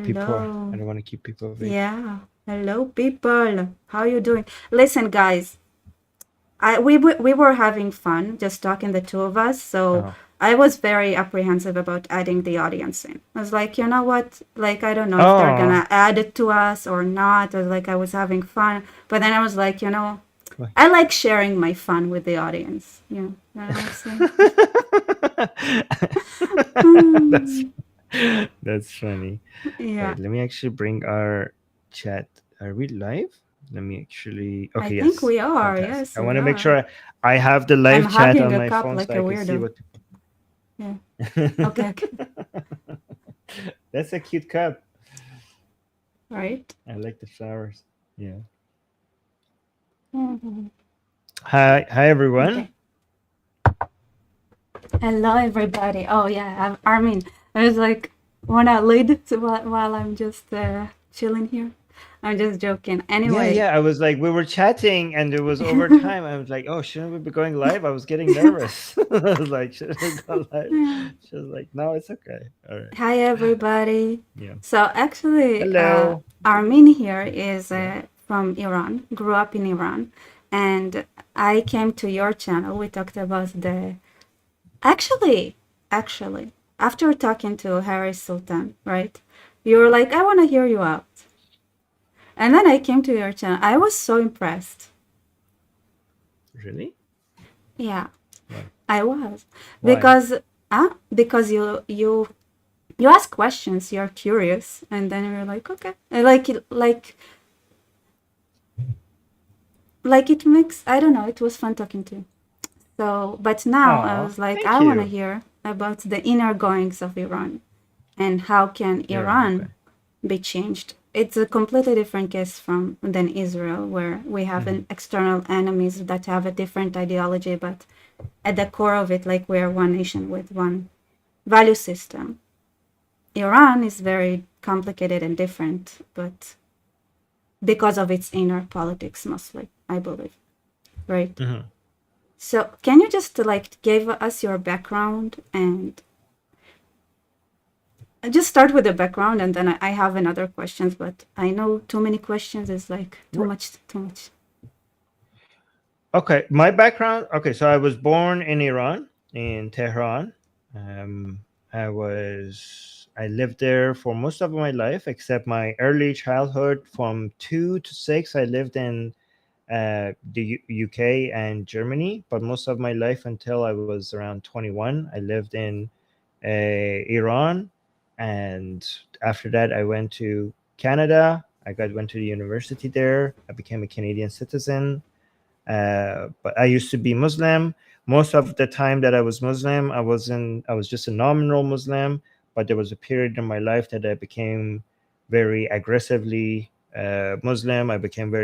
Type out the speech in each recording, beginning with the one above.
people. I Hello. don't want to keep people waiting. Yeah. Hello, people. How you doing? Listen, guys. We were having fun just talking the two of us. So Oh. I was very apprehensive about adding the audience in. I was like, you know what? Like, I don't know if they're Oh. gonna add it to us or not. Or like, I was having fun, but then I was like, Like- I like sharing my fun with the audience. You know what I'm saying? that's Hmm. that's funny. Yeah. Wait, let me actually bring our chat. Are we live? Let me actually. I Okay, think yes, we are. fantastic. Yes, I we want to make are. sure I have the I'm live chat hugging on a my cup phone so like a I can see weirdo. what. Yeah. Okay. That's a cute cup. Right. I like the flowers. Yeah. Mhm. Hi everyone. Okay. Hello, everybody. Oh yeah, Armin. I was like, wanna lead while I'm just chilling here. I'm just joking. Yeah, Anyway, yeah. I was like, we were chatting, and it was over time. I was like, oh, shouldn't we be going live? I was getting nervous. I was like, should we go live? She was like, no, it's okay. All right. hi everybody. Yeah. So actually, Hello. Armin here is Yeah. from Iran. Grew up in Iran, and I came to your channel. We talked about the Actually, actually, after talking to Harry Sultan, right? You were like, I want to hear you out. And then I came to your channel. I was so impressed. Really? Yeah, Why? I was. Why? Because you ask questions, you're curious, and then you're like, okay. Like it makes I don't know, it was fun talking to you. So, but now I Oh, was like, thank I want to you. hear about the inner goings of Iran and how can Iran. Iran Okay. be changed. It's a completely different case from than Israel, where we have Hmm. an external enemies that have a different ideology, but at the core of it, like we're one nation with one value system. Iran is very complicated and different, but because of its inner politics, mostly, I believe, right? Hmm. So, can you just like give us your background and just start with the background, and then I have another questions, but I know too many questions is like too much, too much. Okay. My background. Okay. So I was born in Iran, in Tehran. I was. I lived there for most of my life, except my early childhood. From 2 to 6, I lived in the UK and Germany, but most of my life until I was around 21, I lived in Iran, and after that, I went to Canada. Went to the university there. I became a Canadian citizen. But I used to be Muslim. Most of the time that I was Muslim, I wasn't. I was just a nominal Muslim. But there was a period in my life that I became very aggressively Muslim. I became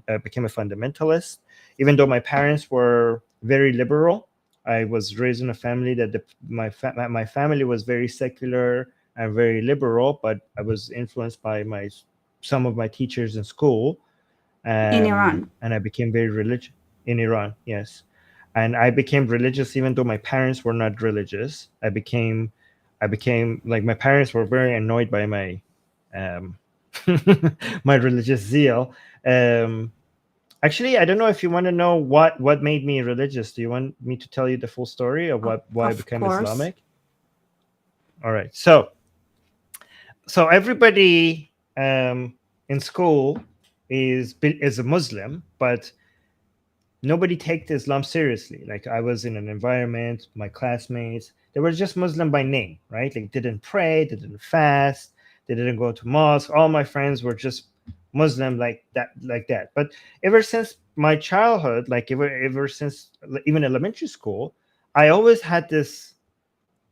I became a fundamentalist. Even though my parents were very liberal, I was raised in a family that my family was very secular and very liberal. But I was influenced by my some of my teachers in school, In Iran. and I became very religious in Iran. Yes, and I became religious even though my parents were not religious. I became like my parents were very annoyed by my um, my religious zeal. Um, Actually, I don't know if you want to know what made me religious. Do you want me to tell you the full story of what why I Of became course. Islamic? All right, so everybody in school is a Muslim, but nobody takes Islam seriously. Like I was in an environment, my classmates, they were just Muslim by name, right? Like they didn't pray, they didn't fast, they didn't go to mosque. All my friends were just Muslim like that. But ever since my childhood, like ever since even elementary school, I always had this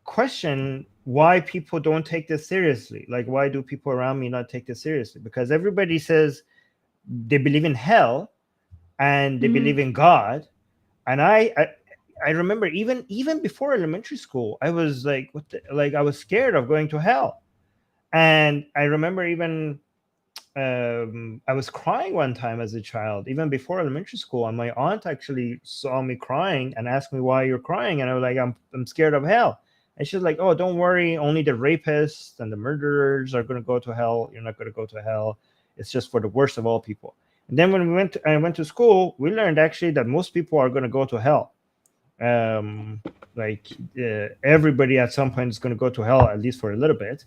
question why people don't take this seriously. Like why do people around me not take this seriously? Because everybody says they believe in hell and they Mm, believe in God, and I remember even before elementary school, I was like, what the, like I was scared of going to hell. And I remember even I was crying one time as a child, even before elementary school, and my aunt actually saw me crying and asked me why you're crying, and I was like, I'm scared of hell. And she's like, "Oh, don't worry. Only the rapists and the murderers are going to go to hell. You're not going to go to hell. It's just for the worst of all people." And then when I went to school, we learned actually that most people are going to go to hell. Um, like everybody at some point is going to go to hell, at least for a little bit,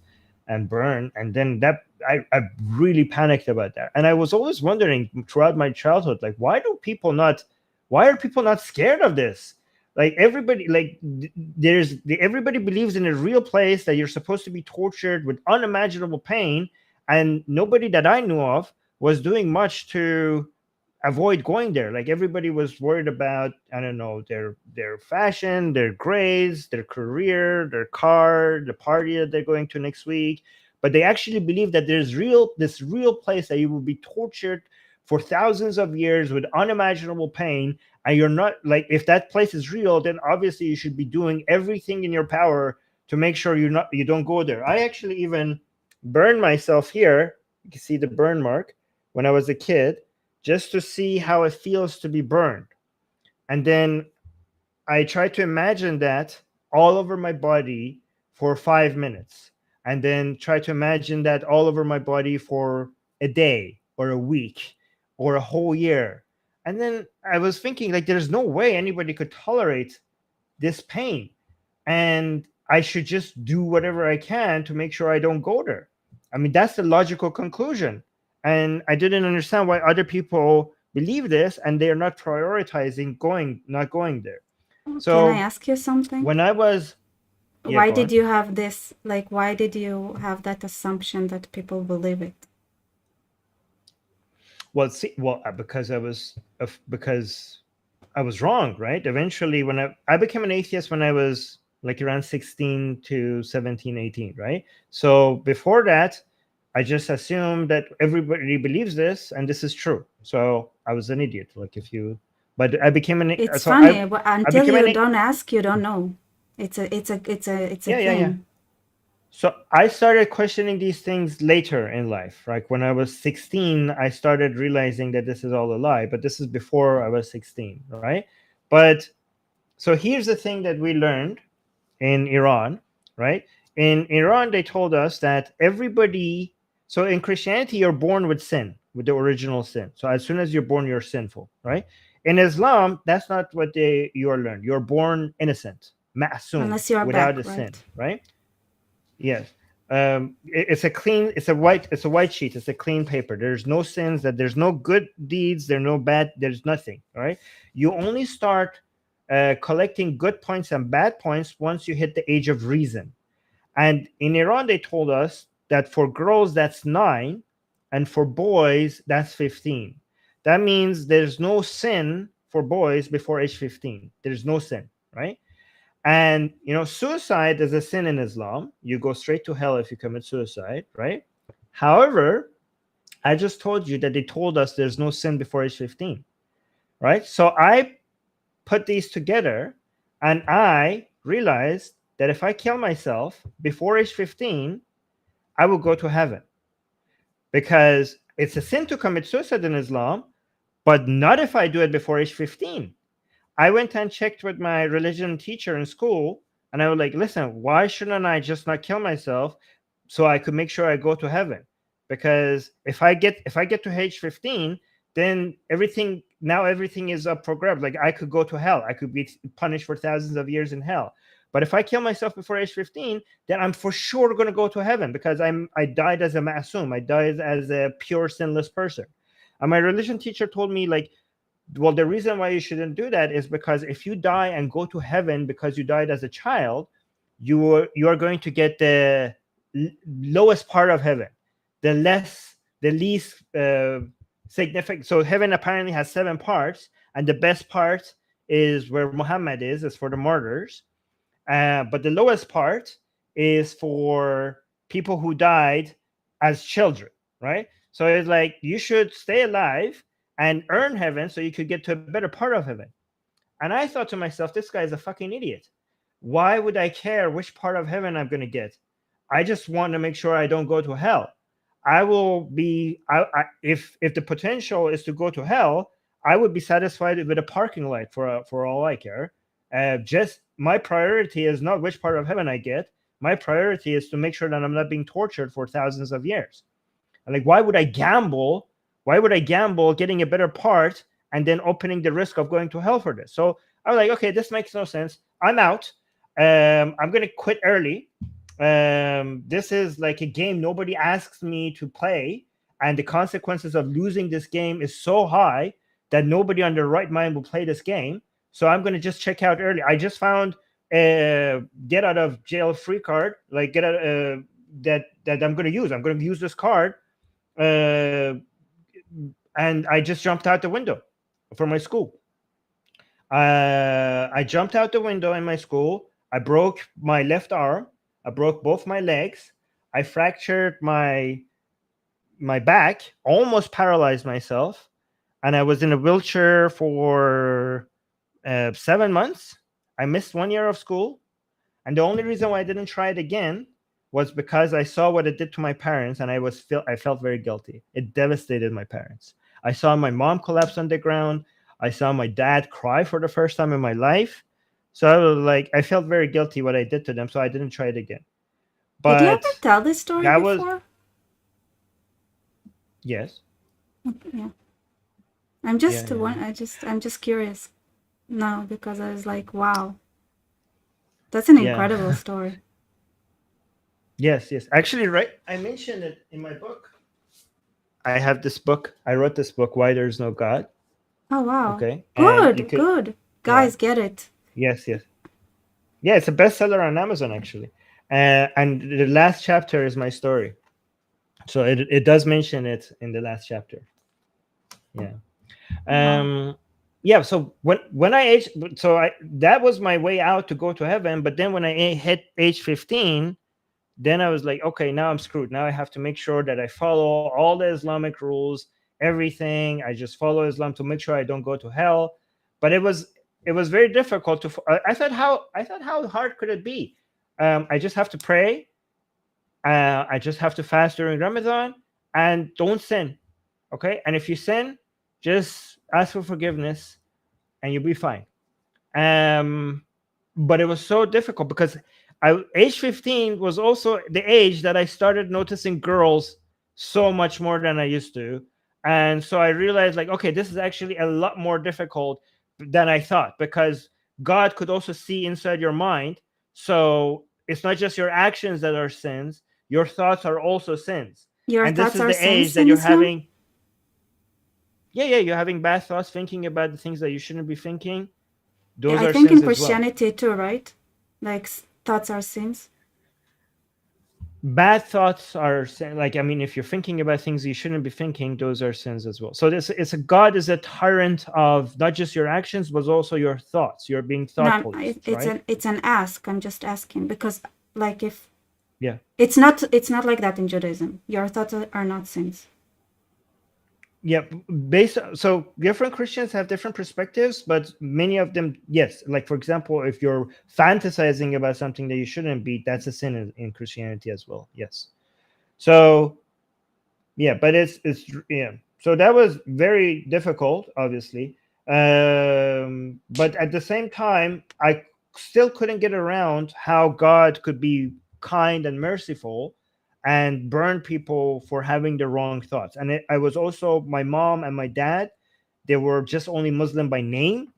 and burn. And then I really panicked about that. And I was always wondering throughout my childhood, like, why are people not scared of this? Like everybody, like everybody believes in a real place that you're supposed to be tortured with unimaginable pain, and nobody that I knew of was doing much to avoid going there. Like everybody was worried about, I don't know, their fashion, their grades, their career, their car, the party that they're going to next week. But they actually believe that this real place that you will be tortured for thousands of years with unimaginable pain. And you're not, like, if that place is real, then obviously you should be doing everything in your power to make sure you don't go there. I actually even burned myself here. You can see the burn mark when I was a kid, just to see how it feels to be burned. And then I try to imagine that all over my body for 5 minutes, and then try to imagine that all over my body for a day or a week or a whole year. And then I was thinking, like, there's no way anybody could tolerate this pain. And I should just do whatever I can to make sure I don't go there. I mean, that's the logical conclusion. And I didn't understand why other people believe this and they're not prioritizing not going there. Can I So ask you something? when I was, yeah, Why go did on. you have this, like, why did you have that assumption that people believe it? Well, see, well, because I was wrong, right? Eventually, when I became an atheist when I was like around 16 to 17, 18, right? So before that, I just assumed that everybody believes this and this is true. So I was an idiot. Like if you, but I became an It's so funny, but I until became you an don't ask, you don't know. It's a yeah, yeah, yeah. thing. So I started questioning these things later in life. Like when I was 16, I started realizing that this is all a lie, but this is before I was 16, right? But so here's the thing that we learned in Iran, right? In Iran, they told us that everybody, so in Christianity, you're born with sin, with the original sin. So as soon as you're born, you're sinful, right? In Islam, that's not what you are learned. You're born innocent, ma'soom, Unless you're without back, a sin, right? right? Yes. It's a white sheet. It's a clean paper. There's no sins. That there's no good deeds. There's no bad. There's nothing. All right. You only start collecting good points and bad points once you hit the age of reason. And in Iran, they told us that for girls that's 9, and for boys that's 15. That means there's no sin for boys before age 15. There's no sin, right? And suicide is a sin in Islam. You go straight to hell if you commit suicide, right? However, I just told you that they told us there's no sin before age 15, right? So I put these together and I realized that if I kill myself before age 15, I will go to heaven, because it's a sin to commit suicide in Islam, but not if I do it before age 15. I went and checked with my religion teacher in school, and I was like, listen, why shouldn't I just not kill myself so I could make sure I go to heaven? Because if I get to age 15, then everything is up for grabs. Like I could go to hell. I could be punished for thousands of years in hell. But if I kill myself before age 15, then I'm for sure going to go to heaven, because I died as a masum. I died as a pure sinless person. And my religion teacher told me, like, well, the reason why you shouldn't do that is because if you die and go to heaven because you died as a child, you are going to get the lowest part of heaven, the least significant. So heaven apparently has 7 parts, and the best part is where Muhammad is for the martyrs. But the lowest part is for people who died as children, right? So it's like you should stay alive and earn heaven so you could get to a better part of heaven. And I thought to myself, this guy is a fucking idiot. Why would I care which part of heaven I'm going to get? I just want to make sure I don't go to hell. I will be if the potential is to go to hell, I would be satisfied with a parking light for all I care. Just my priority is not which part of heaven I get. My priority is to make sure that I'm not being tortured for thousands of years. And like, why would I gamble? Why would I gamble getting a better part and then opening the risk of going to hell for this? So I was like, okay, this makes no sense. I'm out. I'm gonna quit early. This is like a game nobody asks me to play, and the consequences of losing this game is so high that nobody on their right mind will play this game. So I'm gonna just check out early. I just found a get out of jail free card, like get out that I'm gonna use. I'm gonna use this card, uh, and I just jumped out the window from my school. I jumped out the window in my school. I broke my left arm. I broke both my legs. I fractured my back, almost paralyzed myself, and I was in a wheelchair for 7 months. I missed 1 year of school, and the only reason why I didn't try it again was because I saw what it did to my parents, and I felt very guilty. It devastated my parents. I saw my mom collapse on the ground. I saw my dad cry for the first time in my life. So I was like, I felt very guilty what I did to them, so I didn't try it again. Did you ever But tell this story that was before? yes, Yeah. yeah, yeah, yeah, I'm just curious now because I was like, wow, that's an yeah. incredible story. Yes, yes. Actually, right. I mentioned it in my book. I have this book. I wrote this book, Why There's No God. Oh wow. Okay, and you Good, could, good. yeah, Guys, get it. yes, yes, yeah. It's a bestseller on Amazon actually, and the last chapter is my story. So it does mention it in the last chapter. Yeah. Wow. Um. Yeah. So when I aged, so I that was my way out to go to heaven. But then when I hit age 15, then I was like, okay, now I'm screwed. Now I have to make sure that I follow all the Islamic rules, everything. I just follow Islam to make sure I don't go to hell. But it was very difficult to. I thought how hard could it be? I just have to pray. I just have to fast during Ramadan and don't sin. Okay, and if you sin, just ask for forgiveness and you'll be fine. Um, but it was so difficult because age 15 was also the age that I started noticing girls so much more than I used to. And so I realized, like, okay, this is actually a lot more difficult than I thought because God could also see inside your mind. So it's not just your actions that are sins, your thoughts are also sins. Your And this thoughts is are the age sins that in you're Islam? having, yeah, yeah, you're having bad thoughts, thinking about the things that you shouldn't be thinking. Those I are think in sins as well. Christianity too, right? Like thoughts are sins. Bad thoughts are like, I mean, if you're thinking about things you shouldn't be thinking, those are sins as well. So this it's a God is a tyrant of not just your actions but also your thoughts. You're being No, thought policed, right? it's an ask. I'm just asking because like if Yeah. it's not like that in Judaism. Your thoughts are not sins. Yeah, based so different Christians have different perspectives, but many of them, yes. Like for example, if you're fantasizing about something that you shouldn't be, that's a sin in Christianity as well. Yes. So yeah, but it's yeah. So that was very difficult, obviously. But at the same time, I still couldn't get around how God could be kind and merciful and burn people for having the wrong thoughts. And I was also my mom and my dad. They were just only Muslim by name.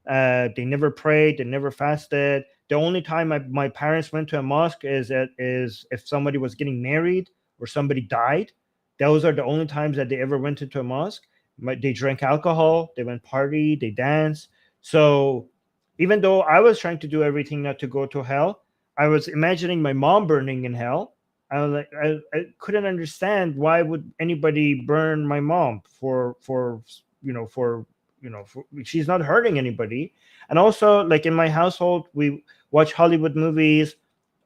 They never prayed. They never fasted. The only time my parents went to a mosque is if somebody was getting married or somebody died. Those are the only times that they ever went into a mosque. They drank alcohol. They went party. They danced. So even though I was trying to do everything not to go to hell, I was imagining my mom burning in hell. I was like, I couldn't understand why would anybody burn my mom for she's not hurting anybody. And also, like in my household, we watch Hollywood movies.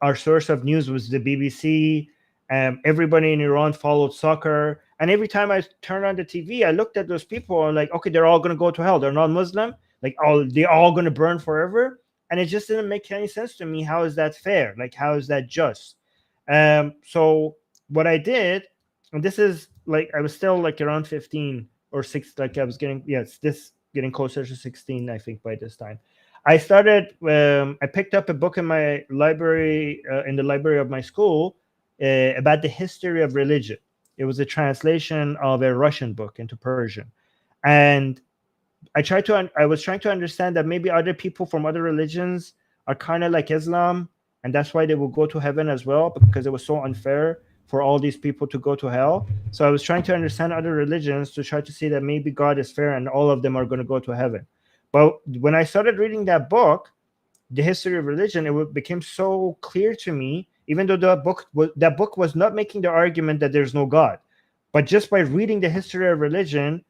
Our source of news was the BBC. Everybody in Iran followed soccer, and every time I turned on the TV, I looked at those people and like, okay, they're all going to go to hell. They're not Muslim. Like, oh, they're all going to burn forever. And it just didn't make any sense to me. How is that fair? Like, how is that just? So what I did, and this is like I was still like around 15 or 6, like I was getting, yes, this getting closer to 16, I think by this time. I started. I picked up a book in my library, in the library of my school, about the history of religion. It was a translation of a Russian book into Persian, and I was trying to understand that maybe other people from other religions are kind of like Islam, and that's why they will go to heaven as well, because it was so unfair for all these people to go to hell. So I was trying to understand other religions to try to see that maybe God is fair and all of them are going to go to heaven. But when I started reading that book, The History of Religion, became so clear to me, even though that book was not making the argument that there's no God, but just by reading the history of religion,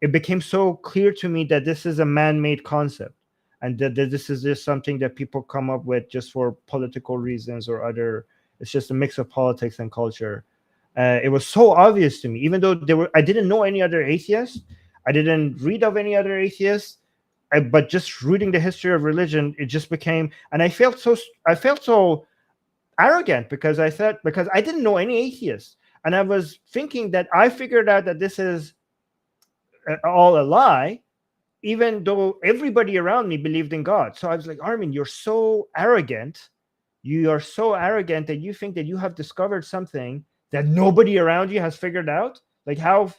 it became so clear to me that this is a man-made concept, and that this is just something that people come up with just for political reasons or other. It's just a mix of politics and culture. It was so obvious to me, even though I didn't know any other atheists. I didn't read of any other atheists. But just reading the history of religion, it just became, and I felt so arrogant, because I didn't know any atheists, and I was thinking that I figured out that this is all a lie, even though everybody around me believed in God. So I was like, Armin, you're so arrogant. You are so arrogant that you think that you have discovered something that nobody around you has figured out. Like, how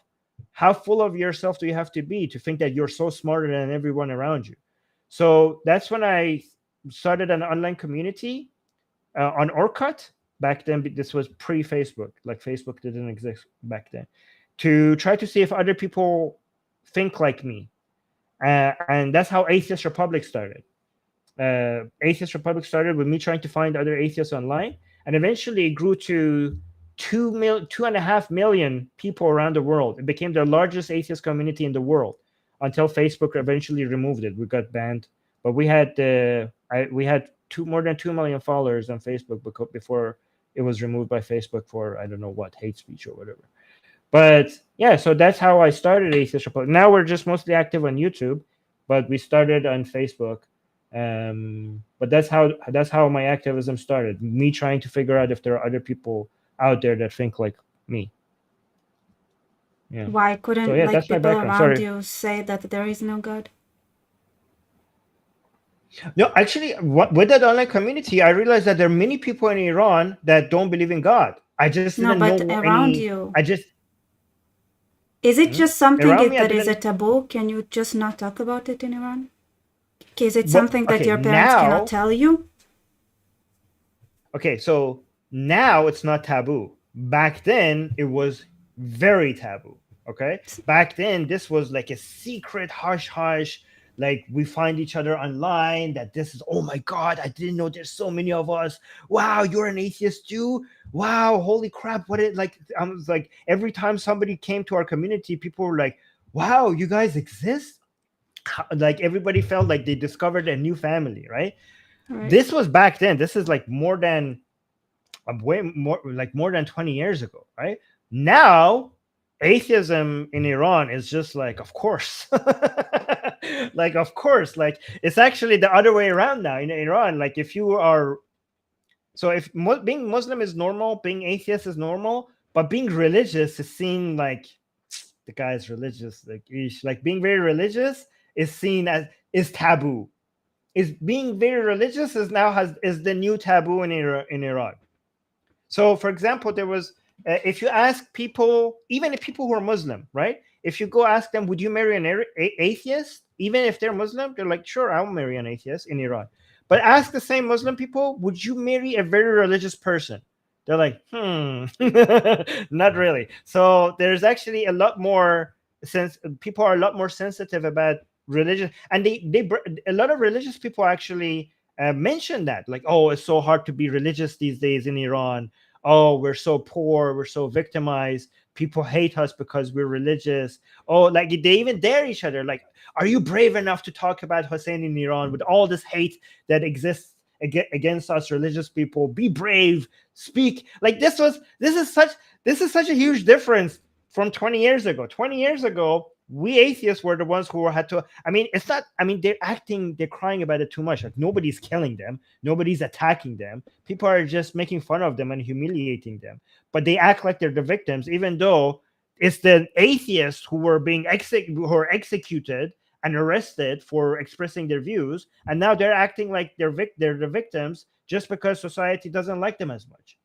full of yourself do you have to be to think that you're so smarter than everyone around you? So that's when I started an online community on Orkut. Back then, this was pre-Facebook. Like, Facebook didn't exist back then. To try to see if other people think like me, and that's how Atheist Republic started. Atheist Republic started with me trying to find other atheists online, and eventually it grew to 2.5 million people around the world. It became the largest atheist community in the world until Facebook eventually removed it. We got banned, but we had more than 2 million followers on Facebook before it was removed by Facebook for, I don't know what, hate speech or whatever. But yeah, so that's how I started Atheist Republic. Now we're just mostly active on YouTube, but we started on Facebook. But that's how my activism started. Me trying to figure out if there are other people out there that think like me. Yeah. Why So couldn't yeah, like that's my people background. around Sorry. you say that there is no God? No, actually, with that online community, I realized that there are many people in Iran that don't believe in God. I just No, didn't but know around any. you, I just is it just something around me, I that is a didn't. taboo? Can you just not talk about it in Iran? Is it What? something that Okay, your parents cannot now. tell you? Okay, so now it's not taboo. Back then, it was very taboo. Okay, back then, this was like a secret hush hush. Like, we find each other online. That this is, oh my God, I didn't know there's so many of us. Wow, you're an atheist too. Wow, holy crap! What it like? I was like, every time somebody came to our community, people were like, "Wow, you guys exist." Like, everybody felt like they discovered a new family, right? Right. This was back then. This is like way more than 20 years ago, right? Now atheism in Iran is just like, of course. Like, of course, like, it's actually the other way around now in Iran. Like, if you are, so if being Muslim is normal, being atheist is normal, but being religious is seen like, the guy is religious, like, like, being very religious is seen as, is taboo. Is being very religious is the new taboo in Iran. So, for example, there was, if you ask people, even if people who are Muslim, right? If you go ask them, would you marry an atheist? Even if they're Muslim, they're like, sure, I'll marry an atheist in Iran. But ask the same Muslim people, would you marry a very religious person? They're like, not really. So there's actually a lot more, since people are a lot more sensitive about religion, and a lot of religious people actually mention that, like, oh, it's so hard to be religious these days in Iran. Oh, we're so poor, we're so victimized, people hate us because we're religious. Oh, like, they even dare each other, like, are you brave enough to talk about Hussein in Iran with all this hate that exists against us religious people? Be brave, speak. Like, this is such a huge difference from 20 years ago. 20 years ago, we atheists were the ones who had to, I mean, it's not, I mean, they're crying about it too much. Like, nobody's killing them, nobody's attacking them, people are just making fun of them and humiliating them, but they act like they're the victims, even though it's the atheists who were who are executed and arrested for expressing their views, and now they're acting like they're the victims just because society doesn't like them as much.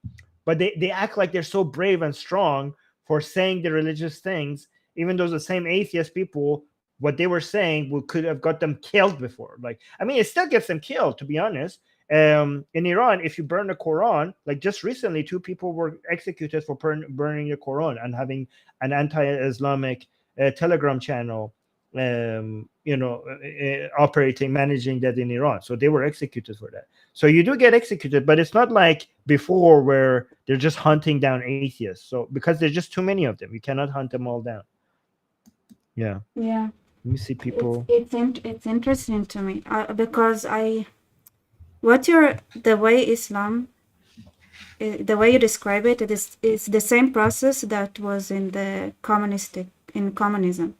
But they act like they're so brave and strong for saying the religious things, even though the same atheist people, what they were saying could have got them killed before. Like, I mean, it still gets them killed, to be honest. In Iran, if you burn the Quran, like just recently, two people were executed for burning the Quran and having an anti-Islamic Telegram channel, operating, managing that in Iran. So they were executed for that. So you do get executed, but it's not like before where they're just hunting down atheists. So because there's just too many of them, you cannot hunt them all down. Yeah. Yeah. Let me see people. It's interesting to me because what you're the way Islam, the way you describe it, is the same process that was in the in communism.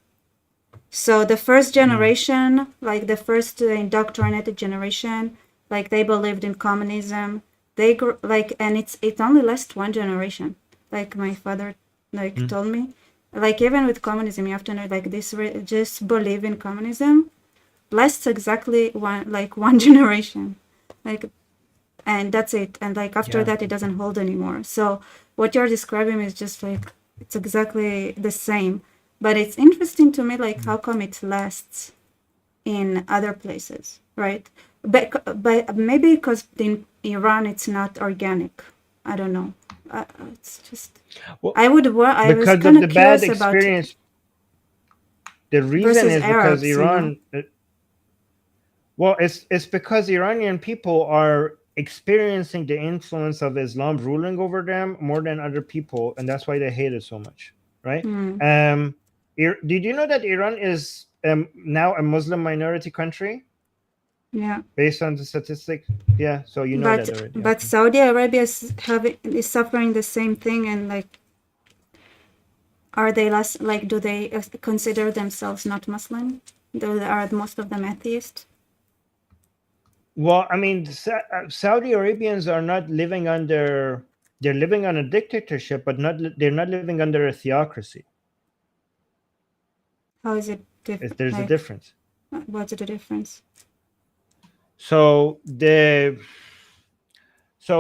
So the first generation, like the first indoctrinated generation, like they believed in communism. They like, and it only lasts one generation. Like my father told me, like even with communism, you have to know like this. Just believe in communism lasts exactly one generation, like, and that's it. And like after that, it doesn't hold anymore. So what you're describing is just like it's exactly the same. But it's interesting to me, like, how come it lasts in other places, right? But maybe because in Iran it's not organic. I don't know. It's just Well, I was because kind of of the bad curious about it experience. The reason versus is because Arabs, you know. Iran. Well, it's because Iranian people are experiencing the influence of Islam ruling over them more than other people, and that's why they hate it so much, right? Mm, Did you know that Iran is now a Muslim minority country yeah, based on the statistics? Yeah, so you know but that already. but Okay. Saudi Arabia is suffering the same thing, and like, are they less like? Do they consider themselves not Muslim? Though are most of them atheist? Well, I mean, Saudi Arabians are not living under. They're living on a dictatorship, but not. They're not living under a theocracy. How is it There's a like? difference. What's the difference? So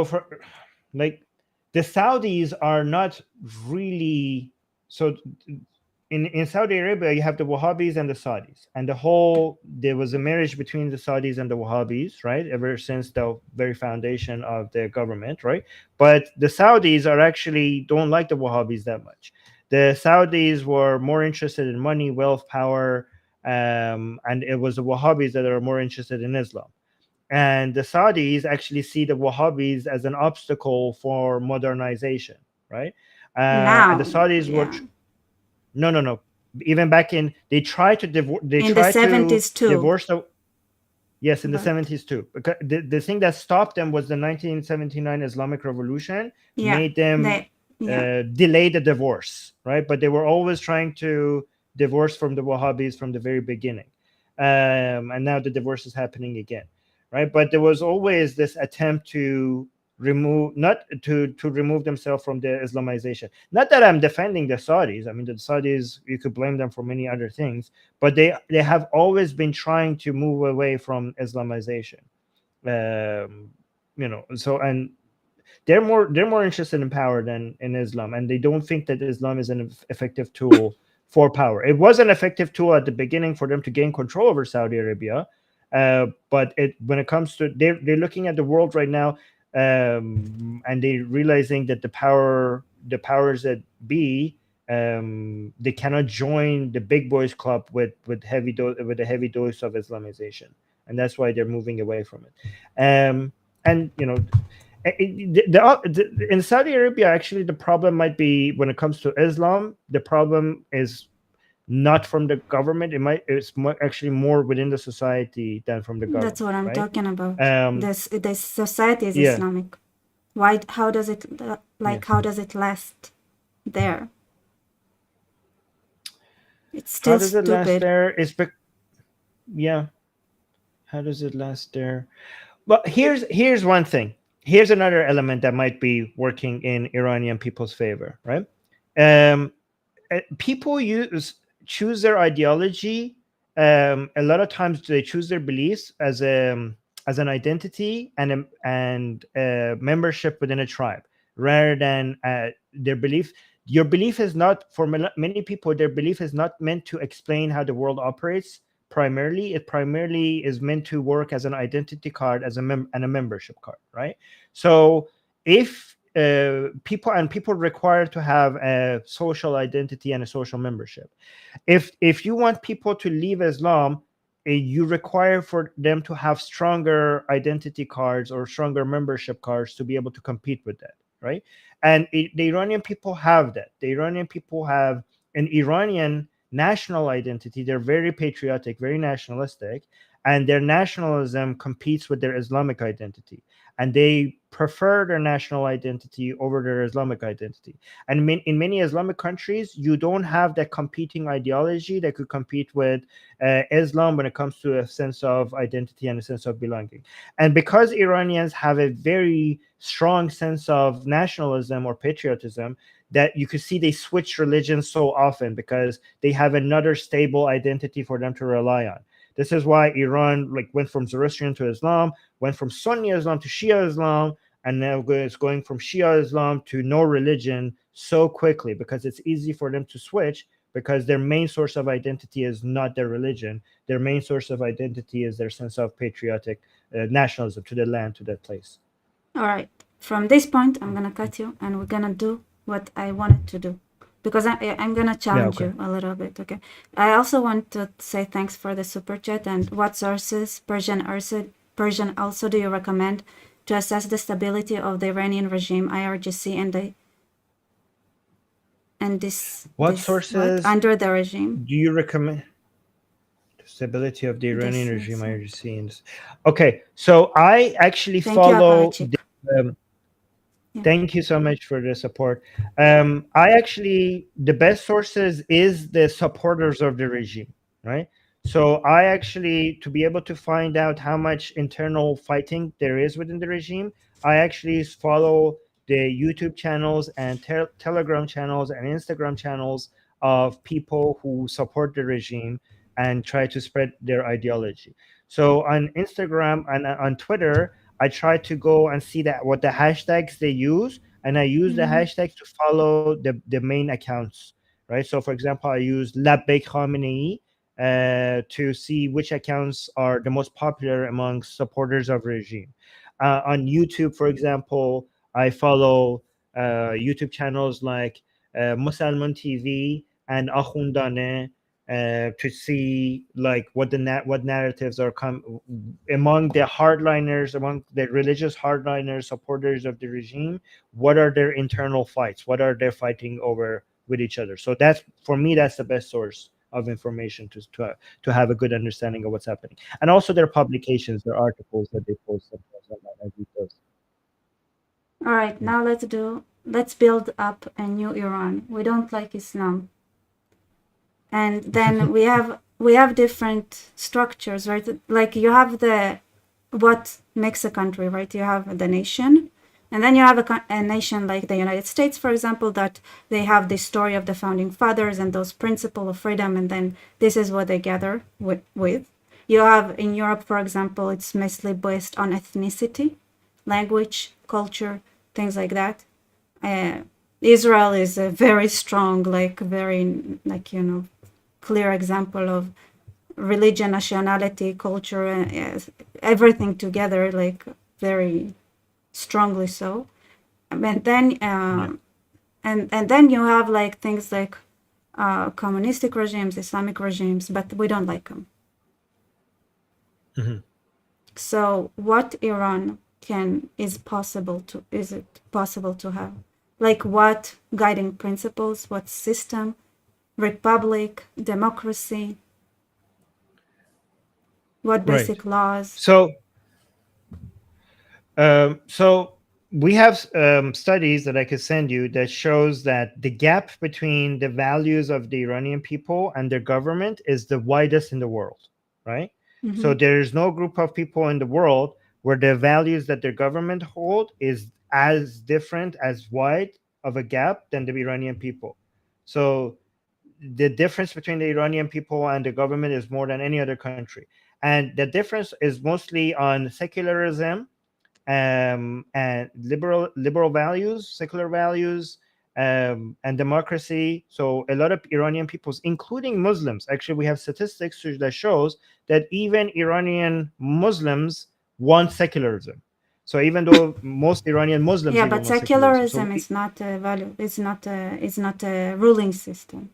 for like the Saudis are not really so in Saudi Arabia you have the Wahhabis and the Saudis, and there was a marriage between the Saudis and the Wahhabis, right? Ever since the very foundation of their government, right? But the Saudis are actually don't like the Wahhabis that much. The Saudis were more interested in money, wealth, power, and it was the Wahhabis that are more interested in Islam. And the Saudis actually see the Wahhabis as an obstacle for modernization, right? And the Now, Saudis were yeah. no, no, no. Even back in they In the try to 70s too. divorce the yes in the But 70s too. Because the thing that stopped them was the 1979 Islamic Revolution yeah, made them they yeah. delay the divorce, right? But they were always trying to divorce from the Wahhabis from the very beginning, and now the divorce is happening again, right? But there was always this attempt to remove not to remove themselves from the Islamization. Not that I'm defending the Saudis. I mean, the Saudis, you could blame them for many other things, but they have always been trying to move away from Islamization. um so and they're more interested in power than in Islam, and they don't think that Islam is an effective tool for power. It was an effective tool at the beginning for them to gain control over Saudi Arabia, but when it comes to they're looking at the world right now, and they're realizing that the powers that be, they cannot join the big boys club with a heavy dose of Islamization, and that's why they're moving away from it. And in Saudi Arabia, actually, the problem might be when it comes to Islam. The problem is not from the government. Actually more within the society than from the That's government, what I'm right? talking about. Um, This society is yeah, Islamic. Why? How does it yeah. like? How does it last there? It's How still does it last stupid. there? Yeah. How does it last there? Well, here's one thing. Here's another element that might be working in Iranian people's favor, right? People choose their ideology a lot of times they choose their beliefs as an identity and membership within a tribe, rather than their belief. Your belief is not, for many people, their belief is not meant to explain how the world operates. Primarily, it primarily is meant to work as an identity card, as and a membership card, right? So if people require to have a social identity and a social membership. If you want people to leave Islam, you require for them to have stronger identity cards or stronger membership cards to be able to compete with that, right? And the Iranian people have that. The Iranian people have an Iranian national identity. They're very patriotic, very nationalistic, and their nationalism competes with their Islamic identity, and they prefer their national identity over their Islamic identity. And in many Islamic countries, you don't have that competing ideology that could compete with Islam when it comes to a sense of identity and a sense of belonging. And because Iranians have a very strong sense of nationalism or patriotism, that you could see they switch religions so often because they have another stable identity for them to rely on. This is why Iran like went from Zoroastrian to Islam, went from Sunni Islam to Shia Islam, and now it's going from Shia Islam to no religion so quickly because it's easy for them to switch, because their main source of identity is not their religion. Their main source of identity is their sense of patriotic nationalism to the land, to that place. All right. From this point, I'm gonna cut you, and we're gonna do what I wanted to do, because I'm gonna Yeah, challenge okay. you a little bit. Okay. I also want to say thanks for the super chat, and what sources, Persian also, do you recommend to assess the stability of the Iranian regime, IRGC, and What this what sources under the regime? do you recommend? The stability of the Iranian This regime, is I scenes. Okay, so I actually thank you, follow. Apachik. Yeah. Thank you so much for the support. I actually, the best sources is the supporters of the regime, right? So I actually, to be able to find out how much internal fighting there is within the regime, I actually follow the YouTube channels and Telegram channels and Instagram channels of people who support the regime and try to spread their ideology. So on Instagram and on Twitter, I try to go and see that what the hashtags they use, and I use the Mm-hmm. hashtags to follow the main accounts, right? So, for example, I use Labbaik Khamenei to see which accounts are the most popular among supporters of regime. On YouTube, for example, I follow YouTube channels like Musalman TV and Akhundane to see like what what narratives are among the hardliners, among the religious hardliners, supporters of the regime. What are their internal fights? What are they fighting over with each other? So that's, for me, that's the best source of information to have a good understanding of what's happening. And also their publications, their articles that they post sometimes online, as you post. All right. Yeah. Now let's build up a new Iran. We don't like Islam, and then we have different structures, right? Like you have the what makes a country, right? You have the nation, and then you have a nation like the United States, for example, that they have the story of the founding fathers and those principles of freedom, and then this is what they gather with. You have in Europe, for example, it's mostly based on ethnicity, language, culture, things like that. uh, Israel is a very strong, like very, like, clear example of religion, nationality, culture, and everything together, like very strongly so. And then Yeah. and then you have like things like communistic regimes, Islamic regimes, but we don't like them. Mhm. So what Iran can is it possible to have? Like what guiding principles, what system, republic, democracy, what Right. basic laws? So so we have studies that I could send you that shows that the gap between the values of the Iranian people and their government is the widest in the world, right? Mm-hmm. So there is no group of people in the world where the values that their government hold is as different, as wide of a gap than the Iranian people. So the difference between the Iranian people and the government is more than any other country, and the difference is mostly on secularism, and liberal values, secular values, and democracy. So a lot of Iranian peoples, including Muslims, actually, we have statistics that shows that even Iranian Muslims want secularism. So even though most Iranian Muslims Yeah, even but want secularism, secularism is not a value. It's not a ruling system.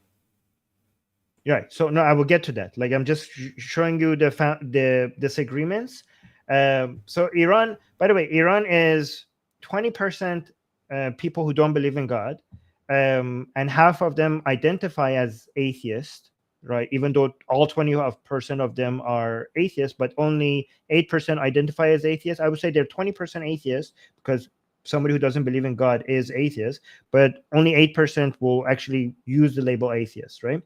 right. So no, I will get to that. Like I'm just showing you the disagreements. So Iran, by the way, Iran is 20% people who don't believe in God, and half of them identify as atheist. Right, even though all 20% of them are atheists, but only 8% identify as atheists. I would say they're 20% atheists because somebody who doesn't believe in God is atheist, but only 8% will actually use the label atheist. Right.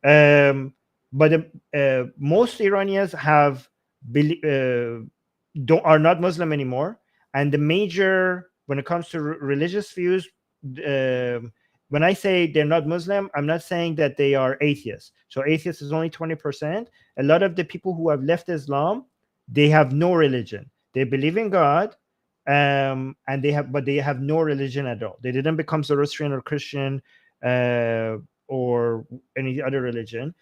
Um, but most Iranians don't are not Muslim anymore, and the major when it comes to religious views. Um when I say they're not Muslim, I'm not saying that they are atheists. So atheists is only 20%. A lot of the people who have left Islam, they have no religion. They believe in God, and they have no religion at all. They didn't become Zoroastrian or Christian, uh, or any other religion.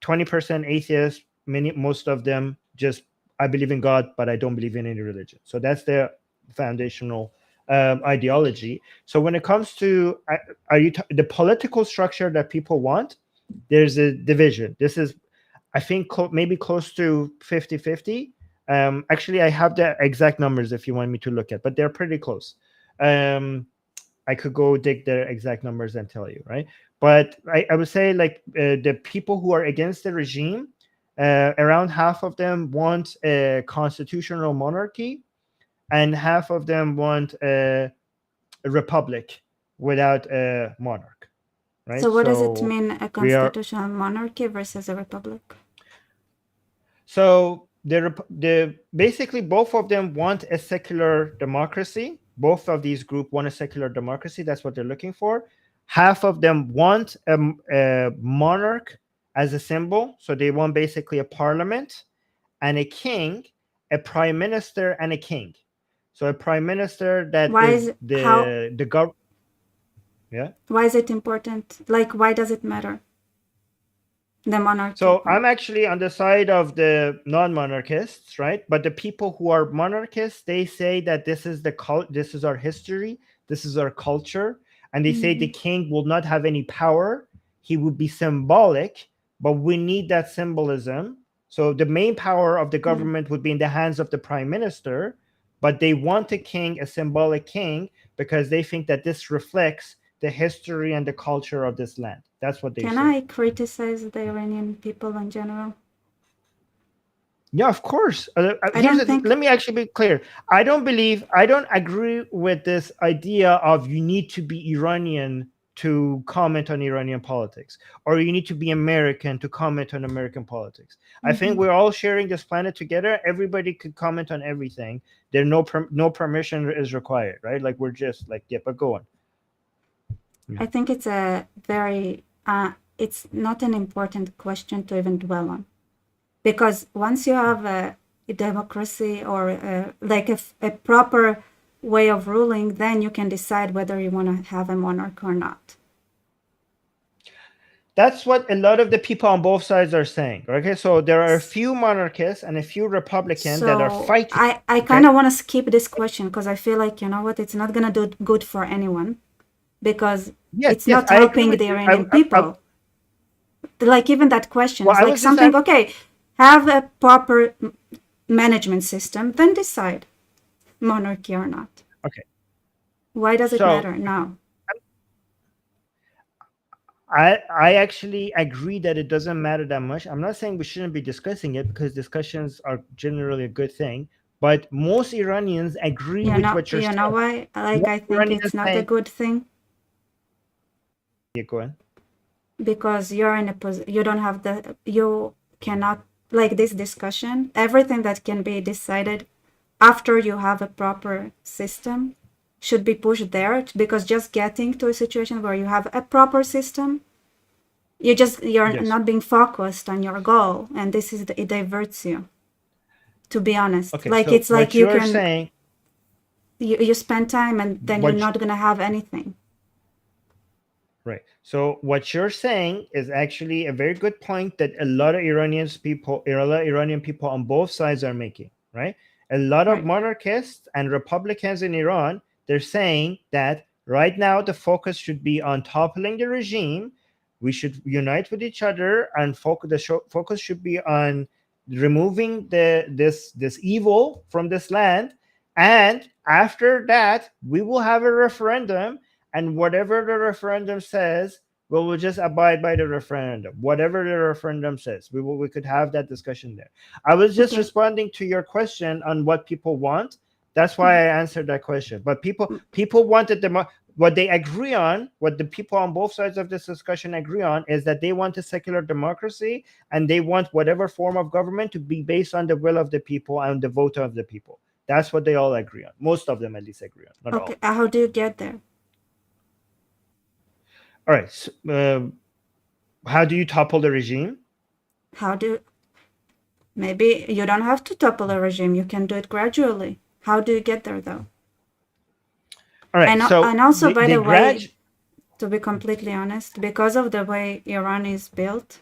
20% atheists, most of them just, I believe in God, but I don't believe in any religion. So that's their foundational ideology. So when it comes to the political structure that people want, there's a division. This is, I think, maybe close to 50-50. Actually, I have the exact numbers if you want me to look at, but they're pretty close. I could go dig the exact numbers and tell you, right? But I would say, like, the people who are against the regime, around half of them want a constitutional monarchy, and half of them want a republic without a monarch, right? So what does it So mean, a we are constitutional monarchy versus a republic? So the basically both of them want a secular democracy. Both of these groups want a secular democracy. That's what they're looking for. Half of them want a monarch as a symbol. So they want basically a parliament and a king, a prime minister and a king. So a prime minister that Why is is how the gov. Yeah. why is it important? Like, why does it matter? The monarchy So part. I'm actually on the side of the non-monarchists, right? But the people who are monarchists, they say that this is our history, this is our culture, and they say the Hmm. king will not have any power. He would be symbolic, but we need that symbolism. So the main power of the government would be in the hands of the prime minister, but they want a king, a symbolic king, because they think that this reflects the history and the culture of this land. That's what they Can say. I criticize the Iranian people in general? Yeah, of course. I Here's don't the thing. think Let me actually be clear. I don't agree with this idea of you need to be Iranian to comment on Iranian politics, or you need to be American to comment on American politics. I think mhm. we're all sharing this planet together. Everybody could comment on everything. There no permission is required, right? Like we're just like, yeah, but go on. Yeah. I think it's a very it's not an important question to even dwell on, because once you have a democracy or like a proper way of ruling, then you can decide whether you want to have a monarch or not. That's what a lot of the people on both sides are saying. Okay, so there are a few monarchists and a few Republicans that are So fighting. I kind Okay, of want to skip this question because I feel like, you know what, it's not gonna do good for anyone, because yes, it's yes, not I agree helping with the you. Iranian people. Like even that question Well, is I like was just something, okay, have a proper management system, then decide monarchy or not. okay. Why does it So matter now? I actually agree that it doesn't matter that much. I'm not saying we shouldn't be discussing it because discussions are generally a good thing. But most Iranians agree with what you're You know saying. why? Like Most I think it's Iranians not a saying, good thing yeah, go on. because you're in a position, you don't have the, you cannot, like this discussion, everything that can be decided after you have a proper system should be pushed there, because just getting to a situation where you have a proper system You're Yes. not being focused on your goal, and it diverts you. To be honest, Okay. like So it's like what you you're can saying, you spend time and then you're what not gonna have anything. Right. So what you're saying is actually a very good point that a lot of Iranian people on both sides are making, right? A lot of Right. monarchists and Republicans in Iran, they're saying that right now the focus should be on toppling the regime. We should unite with each other, and focus should be on removing this evil from this land. And after that, we will have a referendum, and whatever the referendum says, we will just abide by the referendum. Whatever the referendum says, we could have that discussion there. I was just Okay. responding to your question on what people want. That's why Mm, I answered that question. But people mm, people wanted what they agree on, what the people on both sides of this discussion agree on, is that they want a secular democracy, and they want whatever form of government to be based on the will of the people and the vote of the people. That's what they all agree on. Most of them at least agree on, not okay. all. How do you get there? All right. So, how do you topple the regime? How do Maybe you don't have to topple a regime. You can do it gradually. How do you get there though? All right. So And also, by they the way, grad. to be completely honest, because of the way Iran is built,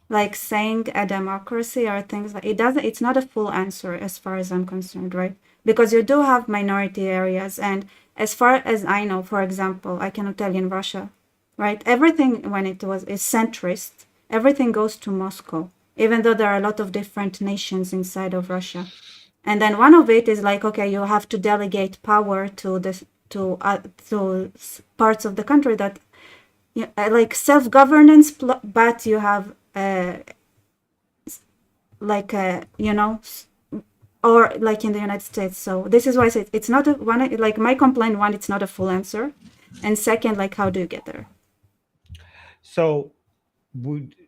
like saying a democracy or things like it's not a full answer as far as I'm concerned, right? Because you do have minority areas, and as far as I know, for example, I cannot tell you in Russia, right? Everything when it was is centrist, everything goes to Moscow, even though there are a lot of different nations inside of Russia. And then one of it is like, okay, you have to delegate power to this to parts of the country that, yeah, like self-governance, but you have like or like in the United States. So this is why I said it's not a one. Like my complaint, one, it's not a full answer, and second, like how do you get there? So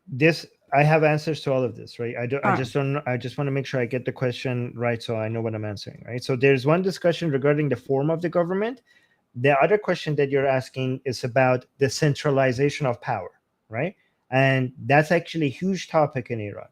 this, I have answers to all of this, right? I do. I All right. just don't. I just want to make sure I get the question right, so I know what I'm answering, right? So there's one discussion regarding the form of the government. The other question that you're asking is about the centralization of power, right? And that's actually a huge topic in Iran.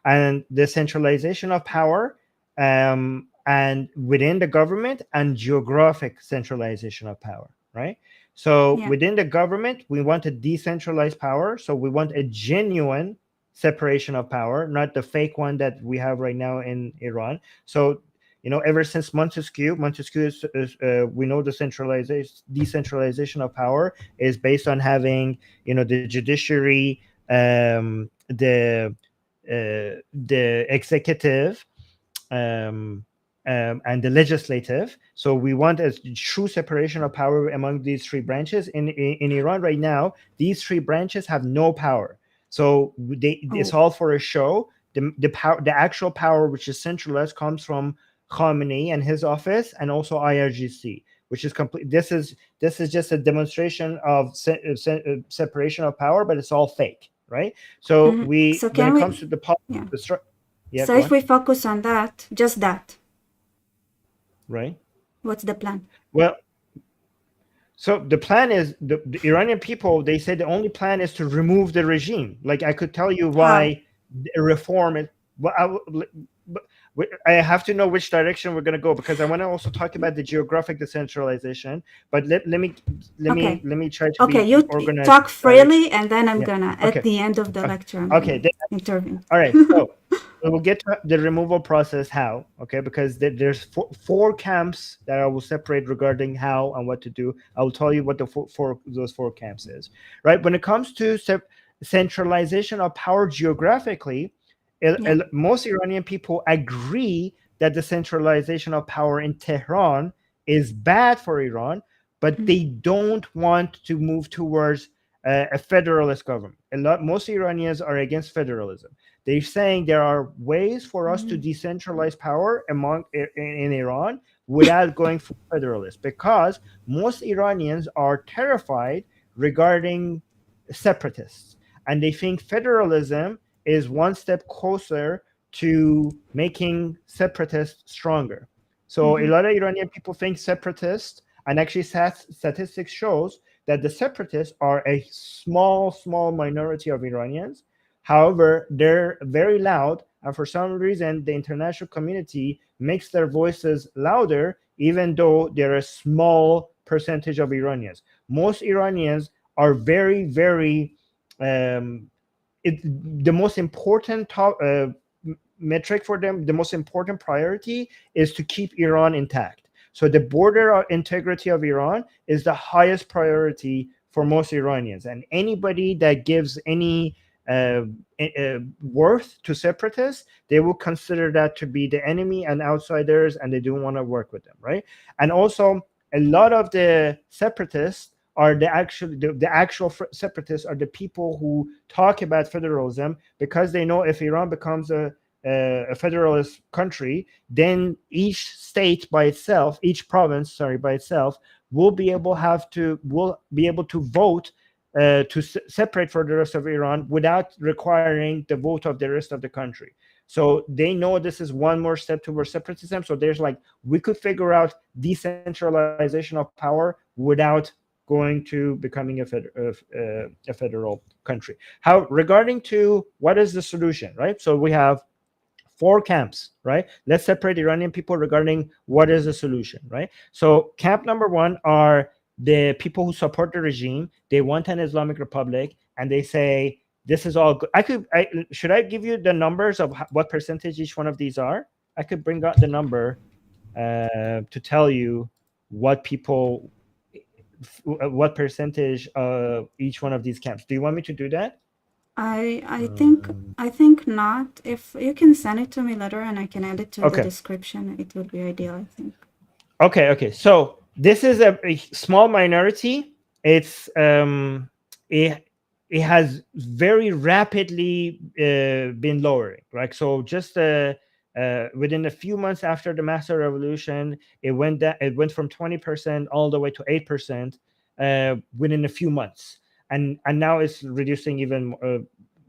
And the centralization of power, and within the government, and geographic centralization of power, right? So Yeah. within the government, we want a decentralized power. So we want a genuine separation of power, not the fake one that we have right now in Iran. So ever since Montesquieu we know the decentralization of power is based on having, the judiciary, the executive, um, and the legislative. So we want a true separation of power among these three branches. In Iran right now, these three branches have no power. So it's Oh. all for a show. The actual power, which is centralized, comes from Khamenei and his office, and also IRGC, which is complete. This is just a demonstration of separation of power, but it's all fake, right? So So when can it comes we? to the Yeah. yeah, So go if on. we focus on that, just that, Right. what's the plan? Well, so the plan is the Iranian people. They say the only plan is to remove the regime. Like I could tell you How? why the reform it. Well, but I have to know which direction we're going to go, because I want to also talk about the geographic decentralization. But Okay. let me try to Okay. be You organized talk in this direction. freely, and then I'm Yeah. gonna at Okay. the end of the Okay. lecture, I'm Okay. gonna intervene. All right. So we will get to the removal process. How? Okay, because there's four camps that I will separate regarding how and what to do. I will tell you what the those four camps is. Right. When it comes to centralization of power geographically, Yeah. most Iranian people agree that the centralization of power in Tehran is bad for Iran, but Mm, they don't want to move towards a federalist government. Most Iranians are against federalism. They're saying there are ways for us to mm, decentralize power in Iran without going for federalist, because most Iranians are terrified regarding separatists, and they think federalism is one step closer to making separatists stronger. So a mhm, lot of Iranian people think separatists, and actually statistics shows that the separatists are a small minority of Iranians. However, they're very loud, and for some reason, the international community makes their voices louder, even though they're a small percentage of Iranians. Most Iranians are very um, the most important metric for them, the most important priority is to keep Iran intact. So the border integrity of Iran is the highest priority for most Iranians, and anybody that gives any uh, worth to separatists, they will consider that to be the enemy and outsiders, and they don't want to work with them, right? And also, a lot of the separatists are the actual separatists are the people who talk about federalism, because they know if Iran becomes a federalist country, then each state by itself, each province, sorry, by itself, will be able to vote to separate for the rest of Iran without requiring the vote of the rest of the country. So they know this is one more step towards separatism. So there's like, we could figure out decentralization of power without going to becoming a federal country. How regarding to what is the solution, right? So we have four camps, right? Let's separate Iranian people regarding what is the solution, right? So camp number one are the people who support the regime. They want an Islamic Republic, and they say this is all good. Should I give you the numbers of what percentage each one of these are? I could bring out the number to tell you what people, what percentage of each one of these camps. Do you want me to do that? I think not. If you can send it to me later and I can add it to the Okay. description, it would be ideal, I think. Okay. So this is a small minority. It's it has very rapidly been lowering. Like, so just within a few months after the master revolution, it went from 20% all the way to 8% within a few months, and now it's reducing even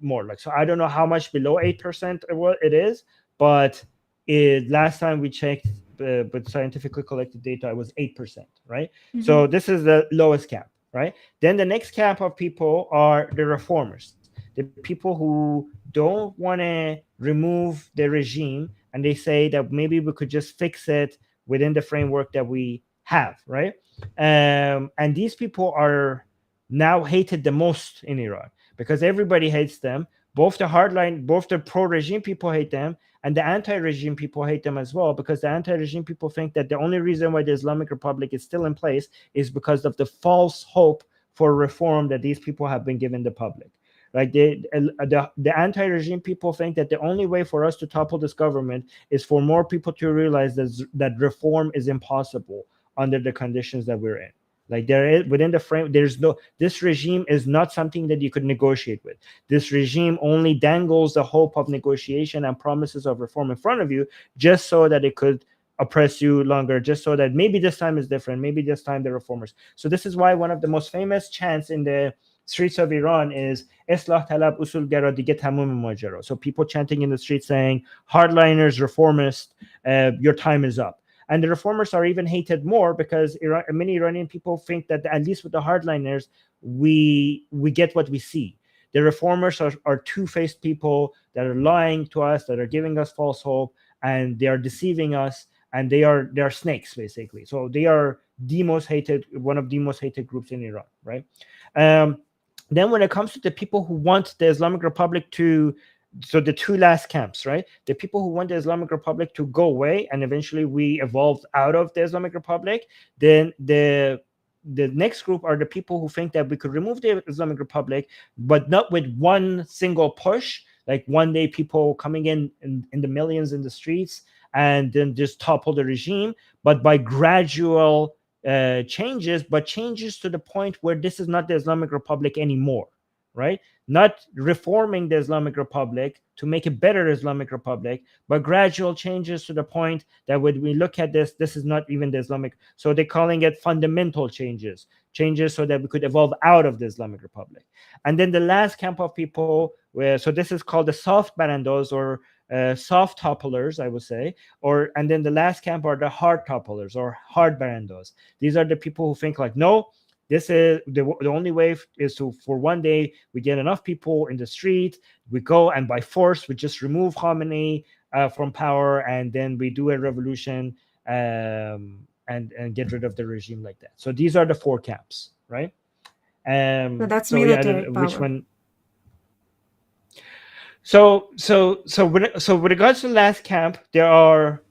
more. Like, so I don't know how much below 8% it is, but last time we checked, with scientifically collected data, it was 8%, right? Mm-hmm. So this is the lowest cap, right? Then the next camp of people are the reformers, the people who don't want to remove the regime, and they say that maybe we could just fix it within the framework that we have, right? And these people are now hated the most in Iran, because everybody hates them. Both the pro-regime people hate them, and the anti-regime people hate them as well, because the anti-regime people think that the only reason why the Islamic Republic is still in place is because of the false hope for reform that these people have been given the public. Like, the anti-regime people think that the only way for us to topple this government is for more people to realize that reform is impossible under the conditions that we're in. Like, there is, within the frame, there's no, this regime is not something that you could negotiate with. This regime only dangles the hope of negotiation and promises of reform in front of you, just so that it could oppress you longer, just so that maybe this time is different, maybe this time the reformers. So this is why one of the most famous chants in the streets of Iran is Islah talab usul gera dige tamum majero. So people chanting in the streets saying, hardliners, reformists, your time is up. And the reformers are even hated more because many Iranian people think that at least with the hardliners, we get what we see. The reformers are two-faced people that are lying to us, that are giving us false hope, and they are deceiving us, and they are snakes, basically. So they are one of the most hated groups in Iran, right? Then when it comes to the people who want the Islamic Republic to, so the two last camps, right? The people who want the Islamic Republic to go away, and eventually we evolved out of the Islamic Republic. Then the next group are the people who think that we could remove the Islamic Republic, but not with one single push, like one day people coming in the millions in the streets and then just topple the regime, but by gradual changes, but changes to the point where this is not the Islamic Republic anymore, right? Not reforming the Islamic Republic to make a better Islamic Republic, but gradual changes to the point that when we look at this is not even the Islamic. So they're calling it fundamental changes so that we could evolve out of the Islamic Republic. And then the last camp of people, so this is called the soft barandos, or soft topplers, I would say, and then the last camp are the hard topplers or hard barandos. These are the people who think like, no, This is the only way is to, for one day, we get enough people in the street, we go and by force we just remove Khamenei from power, and then we do a revolution, and get rid of the regime like that. So these are the four camps, right? So that's So yeah, I military don't know which power. one. So with regards to the last camp, there are,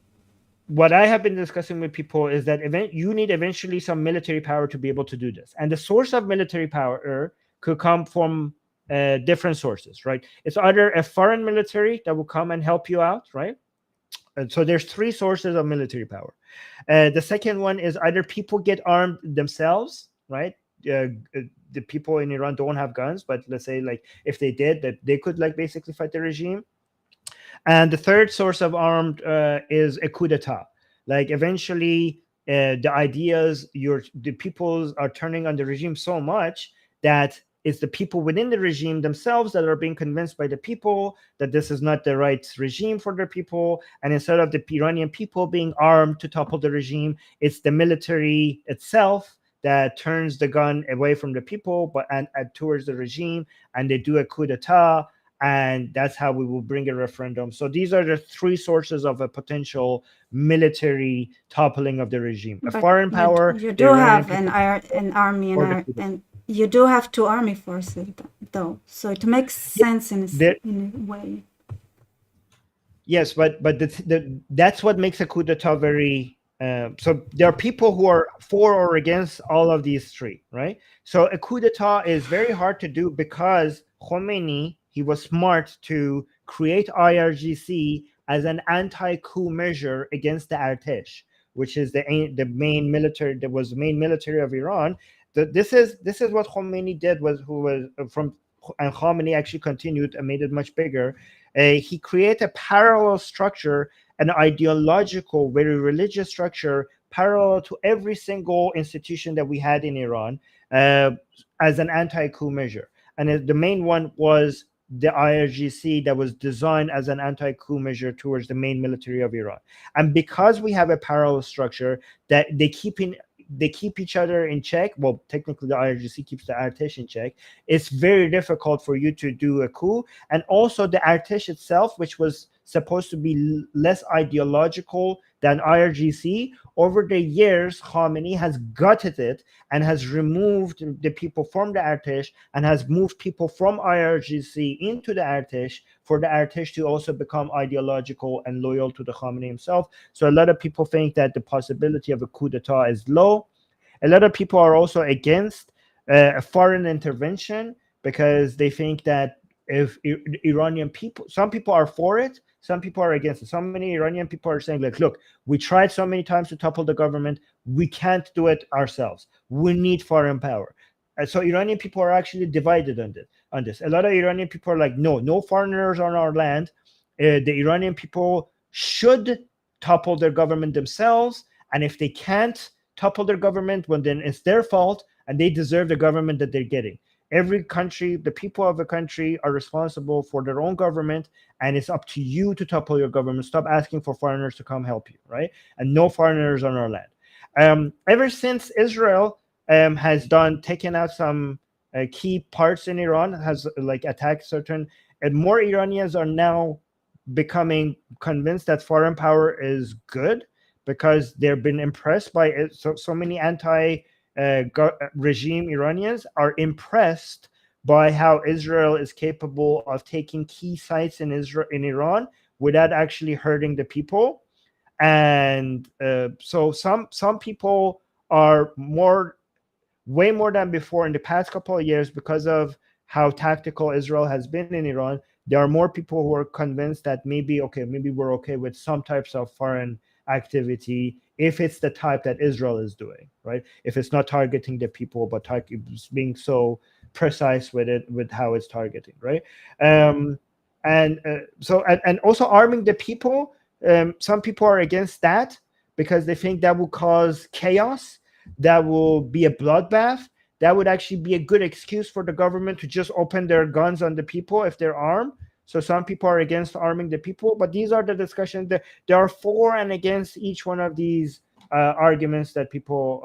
what I have been discussing with people is that you need eventually some military power to be able to do this, and the source of military power could come from different sources, right? It's either a foreign military that will come and help you out, right? And so there's three sources of military power. The second one is either people get armed themselves, right? Uh, the people in Iran don't have guns, but let's say like if they did, that they could like basically fight the regime. And the third source of armed is a coup d'état. Like eventually, the ideas the peoples are turning on the regime so much that it's the people within the regime themselves that are being convinced by the people that this is not the right regime for their people. And instead of the Iranian people being armed to topple the regime, it's the military itself that turns the gun away from the people, and towards the regime, and they do a coup d'état, and that's how we will bring a referendum. So these are the three sources of a potential military toppling of the regime: a But foreign power, you the do Iranian have people, an army or the coup d'etat. and you do have two army forces though, so it makes Yeah, sense there, in a way. yes, but that's what makes a coup d'etat very. So there are people who are for or against all of these three, right? So a coup d'etat is very hard to do because Khomeini, he was smart to create IRGC as an anti-coup measure against the Artesh, which is the main military, that was the main military of Iran. This is what Khomeini did, was who was from, and Khomeini actually continued and made it much bigger. He created a parallel structure, an ideological, very religious structure, parallel to every single institution that we had in Iran, uh, as an anti-coup measure. And the main one was the IRGC, that was designed as an anti-coup measure towards the main military of Iran. And because we have a parallel structure that they keep each other in check. Well, technically, the IRGC keeps the Artesh in check. It's very difficult for you to do a coup. And also, the Artesh itself, which was supposed to be less ideological than IRGC, over the years, Khamenei has gutted it and has removed the people from the Artesh and has moved people from IRGC into the Artesh for the Artesh to also become ideological and loyal to the Khamenei himself. So a lot of people think that the possibility of a coup d'etat is low. A lot of people are also against a foreign intervention because they think that if Iranian people, some people are for it, some people are against it. So many Iranian people are saying, like, look, we tried so many times to topple the government, we can't do it ourselves. We need foreign power. And so Iranian people are actually divided on this. A lot of Iranian people are like, no, no foreigners on our land. The Iranian people should topple their government themselves, and if they can't topple their government, well, then it's their fault, and they deserve the government that they're getting. Every country, the people of a country are responsible for their own government, and it's up to you to topple your government. Stop asking for foreigners to come help you, right? And no foreigners on our land. Ever since Israel has taken out some key parts in Iran, has like attacked certain, and more Iranians are now becoming convinced that foreign power is good because they've been impressed by it. So many regime Iranians are impressed by how Israel is capable of taking key sites in Iran without actually hurting the people. And so some people are way more than before in the past couple of years, because of how tactical Israel has been in Iran. There are more people who are convinced that maybe we're okay with some types of foreign activity if it's the type that Israel is doing, right? If it's not targeting the people, but being so precise with it, with how it's targeting, right? Um, and also arming the people. Some people are against that because they think that will cause chaos, that will be a bloodbath. That would actually be a good excuse for the government to just open their guns on the people if they're armed. So some people are against arming the people, but these are the discussions that there are for and against each one of these arguments that people,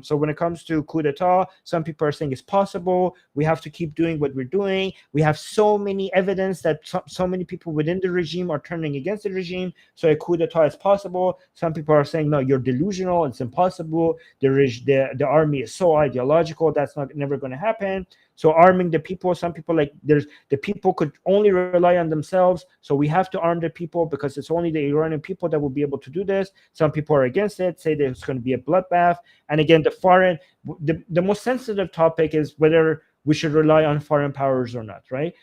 so when it comes to coup d'etat, some people are saying it's possible. We have to keep doing what we're doing. We have so many evidence that so many people within the regime are turning against the regime. So a coup d'etat is possible. Some people are saying, no, you're delusional. It's impossible. The army is so ideological. That's not never going to happen. So arming the people, some people like the people could only rely on themselves. So we have to arm the people because it's only the Iranian people that will be able to do this. Some people are against it, say there's going to be a bloodbath. And again, the most sensitive topic is whether we should rely on foreign powers or not, right?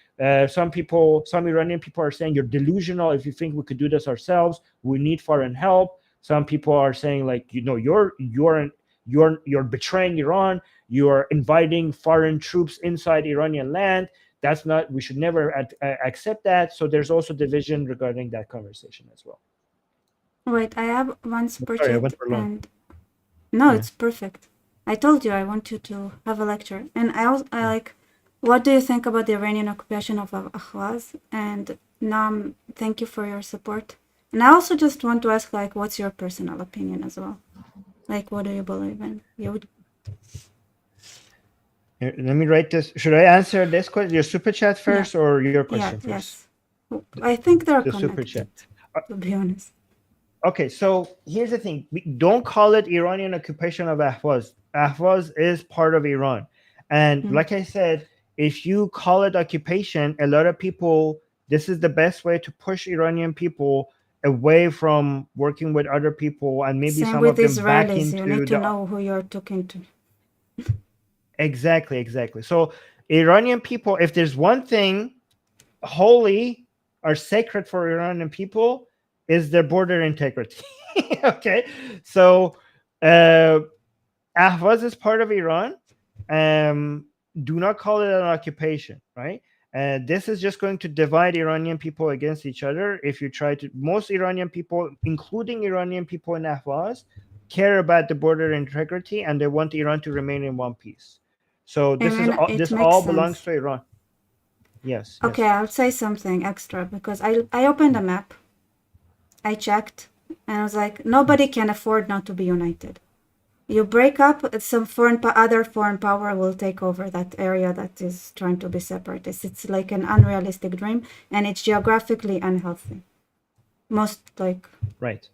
Some Iranian people are saying you're delusional if you think we could do this ourselves. We need foreign help. Some people are saying like, you're betraying Iran. You are inviting foreign troops inside Iranian land. That's not. We should never accept that. So there's also division regarding that conversation as well. Wait, I have one super Sorry, I chat went for long. and no, Yeah. it's perfect. I told you I want you to have a lecture. And I Yeah. like, what do you think about the Iranian occupation of Ahvaz? And Nam, thank you for your support. And I also just want to ask, like, what's your personal opinion as well? Like, what do you believe in? You would, Here, let me write this. Should I answer this question, your super chat yeah, first, or your yeah, question first? yes. I think they're The super chat. connected, to be honest. Okay, so here's the thing: we don't call it Iranian occupation of Ahvaz. Ahvaz is part of Iran, and Mm. like I said, if you call it occupation, a lot of people. This is the best way to push Iranian people away from working with other people, and maybe Same some with of them back Israelis. You into need to the. know who you're talking to. Exactly. So Iranian people, if there's one thing holy or sacred for Iranian people, is their border integrity. Okay, so uh, Ahvaz is part of Iran. Um, do not call it an occupation, right? This is just going to divide Iranian people against each other. If you try to, most Iranian people, including Iranian people in Ahvaz, care about the border integrity and they want Iran to remain in one piece. So I mean, it this makes all belongs sense. to Iran. Yes, Okay, yes. I'll say something extra because I opened a map, I checked, and I was like, nobody can afford not to be united. You break up, some other foreign power will take over that area that is trying to be separatist. It's like an unrealistic dream, and it's geographically unhealthy. Most like, Right.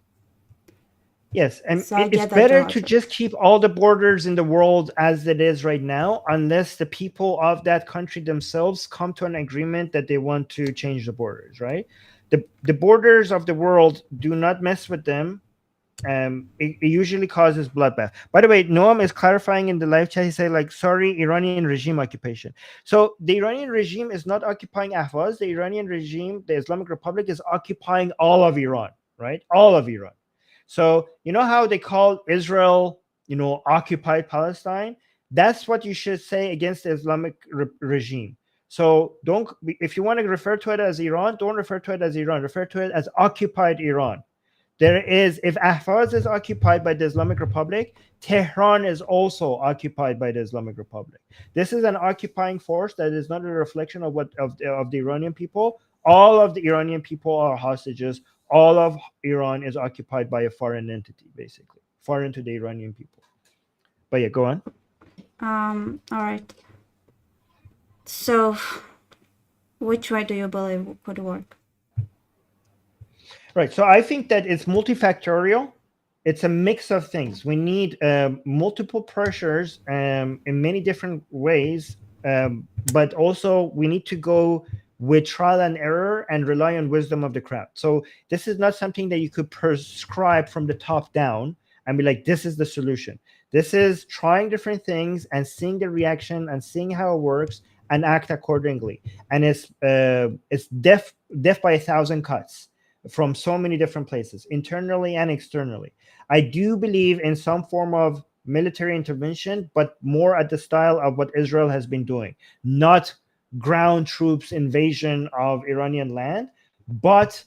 Yes, and so I it's get that better to logic. just keep all the borders in the world as it is right now, unless the people of that country themselves come to an agreement that they want to change the borders, right? The borders of the world, do not mess with them. It usually causes bloodbath. By the way, Noam is clarifying in the live chat. He said, like, sorry, Iranian regime occupation. So the Iranian regime is not occupying Ahvaz. The Iranian regime, the Islamic Republic, is occupying all of Iran, right? All of Iran. So you know how they call Israel, occupied Palestine? That's what you should say against the Islamic regime. So don't, if you want to refer to it as Iran, don't refer to it as Iran. Refer to it as occupied Iran. If Ahvaz is occupied by the Islamic Republic, Tehran is also occupied by the Islamic Republic. This is an occupying force that is not a reflection of the Iranian people. All of the Iranian people are hostages. All of Iran is occupied by a foreign entity, basically foreign to the Iranian people. But yeah, go on. All right. So, which way do you believe could work? Right. So I think that it's multifactorial. It's a mix of things. We need multiple pressures in many different ways, but also we need to go with trial and error and rely on wisdom of the crowd. So this is not something that you could prescribe from the top down and be like, this is the solution. This is trying different things and seeing the reaction and seeing how it works and act accordingly. And it's death by a thousand cuts from so many different places, internally and externally. I do believe in some form of military intervention, but more at the style of what Israel has been doing, not ground troops invasion of Iranian land, but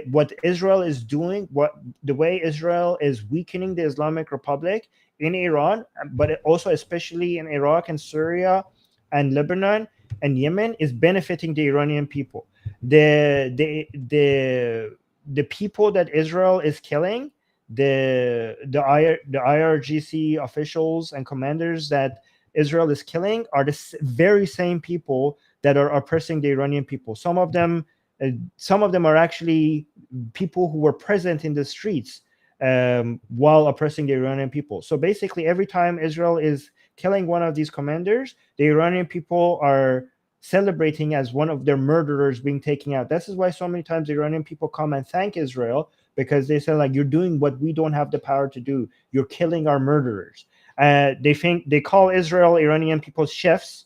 what Israel is doing, what the way Israel is weakening the Islamic Republic in Iran, but also especially in Iraq and Syria and Lebanon and Yemen, is benefiting the Iranian people. The people that Israel is killing, the IRGC officials and commanders that Israel is killing are the very same people that are oppressing the Iranian people. Some of them are actually people who were present in the streets while oppressing the Iranian people. So basically, every time Israel is killing one of these commanders, the Iranian people are celebrating as one of their murderers being taken out. This is why so many times the Iranian people come and thank Israel, because they say, like, you're doing what we don't have the power to do. You're killing our murderers. They call Israel Iranian people's chefs,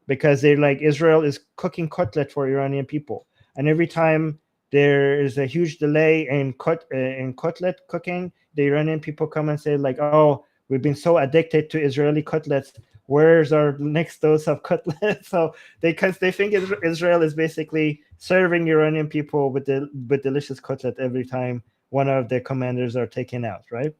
because they're like, Israel is cooking cutlet for Iranian people, and every time there is a huge delay in cutlet cooking, the Iranian people come and say, like, oh, we've been so addicted to Israeli cutlets. Where's our next dose of cutlet? So because they think Israel is basically serving Iranian people with delicious cutlet every time one of their commanders are taken out, right?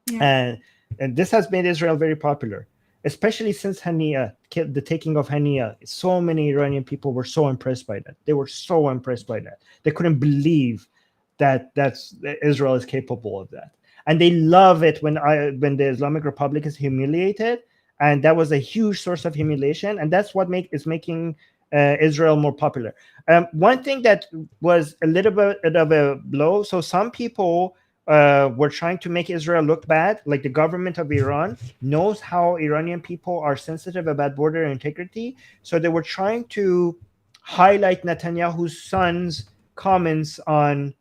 Yeah. and and this has made Israel very popular, especially since Hania, the taking of Hania. So many Iranian people were so impressed by that. They were so impressed by that. They couldn't believe that Israel is capable of that, and they love it when the Islamic Republic is humiliated, and that was a huge source of humiliation, and that's what is making Israel more popular. One thing that was a little bit of a blow. So some people were trying to make Israel look bad. Like, the government of Iran knows how Iranian people are sensitive about border integrity, so they were trying to highlight Netanyahu's son's comments on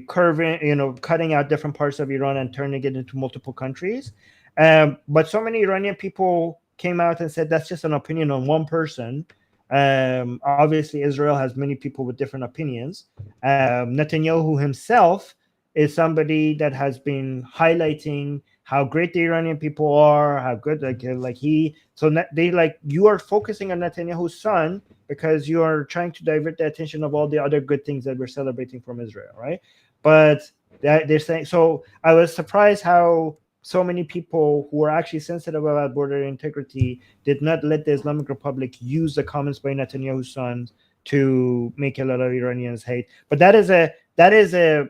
curving, cutting out different parts of Iran and turning it into multiple countries. But so many Iranian people came out and said that's just an opinion on one person. Obviously, Israel has many people with different opinions. Netanyahu himself is somebody that has been highlighting how great the Iranian people are, how good, like he. So they, like, you are focusing on Netanyahu's son because you are trying to divert the attention of all the other good things that we're celebrating from Israel, right? But they're saying, so I was surprised how so many people who are actually sensitive about border integrity did not let the Islamic Republic use the comments by Netanyahu's son to make a lot of Iranians hate. But that is a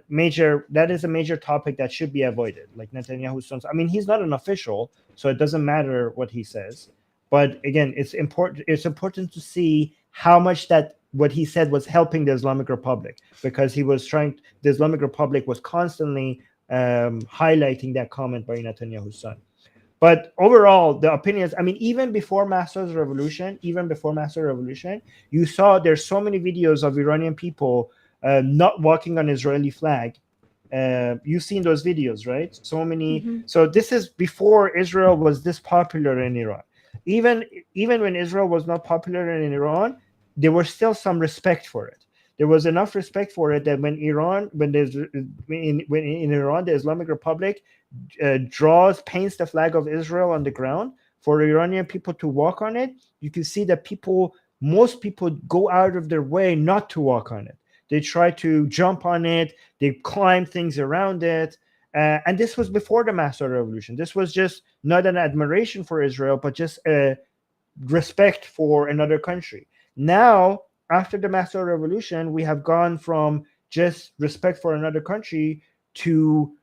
major topic that should be avoided. Like, Netanyahu's son. I mean, he's not an official, so it doesn't matter what he says. But again, it's important. It's important to see how much that what he said was helping the Islamic Republic, because he was trying. The Islamic Republic was constantly highlighting that comment by Netanyahu's son. But overall, the opinions, I mean, even before Master's Revolution, you saw there's so many videos of Iranian people not walking on Israeli flag. You've seen those videos, right? So many. Mm-hmm. So this is before Israel was this popular in Iran. Even even when Israel was not popular in Iran, there was still some respect for it. There was enough respect for it that when in Iran, the Islamic Republic paints the flag of Israel on the ground for Iranian people to walk on it, you can see that most people go out of their way not to walk on it. They try to jump on it, they climb things around it. And this was before the Master Revolution. This was just not an admiration for Israel, but just a respect for another country. Now, after the Master Revolution, we have gone from just respect for another country to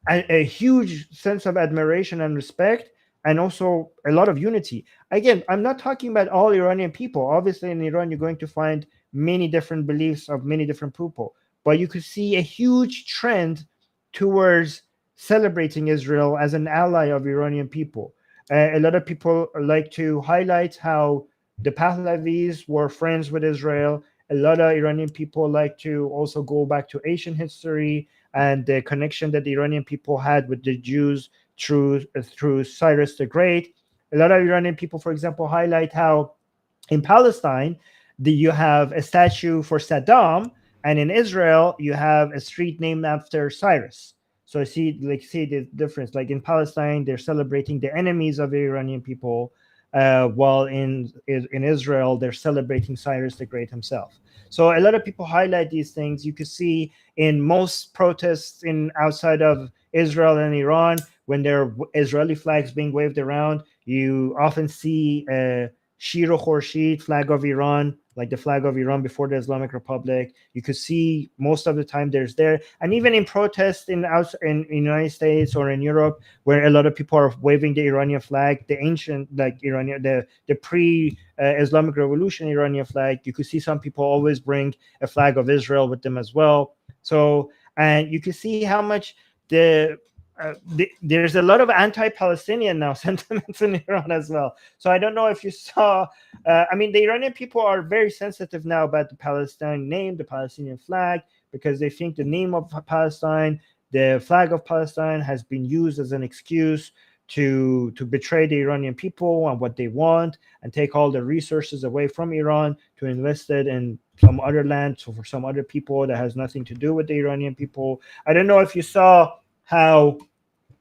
a huge sense of admiration and respect, and also a lot of unity. Again, I'm not talking about all Iranian people. Obviously, in Iran, you're going to find many different beliefs of many different people, but you could see a huge trend towards celebrating Israel as an ally of Iranian people. A lot of people like to highlight how the Pahlavis were friends with Israel. A lot of Iranian people like to also go back to Asian history and the connection that the Iranian people had with the Jews through Cyrus the Great. A lot of Iranian people, for example, highlight how in Palestine you have a statue for Saddam, and in Israel you have a street named after Cyrus. So I see the difference. Like in Palestine, they're celebrating the enemies of the Iranian people, while in Israel they're celebrating Cyrus the Great himself. So a lot of people highlight these things. You could see in most protests in outside of Israel and Iran, when there are Israeli flags being waved around, you often see Shiro Khorshid, flag of Iran, like the flag of Iran before the Islamic Republic. You could see most of the time there's there, and even in protests in United States or in Europe, where a lot of people are waving the Iranian flag, the ancient like Iranian, the pre Islamic Revolution Iranian flag. You could see some people always bring a flag of Israel with them as well. So, and you can see how much there's a lot of anti-Palestinian now sentiments in Iran as well. So I don't know if you saw. I mean, the Iranian people are very sensitive now about the Palestine name, the Palestinian flag, because they think the name of Palestine, the flag of Palestine, has been used as an excuse to betray the Iranian people and what they want, and take all the resources away from Iran to invest it in some other land, so for some other people that has nothing to do with the Iranian people. I don't know if you saw how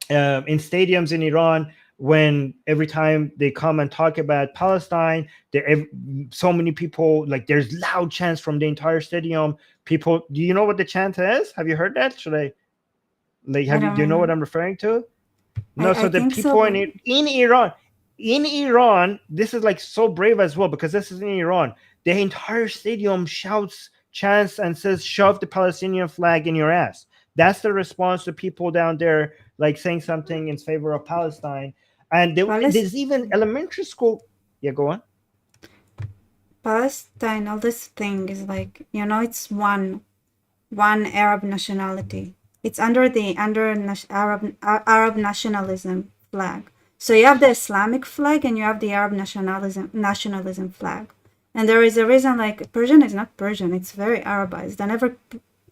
in stadiums in Iran, when every time they come and talk about Palestine, there so many people, like there's loud chants from the entire stadium. People, do you know what the chant is? Have you heard that? Should I like I have you don't do you know what remember. I'm referring to? No, I so the think so, people but in Iran, this is like so brave as well, because this is in Iran. The entire stadium shouts, chants, and says, "Shove the Palestinian flag in your ass." That's the response to people down there, like saying something in favor of Palestine. And Palestine, there's even elementary school. Yeah, go on. Palestine, all this thing is like, it's one Arab nationality. It's under Arab nationalism flag. So you have the Islamic flag and you have the Arab nationalism flag. And there is a reason, like Persian is not Persian, it's very Arabized. And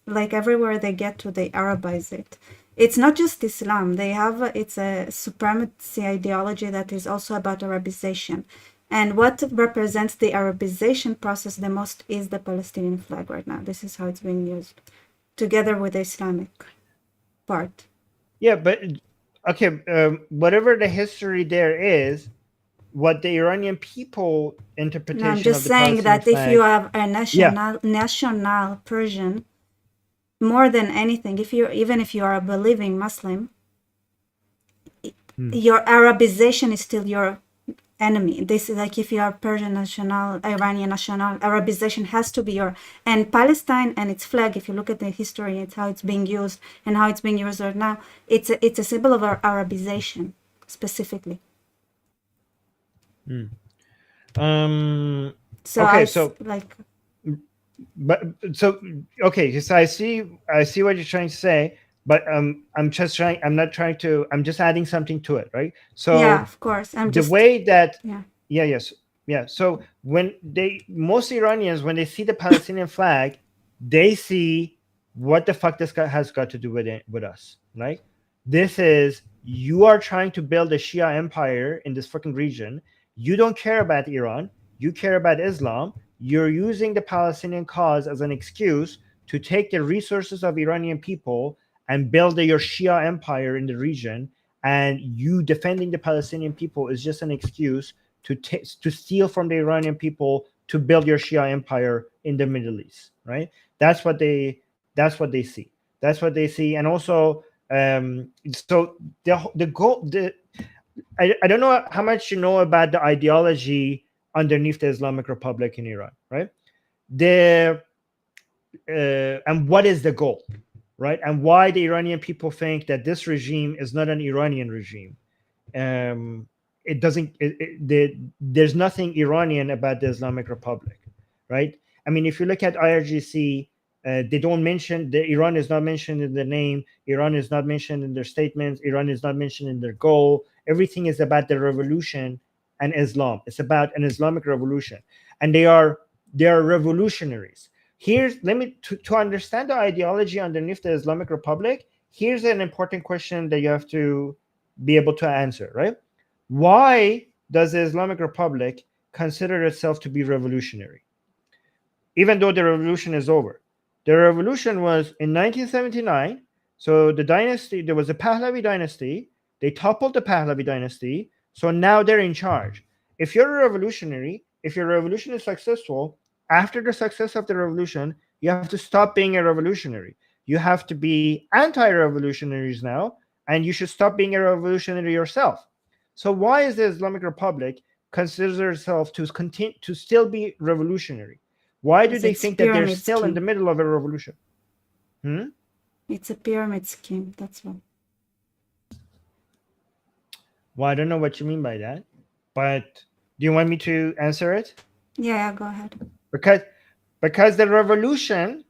like everywhere they get to, they Arabize it. It's not just Islam. It's a supremacy ideology that is also about Arabization. And what represents the Arabization process the most is the Palestinian flag right now. This is how it's being used, together with the Islamic part. Yeah, but okay, whatever the history there is, what the Iranian people No, I'm interpretation of just the saying Palestinian that if you flag, have a yeah. national Persian, more than anything, if you are a believing Muslim, Hmm. your Arabization is still your enemy. This is like if you are Persian national, Iranian national, Arabization has to be your. And Palestine and its flag, if you look at the history, it's how it's being used and how it's being used right now. It's a symbol of our Arabization specifically. Hmm. Um. So Okay. So, like, but so okay. So I see what you're trying to say, but I'm just trying. I'm not trying to. I'm just adding something to it, right? yeah, So of course. I'm the just, way that, yeah. yeah, yes, yeah. So when most Iranians, when they see the Palestinian flag, they see what the fuck this guy has got to do with it, with us, right? This is, you are trying to build a Shia empire in this fucking region. You don't care about Iran. You care about Islam. You're using the Palestinian cause as an excuse to take the resources of Iranian people and build your Shia empire in the region. And you defending the Palestinian people is just an excuse to steal from the Iranian people to build your Shia empire in the Middle East, right? That's what they see. That's what they see. And also, so the goal, I don't know how much you know about the ideology underneath the Islamic Republic in Iran, right? The And what is the goal, right? And why the Iranian people think that this regime is not an Iranian regime. It doesn't. There's nothing Iranian about the Islamic Republic, right? I mean, if you look at IRGC, they don't mention Iran is not mentioned in the name. Iran is not mentioned in their statements. Iran is not mentioned in their goal. Everything is about the revolution and Islam. It's about an Islamic revolution, and they are revolutionaries. Here's let me to understand the ideology underneath the Islamic Republic. Here's an important question that you have to be able to answer, right? Why does the Islamic Republic consider itself to be revolutionary, even though the revolution is over? The revolution was in 1979. So the dynasty, there was a Pahlavi dynasty. They toppled the Pahlavi dynasty. So now they're in charge. If you're a revolutionary, if your revolution is successful, after the success of the revolution, you have to stop being a revolutionary. You have to be anti-revolutionaries now, and you should stop being a revolutionary yourself. So why is the Islamic Republic considers itself to continue to still be revolutionary? Why do Because they it's think that they're pyramid still in the scheme. middle of a revolution? Hmm? It's a pyramid scheme. That's why. Well, I don't know what you mean by that, but do you want me to answer it? Yeah, yeah, go ahead. Because because the revolution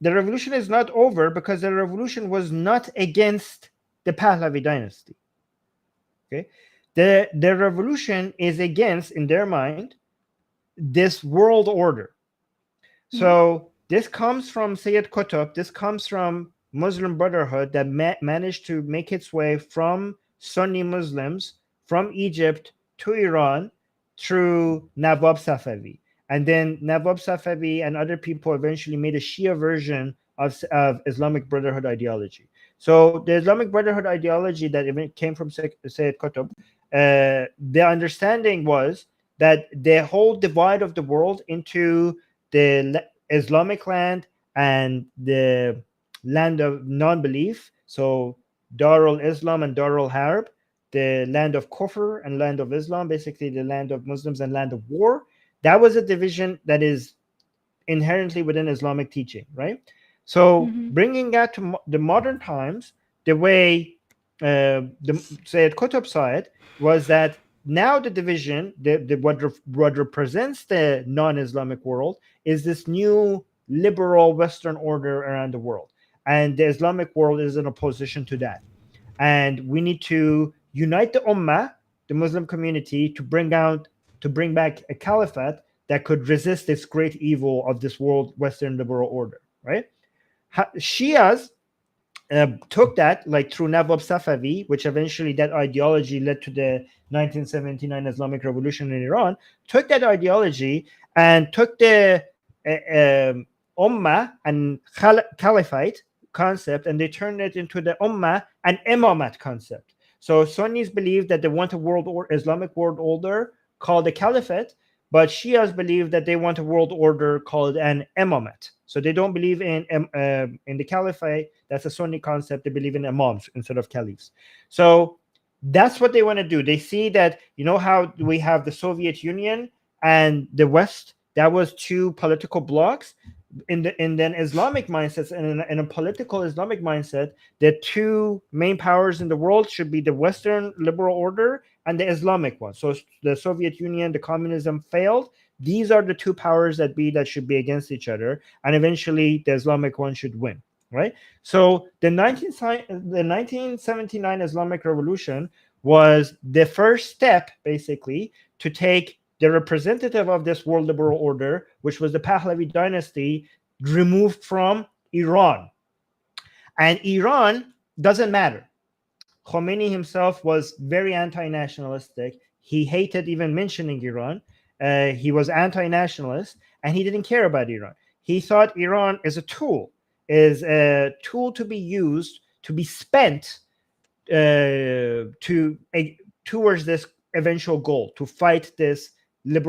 is not over because the revolution was not against the Pahlavi dynasty. Okay, the revolution is against, in their mind, this world order. Yeah. So this comes from Sayyid Qutb. This comes from Muslim Brotherhood that managed to make its way from Sunni Muslims from Egypt to Iran through Nawab Safavi. And then Nawab Safavi and other people eventually made a Shia version of Islamic Brotherhood ideology. So the Islamic Brotherhood ideology that even came from Sayyid Qutb, the understanding was that the whole divide of the world into the Islamic land and the land of non-belief. So Darul Islam and Darul Harb, the land of Kufr and land of Islam, basically the land of Muslims and land of war. That was a division that is inherently within Islamic teaching, right? So Mm-hmm. bringing that to the modern times, the way the Sayyid Qutb saw it was that now the division, what represents the non-Islamic world, is this new liberal Western order around the world, and the Islamic world is in opposition to that. And we need to unite the Ummah, the Muslim community, to bring back a caliphate that could resist this great evil of this world Western liberal order, right? Shias took that like through Nawab Safavi, which eventually that ideology led to the 1979 Islamic Revolution in Iran. Took that ideology and took the Ummah and Caliphate concept, and they turned it into the Ummah and Imamat concept. So Sunnis believe that they want a Islamic world order called the Caliphate, but Shias believe that they want a world order called an Imamat. So they don't believe in the Caliphate. That's a Sunni concept. They believe in imams instead of caliphs. So that's what they want to do. They see that, you know how we have the Soviet Union and the West. That was two political blocs in an Islamic mindset and in a political Islamic mindset. The two main powers in the world should be the Western liberal order and the Islamic one. So the Soviet Union, the communism failed. These are the two powers that should be against each other, and eventually the Islamic one should win. Right. So the 1979 Islamic Revolution was the first step, basically, to take the representative of this world liberal order, which was the Pahlavi dynasty, removed from Iran. And Iran doesn't matter. Khomeini himself was very anti-nationalistic. He hated even mentioning Iran. He was anti-nationalist, and he didn't care about Iran. He thought Iran is a tool to be used, to be spent towards this eventual goal, to fight this the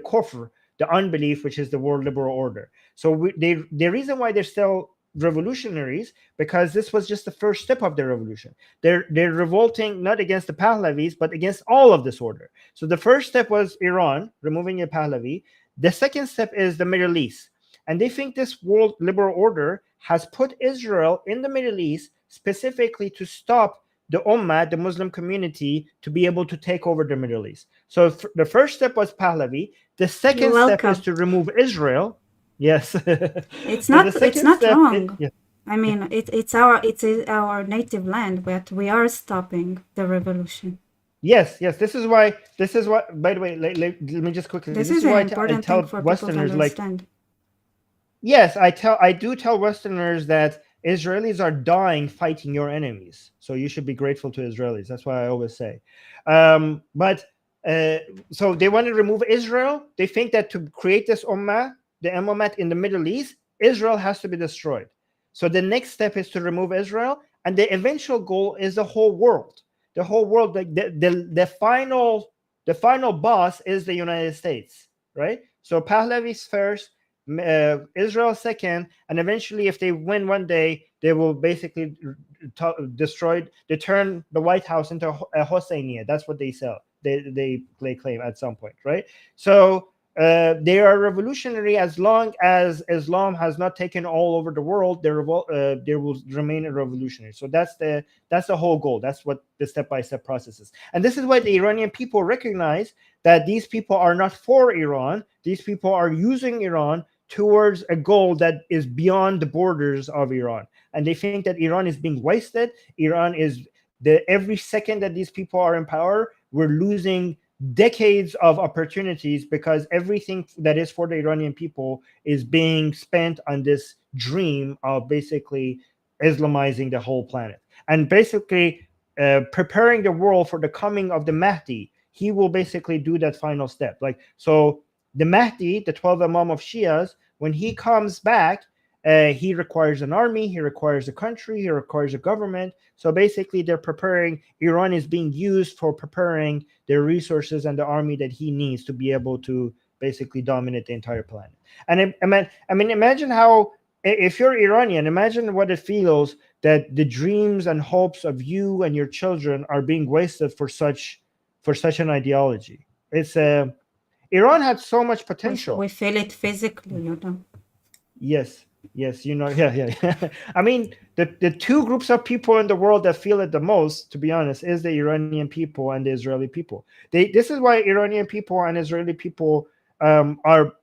kufr, the unbelief, which is the world liberal order. So the reason why they're still revolutionaries, because this was just the first step of their revolution. They're revolting not against the Pahlavis but against all of this order. So the first step was Iran removing the Pahlavi. The second step is the Middle East, and they think this world liberal order has put Israel in the Middle East specifically to stop the Ummah, the Muslim community, to be able to take over the Middle East. So the first step was Pahlavi. The You're second step is welcome. to remove Israel. Yes. It's So the it's second not step is, wrong. yeah, I yeah. mean, it's our native land, but we are stopping the revolution. Yes, yes. This is what, by the way, let me just quickly, This this is is why an I important tell thing for people to Westerners, like, understand. yes, I do tell Westerners that Israelis are dying fighting your enemies. So you should be grateful to Israelis. That's what I always say. But uh, so they want to remove Israel. They think that to create this ummah, the immamat in the Middle East, Israel has to be destroyed. So the next step is to remove Israel, and the eventual goal is the whole world. The whole world, like the final boss is the United States, right? So Pahlavi's first, Israel second, and eventually, if they win one day, they will basically destroy. They turn the White House into a Hosseiniya. That's what they they lay claim at some point, right? So they are revolutionary as long as Islam has not taken all over the world. They will remain a revolutionary. So that's the whole goal. That's what the step by step process is, and this is why the Iranian people recognize that these people are not for Iran. These people are using Iran towards a goal that is beyond the borders of Iran, and they think that Iran is being wasted. Iran is every second that these people are in power, we're losing decades of opportunities because everything that is for the Iranian people is being spent on this dream of basically Islamizing the whole planet and basically preparing the world for the coming of the Mahdi. He will basically do that final step. Like, so the Mahdi, the 12 Imam of Shias, when he comes back, he requires an army, he requires a country, he requires a government. So basically, they're preparing. Iran is being used for preparing the resources and the army that he needs to be able to basically dominate the entire planet. And I mean, imagine how, if you're Iranian, imagine what it feels that the dreams and hopes of you and your children are being wasted for such an ideology. It's Iran had so much We potential. feel it physically, you know. Yes, yes, yeah. I mean, the two groups of people in the world that feel it the most, to be honest, is the Iranian people and the Israeli people. This is why Iranian people and Israeli people are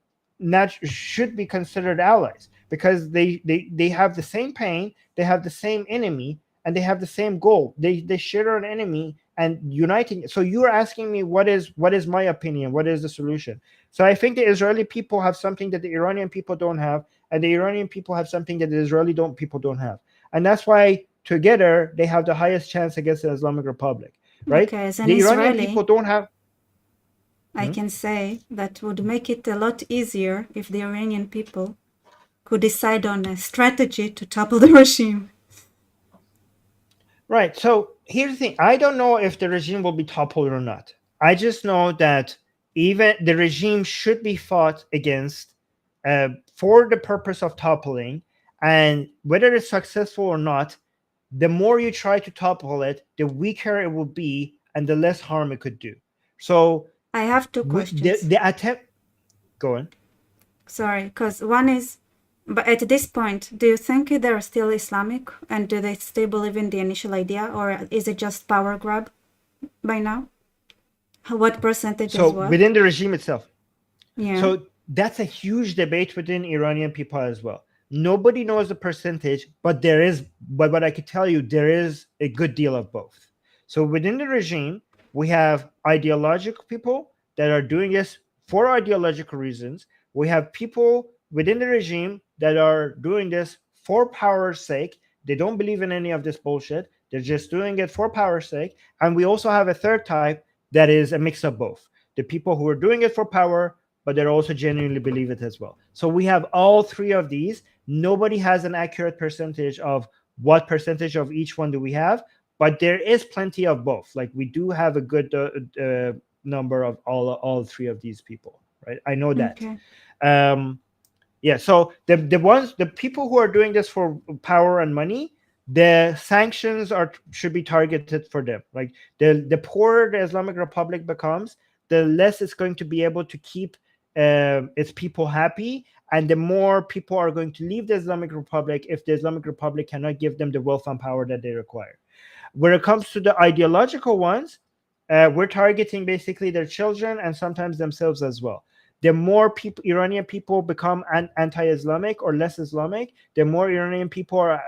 not should be considered allies, because they have the same pain, they have the same enemy, and they have the same goal. They share an enemy and uniting. So you're asking me what is my opinion? What is the solution? So I think the Israeli people have something that the Iranian people don't have, and the Iranian people have something that the Israeli people don't have, and that's why together they have the highest chance against the Islamic Republic, right? Okay, as an The Iranian people Israeli, don't have. I Hmm? can say that would make it a lot easier if the Iranian people could decide on a strategy to topple the regime. Right. So here's the thing. I don't know if the regime will be toppled or not. I just know that even the regime should be fought against for the purpose of toppling, and whether it's successful or not, the more you try to topple it, the weaker it will be and the less harm it could do. So I have two the questions. the attempt. Go on. Sorry, because one is, but at this point, do you think they're still Islamic and do they still believe in the initial idea, or is it just power grab by now? What percentage So is what? within the regime itself. Yeah. So that's a huge debate within Iranian people as well. Nobody knows the percentage, but what I could tell you, there is a good deal of both. So within the regime, we have ideological people that are doing this for ideological reasons. We have people within the regime that are doing this for power's sake. They don't believe in any of this bullshit. They're just doing it for power's sake. And we also have a third type that is a mix of both. The people who are doing it for power, but they also genuinely believe it as well. So we have all three of these. Nobody has an accurate percentage of what percentage of each one do we have, but there is plenty of both. Like, we do have a good number of all three of these people, right? I know that. Okay. Um, yeah. So the people who are doing this for power and money, the sanctions are should be targeted for them. Like, the poorer the Islamic Republic becomes, the less it's going to be able to keep its people happy, and the more people are going to leave the Islamic Republic if the Islamic Republic cannot give them the wealth and power that they require. When it comes to the ideological ones, we're targeting basically their children and sometimes themselves as well. The more people, Iranian people become anti-Islamic or less Islamic, the more Iranian people are,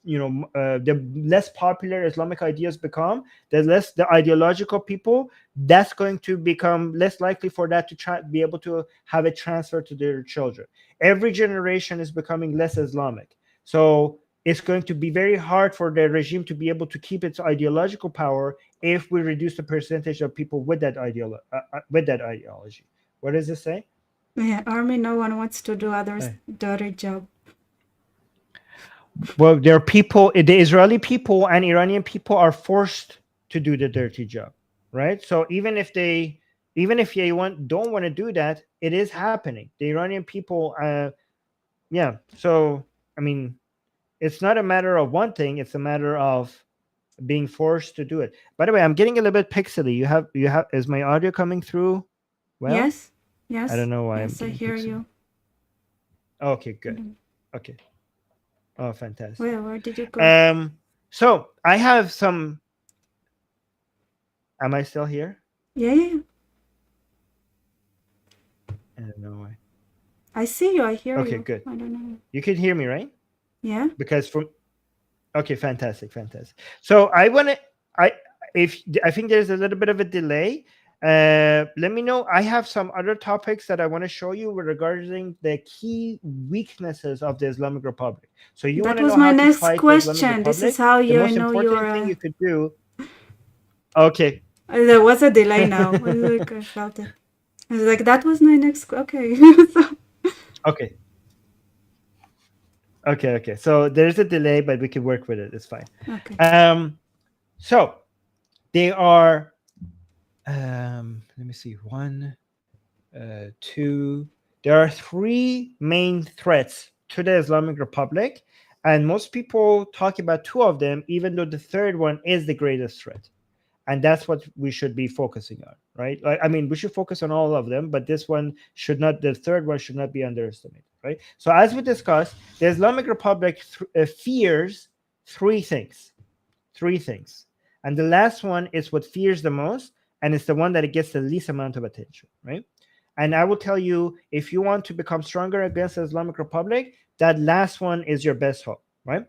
the less popular Islamic ideas become, the less the ideological people. That's going to become less likely for that to be able to have a transfer to their children. Every generation is becoming less Islamic, so it's going to be very hard for the regime to be able to keep its ideological power if we reduce the percentage of people with that ideology. What does it say? Yeah, army, no one wants to do others' Hey. dirty job. Well, there are people, the Israeli people and Iranian people are forced to do the dirty job, right? So even if they don't want to do that, it is happening. The Iranian people, yeah. So I mean, it's not a matter of one thing; it's a matter of being forced to do it. By the way, I'm getting a little bit pixely. You have is my audio coming through well? Yes, I don't yes, know why I'm yes, I getting hear pixely. you. Okay, I good. don't- Okay. Oh, fantastic. Where did you go? So I have some. Am I still here? Yeah, yeah, yeah. I don't know why. I see you. I hear Okay, you. good. I don't know. You can hear me, right? Yeah, Because from Okay, fantastic, fantastic. So I want to, I if I think there's a little bit of a delay. Let me know. I have some other topics that I want to show you regarding the key weaknesses of the Islamic Republic. So you want that to was know my how to next fight the Islamic question. This is Republic. how The you most know important you're. thing you could do. Okay. There was a delay now. I was like, I felt it. I was like, that was my next. Okay. So, Okay. Okay. Okay. So there's a delay, but we can work with it. It's fine. okay. So they are. Let me see. One, two. There are three main threats to the Islamic Republic, and most people talk about two of them, even though the third one is the greatest threat. And that's what we should be focusing on, right? Like, I mean, we should focus on all of them, but this one should not, the third one should not be underestimated, right? So, as we discussed, the Islamic Republic fears three things, three things. And the last one is what fears the most, and it's the one that it gets the least amount of attention, right? And I will tell you, if you want to become stronger against the Islamic Republic, that last one is your best hope, right?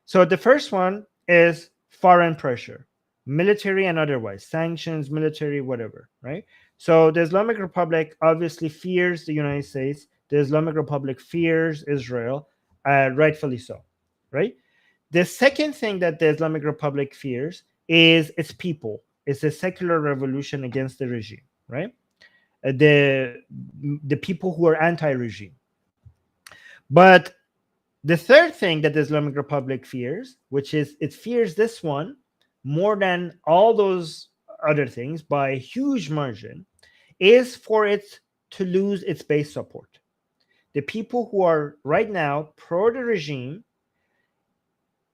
So the first one is foreign pressure, military and otherwise, sanctions, military, whatever, right? So the Islamic Republic obviously fears the United States. The Islamic Republic fears Israel, rightfully so, right? The second thing that the Islamic Republic fears is its people. It's a secular revolution against the regime, right? The people who are anti-regime. But the third thing that the Islamic Republic fears, which is it fears this one more than all those other things by a huge margin, is for it to lose its base support. The people who are right now pro the regime,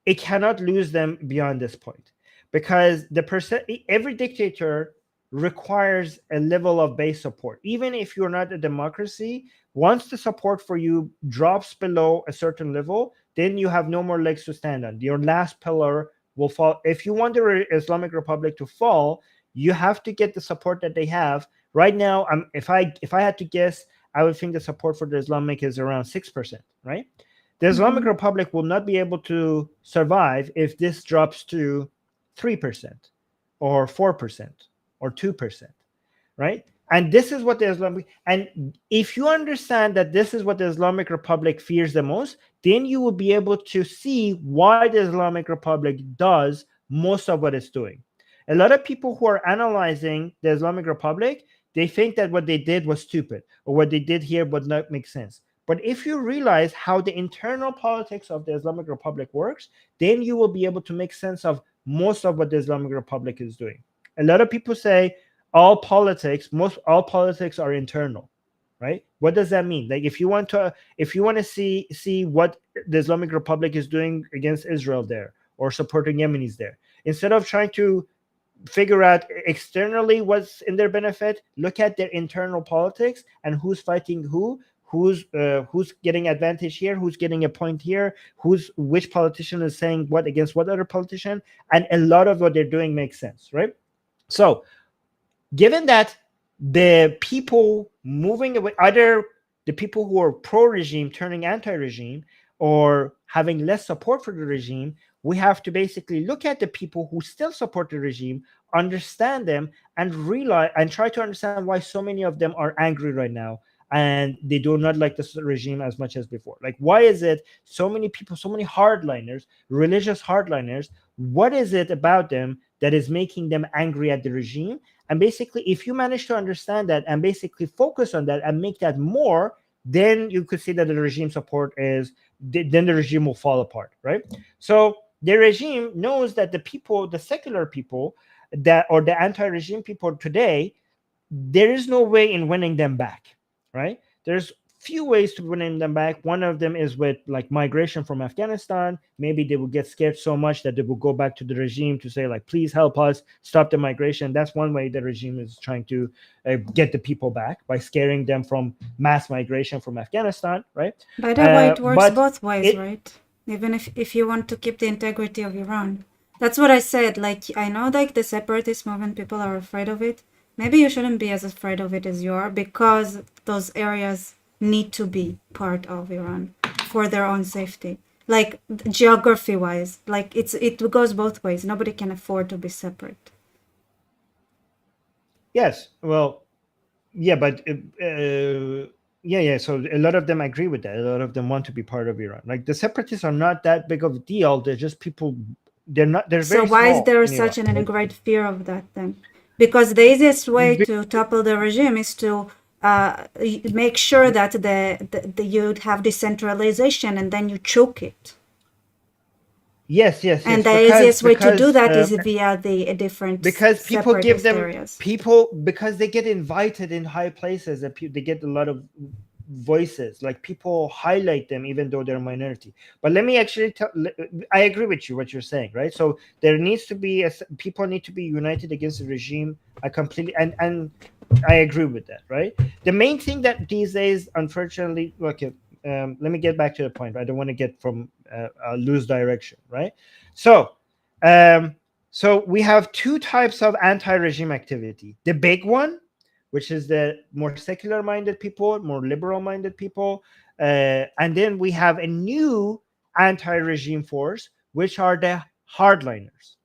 it cannot lose them beyond this point, because every dictator requires a level of base support. Even if you're not a democracy, once the support for you drops below a certain level, then you have no more legs to stand on. Your last pillar will fall. If you want the Islamic Republic to fall, you have to get the support that they have right now. If I had to guess, I would think the support for the Islamic is around 6%, right? The Islamic Mm-hmm. Republic will not be able to survive if this drops to 3% or 4% or 2%, right? And this is what the Islamic, and if you understand that this is what the Islamic Republic fears the most, then you will be able to see why the Islamic Republic does most of what it's doing. A lot of people who are analyzing the Islamic Republic, they think that what they did was stupid or what they did here would not make sense. But if you realize how the internal politics of the Islamic Republic works, then you will be able to make sense of most of what the Islamic Republic is doing. A lot of people say most all politics are internal, right? What does that mean? Like if you want to see what the Islamic Republic is doing against Israel there or supporting Yemenis there, instead of trying to figure out externally what's in their benefit, look at their internal politics and who's fighting who's getting advantage here, who's getting a point here, which politician is saying what against what other politician, and a lot of what they're doing makes sense, right? So given that the people moving away, either the people who are pro regime turning anti regime or having less support for the regime, we have to basically look at the people who still support the regime, understand them, and realize and try to understand why so many of them are angry right now and they do not like this regime as much as before. Like, why is it so many people, so many hardliners, religious hardliners, what is it about them that is making them angry at the regime? And basically, if you manage to understand that and basically focus on that and make that more, then you could see that the regime support is, then the regime will fall apart, right? So the regime knows that the people, the secular people, that or the anti-regime people today, there is no way in winning them back, right? There's few ways to bring them back. One of them is with like migration from Afghanistan. Maybe they will get scared so much that they will go back to the regime to say like, please help us stop the migration. That's one way the regime is trying to get the people back, by scaring them from mass migration from Afghanistan, right? By the way, it works But both ways, it right? Even if you want to keep the integrity of Iran. That's what I said. Like, I know like the separatist movement, people are afraid of it. Maybe you shouldn't be as afraid of it as you are, because those areas need to be part of Iran for their own safety. Like geography wise, like it goes both ways. Nobody can afford to be separate. Yes, well, yeah, but yeah. So a lot of them agree with that. A lot of them want to be part of Iran. Like the separatists are not that big of a deal. They're just people. They're not. They're So very why is small there in Iran. such an great fear of that then? Because the easiest way to topple the regime is to make sure that you'd have decentralization and then you choke it. Yes, yes, And yes. the easiest way to do that is via the different because people give separatist them areas. people because they get invited in high places, that they get a lot of voices, like people highlight them even though they're a minority. But let me actually tell, I agree with you what you're saying, right? So there needs to be people need to be united against the regime. I completely and I agree with that, right? The main thing that these days, unfortunately, okay, let me get back to the point. I don't want to get from lose direction, right? So um so we have two types of anti-regime activity. The big one, which is the more secular minded people, more liberal minded people. And then we have a new anti regime force, which are the hardliners.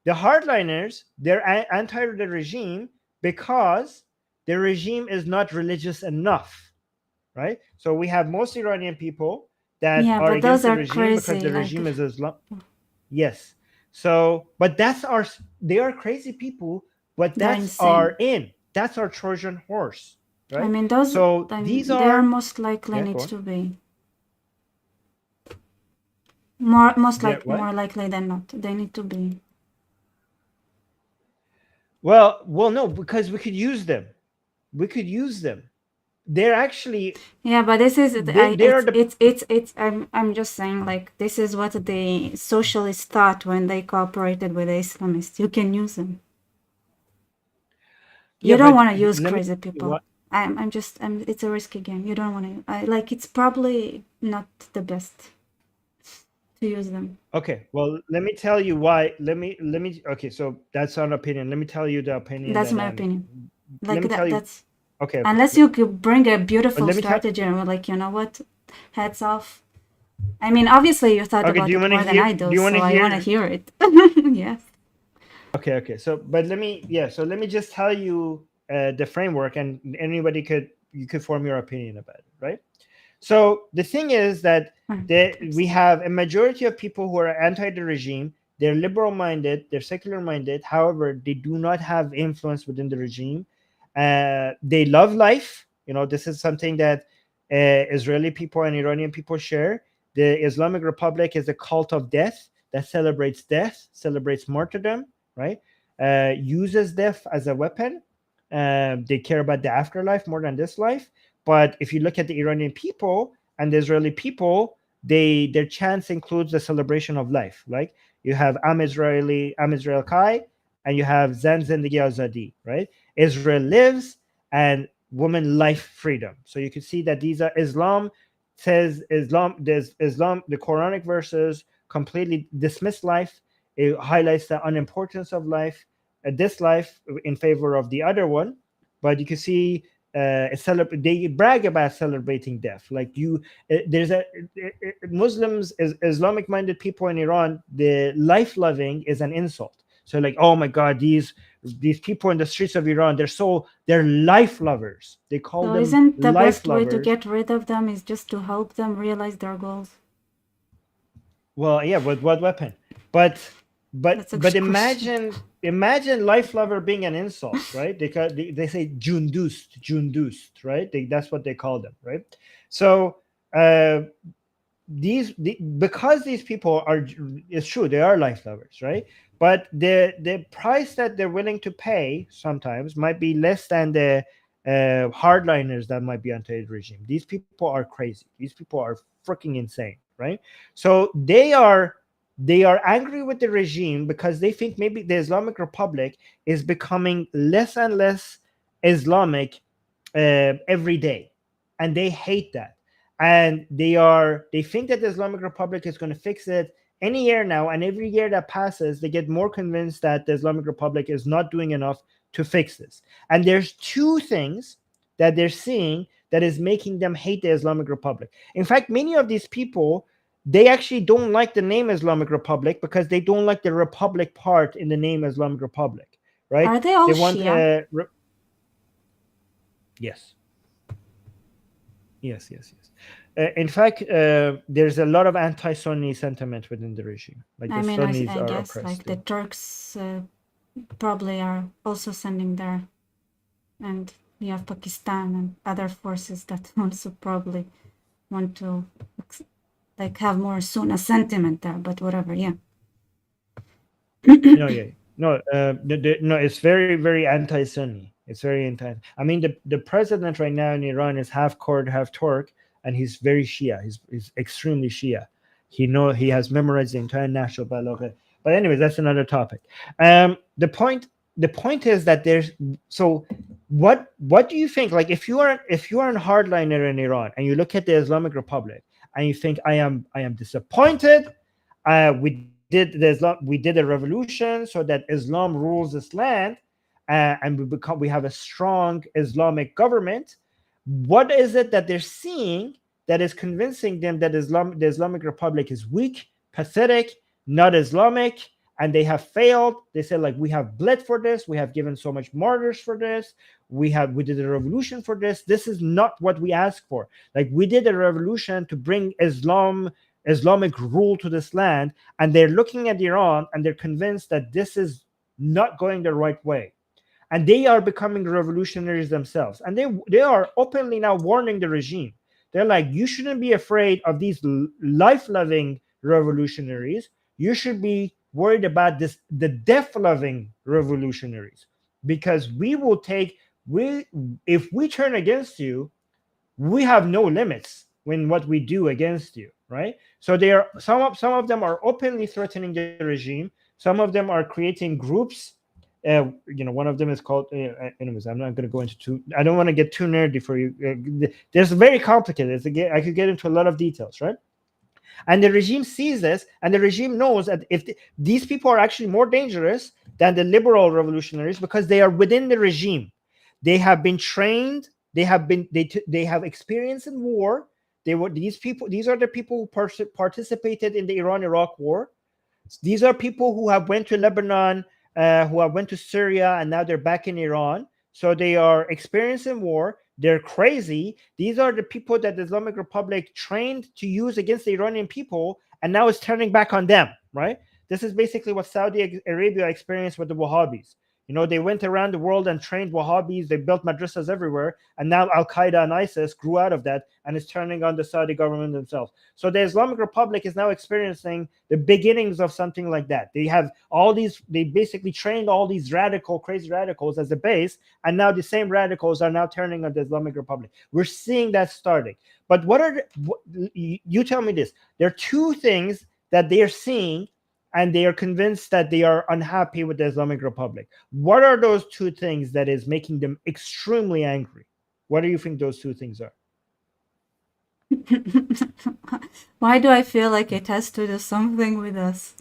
The hardliners, they're anti the regime because the regime is not religious enough, right? So we have most Iranian people that Yeah, are but those against the are regime because crazy. the Like, regime is Islam. Yes. So, but they are crazy people, but they're that's our insane. that's our Trojan horse, I right? mean, those, So I these mean, they are are, most likely yeah, need go on. to be more, Yeah, what? more likely than not. They need to be. Well, no, because we could use them. We could use them. They're actually Yeah, but this is they are the it's I'm just saying like this is what the socialists thought when they cooperated with the Islamists. You can use them. You yeah, don't but want to use let me crazy tell you people. what. I'm just it's a risky game. You don't want to. I like it's probably not the best to use them. Okay, well, let me tell you why. Let me. Okay, so that's an opinion. Let me tell you the opinion That's that my opinion. Let Like me tell you. that's Okay, okay. unless you could bring a But beautiful let me tell. strategy and we're like, you know what? Heads off. I mean, obviously you thought Okay, do about you it want to more than hear? I Do do, you want so to I want to hear? hear it. Yes. Okay, okay. So, but let me, yeah. So let me just tell you the framework, and anybody could you could form your opinion about it, right? So the thing is that we have a majority of people who are anti the regime. They're liberal minded, they're secular minded. However, they do not have influence within the regime. They love life. You know, this is something that Israeli people and Iranian people share. The Islamic Republic is a cult of death, celebrates martyrdom, right? Uses death as a weapon. They care about the afterlife more than this life. But if you look at the Iranian people and the Israeli people, their chants includes the celebration of life. Like you have Am Israel Kai, and you have Zan Zindagi Azadi, right? Israel lives and woman life freedom. So you can see that these are Islam, the Quranic verses completely dismiss life. It highlights the unimportance of life, this life in favor of the other one. But you can see they brag about celebrating death. Like there's a Muslims, Islamic minded people in Iran, the life loving is an insult. So like, oh my God, these people in the streets of Iran, they're life lovers. They call So them isn't the life best way to lovers. get rid of them is just to help them realize their goals? Well, yeah, with what weapon? But That's a good question. imagine life lover being an insult, right? They say Jundust, right? That's what they call them, right? So uh, because these people are, it's true, they are life lovers, right? But the price that they're willing to pay sometimes might be less than hardliners that might be anti the regime. These people are crazy. These people are freaking insane, right? So they are angry with the regime because they think maybe the Islamic Republic is becoming less and less Islamic every day, and they hate that. And they think that the Islamic Republic is going to fix it any year now, and every year that passes, they get more convinced that the Islamic Republic is not doing enough to fix this. And there's two things that they're seeing that is making them hate the Islamic Republic. In fact, many of these people, they actually don't like the name Islamic Republic because they don't like the republic part in the name Islamic Republic, right? Are they all They want Shia? yes, yes. In fact, there's a lot of anti-Sunni sentiment within the regime. Like I the mean, Sunnis I are guess oppressed like the too. Turks probably are also sending there, and you have Pakistan and other forces that also probably want to like have more Sunna sentiment there. But whatever, yeah. No, yeah, no. It's very, very anti-Sunni. It's very anti. I mean, the president right now in Iran is half Kurd, half Turk, and he's very Shia. He's extremely Shia. He has memorized the entire national balagha. But anyways, that's another topic. The point is that there's so what do you think? Like if you are a hardliner in Iran and you look at the Islamic Republic and you think I am disappointed. We did a revolution so that Islam rules this land, and we have a strong Islamic government. What is it that they're seeing that is convincing them that the Islamic Republic is weak, pathetic, not Islamic, and they have failed? They said, like, we have bled for this, we have given so much martyrs for this, we did a revolution for this. This is not what we asked for. Like, we did a revolution to bring Islamic rule to this land, and they're looking at Iran and they're convinced that this is not going the right way. And they are becoming revolutionaries themselves. And they are openly now warning the regime. They're like, you shouldn't be afraid of these life-loving revolutionaries. You should be worried about the death-loving revolutionaries. Because if we turn against you, we have no limits when what we do against you, right? So they are some of them are openly threatening the regime. Some of them are creating groups. One of them is called. Anyways, I'm not going to go into too. I don't want to get too nerdy for you. There's very complicated. I could get into a lot of details, right? And the regime sees this, and the regime knows that if these people are actually more dangerous than the liberal revolutionaries because they are within the regime. They have been trained. They have experience in war. These are the people who participated in the Iran-Iraq war. These are people who have went to Lebanon, who have went to Syria, and now they're back in Iran. So they are experienced in war. They're crazy. These are the people that the Islamic Republic trained to use against the Iranian people, and now it's turning back on them, right? This is basically what Saudi Arabia experienced with the Wahhabis. They went around the world and trained Wahhabis. They built madrasas everywhere. And now Al Qaeda and ISIS grew out of that and is turning on the Saudi government themselves. So the Islamic Republic is now experiencing the beginnings of something like that. They basically trained all these crazy radicals as a base. And now the same radicals are now turning on the Islamic Republic. We're seeing that starting. But you tell me this. There are two things that they are seeing, and they are convinced that they are unhappy with the Islamic Republic. What are those two things that is making them extremely angry? What do you think those two things are? Why do I feel like it has to do something with us?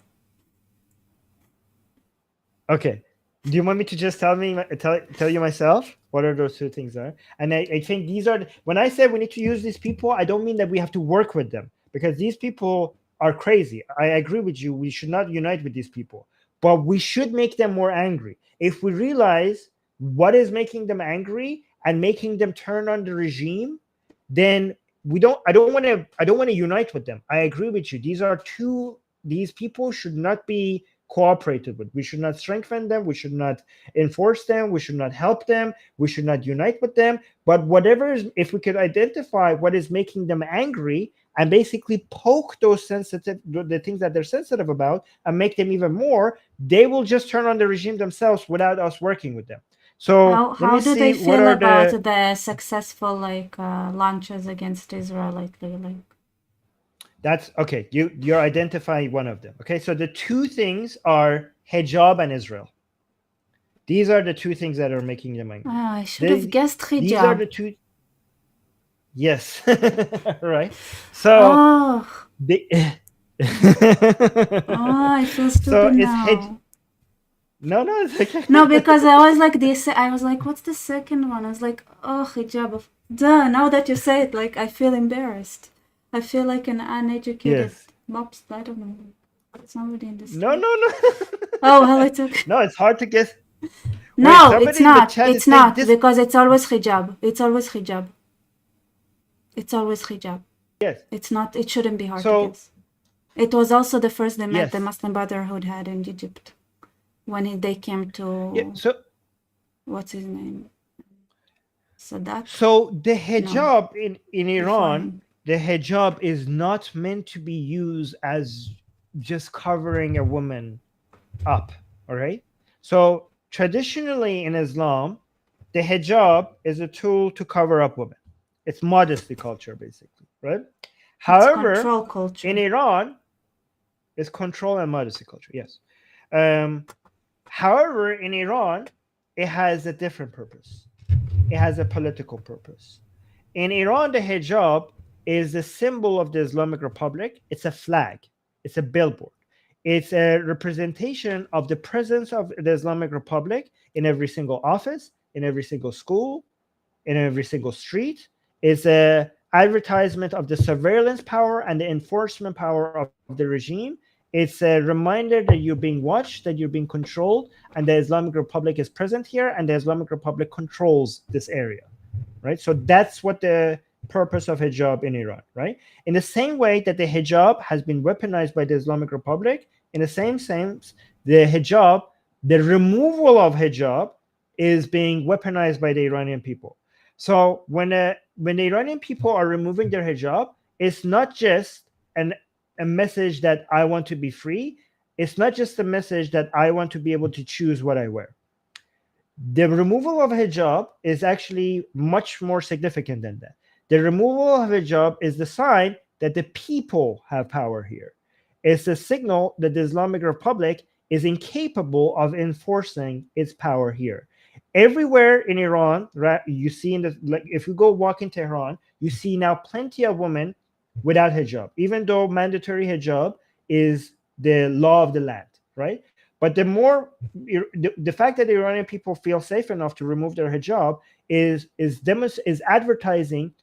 Okay. Do you want me to just tell you myself what are those two things are? And I think when I say we need to use these people, I don't mean that we have to work with them, because these people are crazy. I agree with you. We should not unite with these people, but we should make them more angry. If we realize what is making them angry and making them turn on the regime, then I don't want to unite with them. I agree with you. These people should not be cooperated with. We should not strengthen them. We should not enforce them. We should not help them. We should not unite with them. But if we could identify what is making them angry and basically poke the things that they're sensitive about and make them even more, they will just turn on the regime themselves without us working with them. So let How me do they see what feel are about the. the successful launches against Israel lately? Like, That's okay. You're identifying one of them. Okay, so the two things are hijab and Israel. These are the two things that are making them angry. I should have They, guessed these are hijab. the two. Yes, right. So Oh, the. oh, I feel So stupid it's hij. now. No, no, it's okay. No, because I was like this. I was like, what's the second one? I was like, oh, hijab. Duh. Now that you say it, like I feel embarrassed. I feel like an uneducated Yes. mops. I don't know. Somebody in the No, street. no, no. Oh, well, it's okay. No, it's hard to guess. Wait, No, it's somebody in the not. chat It's is saying not this. because it's always hijab. It's always hijab. It's always hijab. Yes. It's not. It shouldn't be hard to So guess. It was also the first debate the yes. Muslim Brotherhood had in Egypt when they came Yeah. to what's his name, Sadat? So the No, hijab in before Iran, him. the hijab is not meant to be used as just covering a woman up. All right. So traditionally in Islam, the hijab is a tool to cover up women. It's modesty culture, basically, right? It's However, control in culture. Iran, it's control and modesty culture. Yes. Um, However, in Iran, it has a different purpose. It has a political purpose. In Iran, the hijab is the symbol of the Islamic Republic. It's a flag, it's a billboard. It's a representation of the presence of the Islamic Republic in every single office, in every single school, in every single street. It's a advertisement of the surveillance power and the enforcement power of the regime. It's a reminder that you're being watched, that you're being controlled, and the Islamic Republic is present here, and the Islamic Republic controls this area, right? So that's what the purpose of hijab in Iran, right? In the same way that the hijab has been weaponized by the Islamic Republic, in the same sense, the hijab, the removal of hijab is being weaponized by the Iranian people. So when the Iranian people are removing their hijab, it's not just a message that I want to be free. It's not just a message that I want to be able to choose what I wear. The removal of hijab is actually much more significant than that. The removal of hijab is the sign that the people have power here. It's a signal that the Islamic Republic is incapable of enforcing its power here. Everywhere in Iran, right, you see in the like if you go walk in Tehran, you see now plenty of women without hijab, even though mandatory hijab is the law of the land, right? But the fact that the Iranian people feel safe enough to remove their hijab is advertising,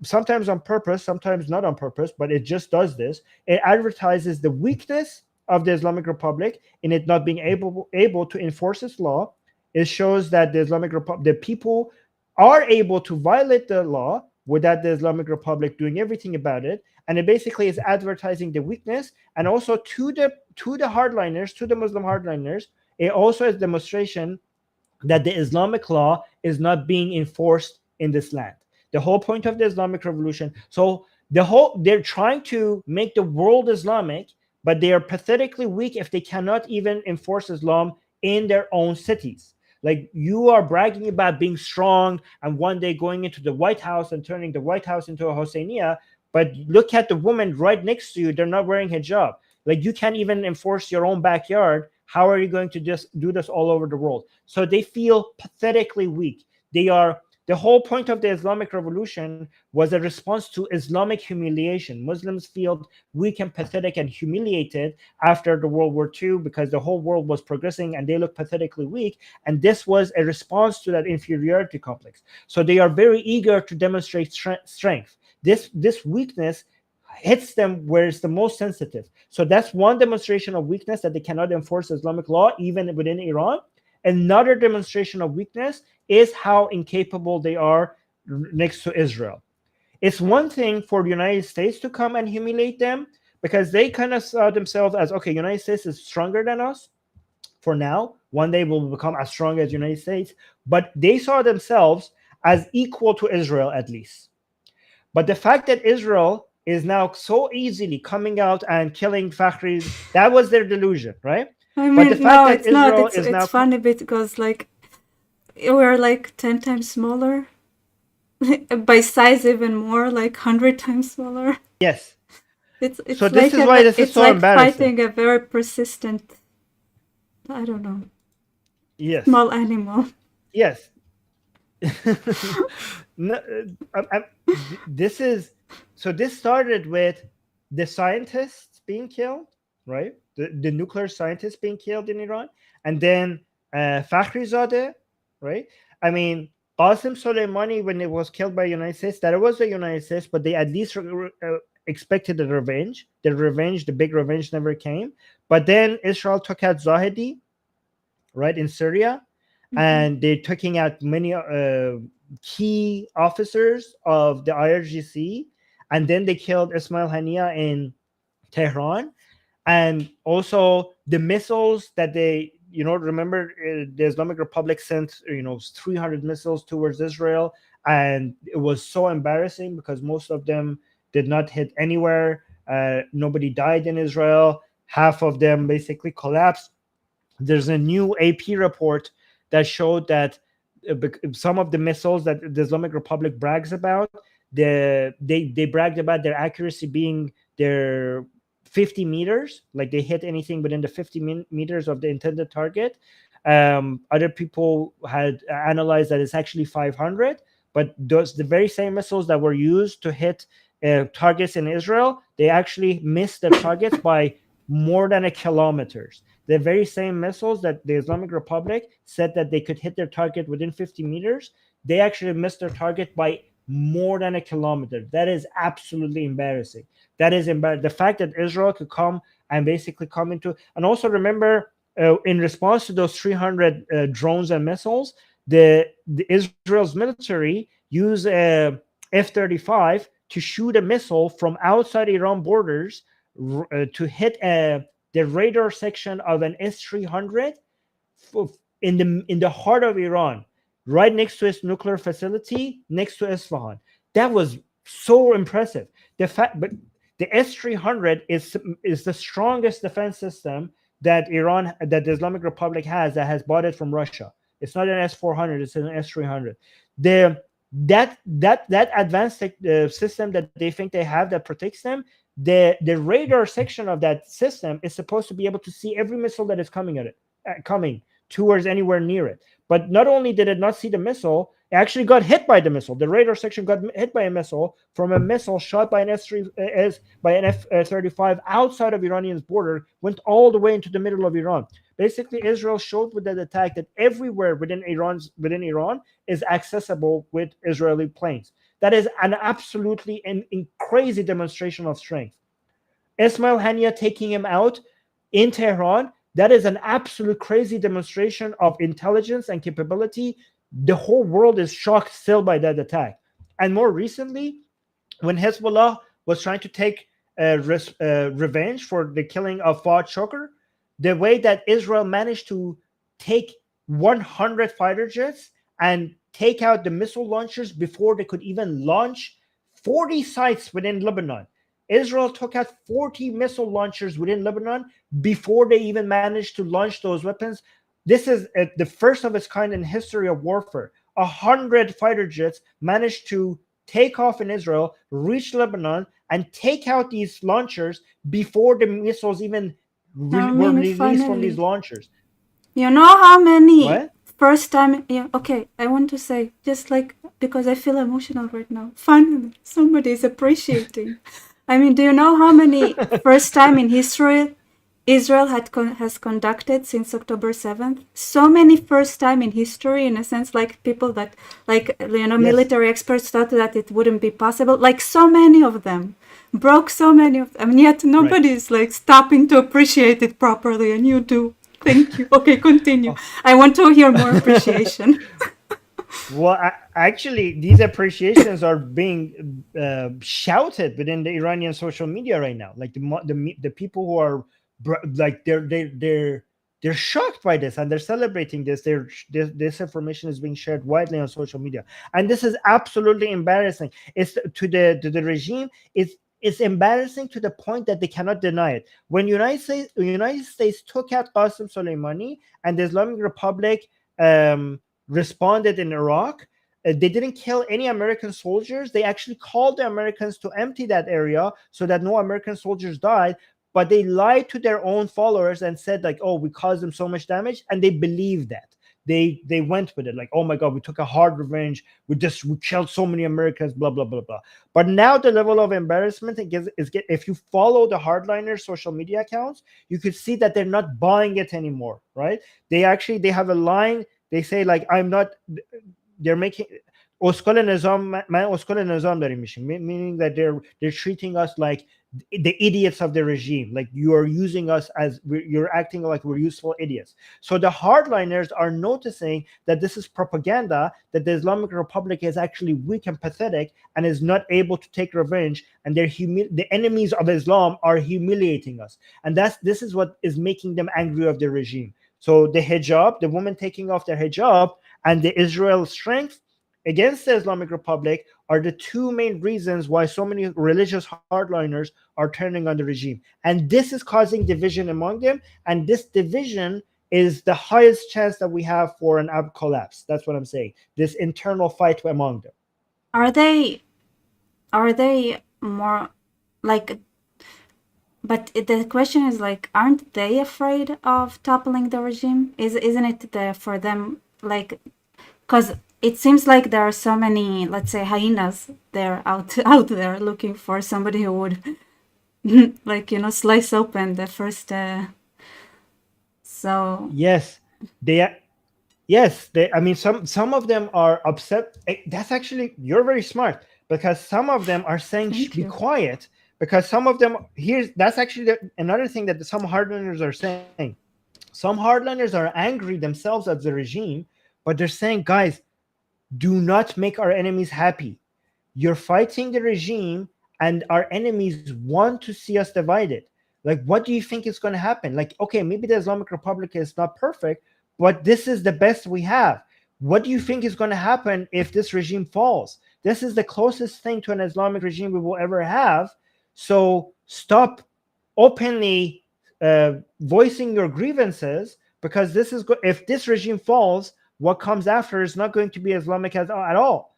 sometimes on purpose, sometimes not on purpose, but it just does this. It advertises the weakness of the Islamic Republic in it not being able to enforce its law. It shows that the Islamic Republic, the people are able to violate the law without the Islamic Republic doing everything about it. And it basically is advertising the weakness, and also to the hardliners, to the Muslim hardliners, it also is demonstration that the Islamic law is not being enforced in this land. The whole point of the Islamic Revolution. So they're trying to make the world Islamic, but they are pathetically weak if they cannot even enforce Islam in their own cities. Like, you are bragging about being strong and one day going into the White House and turning the White House into a Hosseiniya, but look at the woman right next to you, they're not wearing hijab. Like, you can't even enforce your own backyard. How are you going to just do this all over the world? So they feel pathetically weak. They are The whole point of the Islamic Revolution was a response to Islamic humiliation. Muslims feel weak and pathetic and humiliated after the World War II because the whole world was progressing and they look pathetically weak. And this was a response to that inferiority complex. So they are very eager to demonstrate strength. This weakness hits them where it's the most sensitive. So that's one demonstration of weakness, that they cannot enforce Islamic law even within Iran. Another demonstration of weakness is how incapable they are next to Israel. It's one thing for the United States to come and humiliate them because they kind of saw themselves as, okay, United States is stronger than us for now. One day we'll become as strong as United States, but they saw themselves as equal to Israel at least. But the fact that Israel is now so easily coming out and killing factories, that was their delusion, right? I But the mean, fact no, that it's not. Israel It's is it's now funny because like we're like 10 times smaller. By size even more, like 100 times smaller. Yes. It's So it's this like is why this is it's so like embarrassing. fighting a very persistent, I don't know, Yes. small animal. Yes. No, this is so. This started with the scientists being killed, right? The nuclear scientists being killed in Iran, and then Fakhrizadeh, right? I mean, Qasim Soleimani, when it was killed by United States, that it was the United States, but they at least expected the revenge. The revenge, the big revenge, never came. But then Israel took out Zahedi, right, in Syria, Hmm. and they're taking out many key officers of the IRGC, and then they killed Ismail Hania in Tehran, and also the missiles that they, remember, the Islamic Republic sent 300 missiles towards Israel, and it was so embarrassing because most of them did not hit anywhere. Nobody died in Israel. Half of them basically collapsed. There's a new AP report that showed that some of the missiles that the Islamic Republic brags about, they bragged about their accuracy being their 50 meters, like they hit anything within the 50 meters of the intended target. Other people had analyzed that it's actually 500, but those the very same missiles that were used to hit targets in Israel, they actually missed the targets by more than a kilometers. The very same missiles that the Islamic Republic said that they could hit their target within 50 meters, they actually missed their target by more than a kilometer. That is absolutely embarrassing. That is embarrassing. The fact that Israel could come and basically come into, and also remember, in response to those 300 drones and missiles, the Israel's military used a F-35 to shoot a missile from outside Iran borders to hit the radar section of an S-300 in the heart of Iran, right next to its nuclear facility, next to Isfahan. That was so impressive. But the S-300 is the strongest defense system that the Islamic Republic has, that has bought it from Russia. It's not an S-400; it's an S-300. The that advanced system that they think they have that protects them, the radar section of that system is supposed to be able to see every missile that is coming at it, coming towards anywhere near it. But not only did it not see the missile, it actually got hit by the missile. The radar section got hit by a missile from a missile shot by an F-35 outside of Iranian's border, went all the way into the middle of Iran. Basically, Israel showed with that attack that everywhere within Iran is accessible with Israeli planes. That is an absolutely crazy demonstration of strength. Ismail Hania taking him out in Tehran, that is an absolute crazy demonstration of intelligence and capability. The whole world is shocked still by that attack. And more recently, when Hezbollah was trying to take revenge for the killing of Fuad Shokr, the way that Israel managed to take 100 fighter jets and take out the missile launchers before they could even launch 40 sites within Lebanon. Israel took out 40 missile launchers within Lebanon before they even managed to launch those weapons. This is the first of its kind in history of warfare. 100 fighter jets managed to take off in Israel, reach Lebanon, and take out these launchers before the missiles even I were mean, released from these finally. launchers. You know how many What? first time? Yeah, okay. I want to say just like because I feel emotional right now. Finally, somebody is appreciating. I mean, do you know how many first time in history Israel has conducted since October 7th? So many first time in history, in a sense, like people that, like Yes, military experts thought that it wouldn't be possible. Like so many of them broke so many of them, and yet right. nobody is like stopping to appreciate it properly, and you do. Thank you. Okay, continue. Oh. I want to hear more appreciation. Well, actually, these appreciations are being shouted within the Iranian social media right now. Like the people who are like they're shocked by this and they're celebrating this. This information is being shared widely on social media, and this is absolutely embarrassing. It's to the regime. It's embarrassing to the point that they cannot deny it. When United States took out Qasem Soleimani and the Islamic Republic. responded in Iraq. They didn't kill any American soldiers. They actually called the Americans to empty that area so that no American soldiers died. But they lied to their own followers and said like, "Oh, we caused them so much damage," and they believed that. They went with it like, "Oh my God, we took a hard revenge. We killed so many Americans." Blah blah blah blah. But now the level of embarrassment if you follow the hardliner social media accounts, you could see that they're not buying it anymore, right? They have a line. They say like, "I'm not." They're making اسکل نظام من اسکل نظام داریم میشیم, meaning that they're treating us like the idiots of the regime, like you are using us as you're acting like we're useful idiots. So the hardliners are noticing that this is propaganda, that the Islamic Republic is actually weak and pathetic and is not able to take revenge, and the enemies of Islam are humiliating us, and this is what is making them angry of the regime. So the hijab, the woman taking off their hijab, and the Israel strength against the Islamic Republic are the two main reasons why so many religious hardliners are turning on the regime. And this is causing division among them. And this division is the highest chance that we have for an Arab collapse. That's what I'm saying. This internal fight among them. Are they more like, but the question is like, aren't they afraid of toppling the regime? Isn't it for them like, because it seems like there are so many, let's say, hyenas there out there looking for somebody who would like, slice open the first so Yes, they yes, I mean, some of them are upset. That's actually, you're very smart, because some of them are saying, thank be you. quiet, because some of them that's actually another thing that some hardliners are saying. Some hardliners are angry themselves at the regime, but they're saying, guys, do not make our enemies happy. You're fighting the regime, and our enemies want to see us divided. Like, what do you think is going to happen? Like, okay, maybe the Islamic Republic is not perfect, but this is the best we have. What do you think is going to happen if this regime falls? This is the closest thing to an Islamic regime we will ever have. So stop openly voicing your grievances, because if this regime falls, what comes after is not going to be Islamic at all.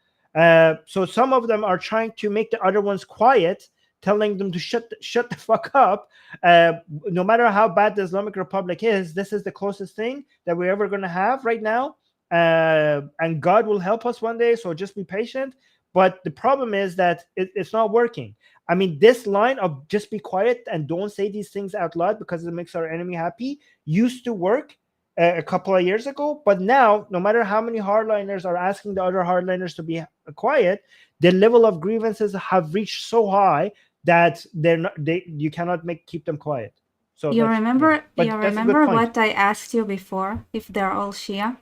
So some of them are trying to make the other ones quiet, telling them to shut the fuck up. No matter how bad the Islamic Republic is, this is the closest thing that we're ever going to have right now. And God will help us one day, so just be patient. But the problem is that it's not working. I mean, this line of just be quiet and don't say these things out loud because it makes our enemy happy used to work a couple of years ago. But now, no matter how many hardliners are asking the other hardliners to be quiet, the level of grievances have reached so high that you cannot keep them quiet. So You that's, yeah, remember but you that's a good remember point. what I asked you before, if they're all Shia?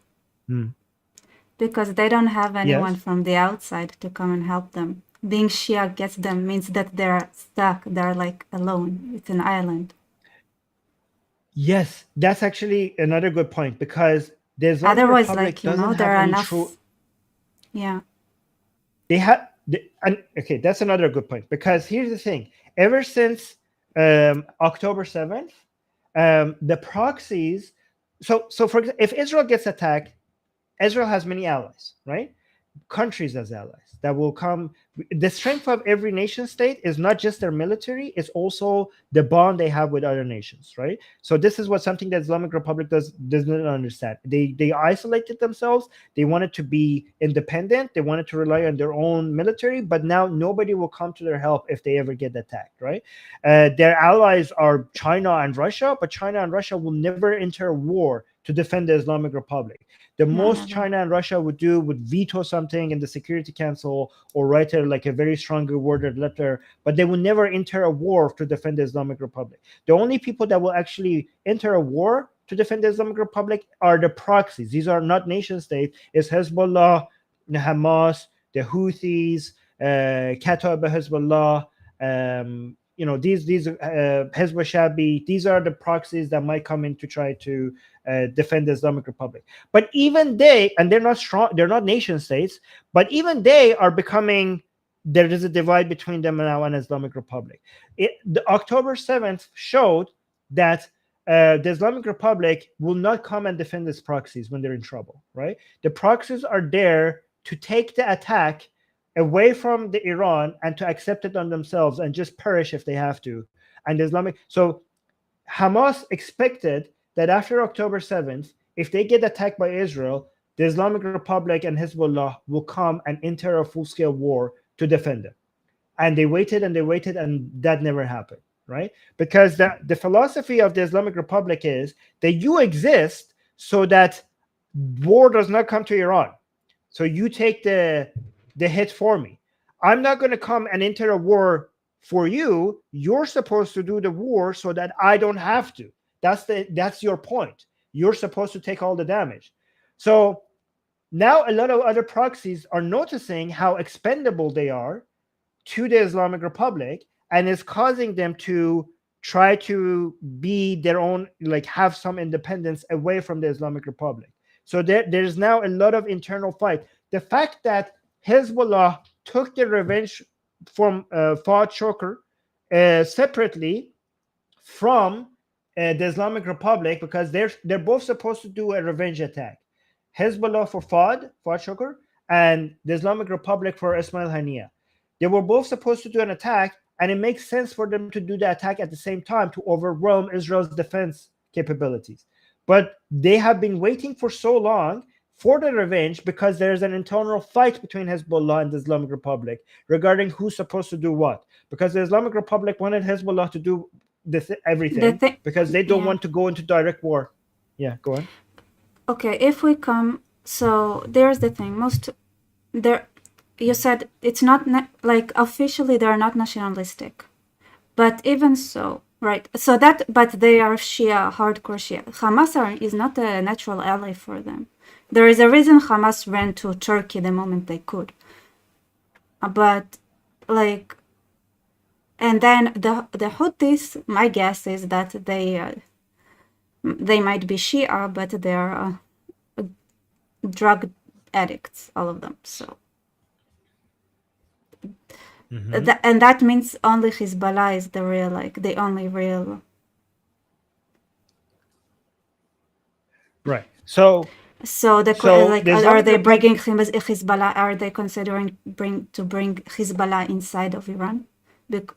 Hmm. Because they don't have anyone Yes. from the outside to come and help them. Being Shia gets them means that they're stuck, they're like alone. It's an island. Yes, that's actually another good point, because the Islamic Otherwise, Republic like, doesn't there have are any true. enough. Yeah. They have, and okay, that's another good point, because here's the thing: ever since October 7th, the proxies. So for example, if Israel gets attacked, Israel has many allies, right? Countries as allies that will come. The strength of every nation state is not just their military, it's also the bond they have with other nations, right? So this is what something that Islamic Republic does not understand. They isolated themselves. They wanted to be independent. They wanted to rely on their own military, but now nobody will come to their help if they ever get attacked, right? Their allies are China and Russia, but China and Russia will never enter a war to defend the Islamic Republic. The No, most never. China and Russia would do would veto something in the Security Council, or write like a very strongly worded letter, but they will never enter a war to defend the Islamic Republic. The only people that will actually enter a war to defend the Islamic Republic are the proxies. These are not nation states. It's Hezbollah, Hamas, the Houthis, Kataib Hezbollah. These Hezbollah Shabi. These are the proxies that might come in to try to defend the Islamic Republic. But even they, and they're not strong, they're not nation states, but even they are becoming, there is a divide between them now and Islamic Republic. The October 7th showed that the Islamic Republic will not come and defend its proxies when they're in trouble, right? The proxies are there to take the attack away from the Iran and to accept it on themselves and just perish if they have to. And the Islamic, so Hamas expected that after October 7th, if they get attacked by Israel, the Islamic Republic and Hezbollah will come and enter a full-scale war to defend them. And they waited and they waited, and that never happened, right? Because the philosophy of the Islamic Republic is that you exist so that war does not come to Iran. So you take the hit for me. I'm not going to come and enter a war for you. You're supposed to do the war so that I don't have to. That's your point. You're supposed to take all the damage. So now a lot of other proxies are noticing how expendable they are to the Islamic Republic, and is causing them to try to be their own, like have some independence away from the Islamic Republic. So there's now a lot of internal fight. The fact that Hezbollah took the revenge from Fuad Shukr separately from the Islamic Republic, because they're both supposed to do a revenge attack. Hezbollah for Fuad Shukr, and the Islamic Republic for Ismail Haniyeh. They were both supposed to do an attack, and it makes sense for them to do the attack at the same time to overwhelm Israel's defense capabilities. But they have been waiting for so long for the revenge because there's an internal fight between Hezbollah and the Islamic Republic regarding who's supposed to do what. Because the Islamic Republic wanted Hezbollah to do everything because they don't want to go into direct war. Yeah, go on. Okay, if we come, so there's the thing. You said it's not like officially they're not nationalistic, but even so, right? So but they are Shia, hardcore Shia. Hamas is not a natural ally for them. There is a reason Hamas ran to Turkey the moment they could. But like, and then the Houthis, my guess is that they might be Shia, but they're drug addicts, all of them. So. Mm-hmm. And that means only Hezbollah is the real, like the only real. Right. So are they bringing Hezbollah? Are they considering bring Hezbollah inside of Iran?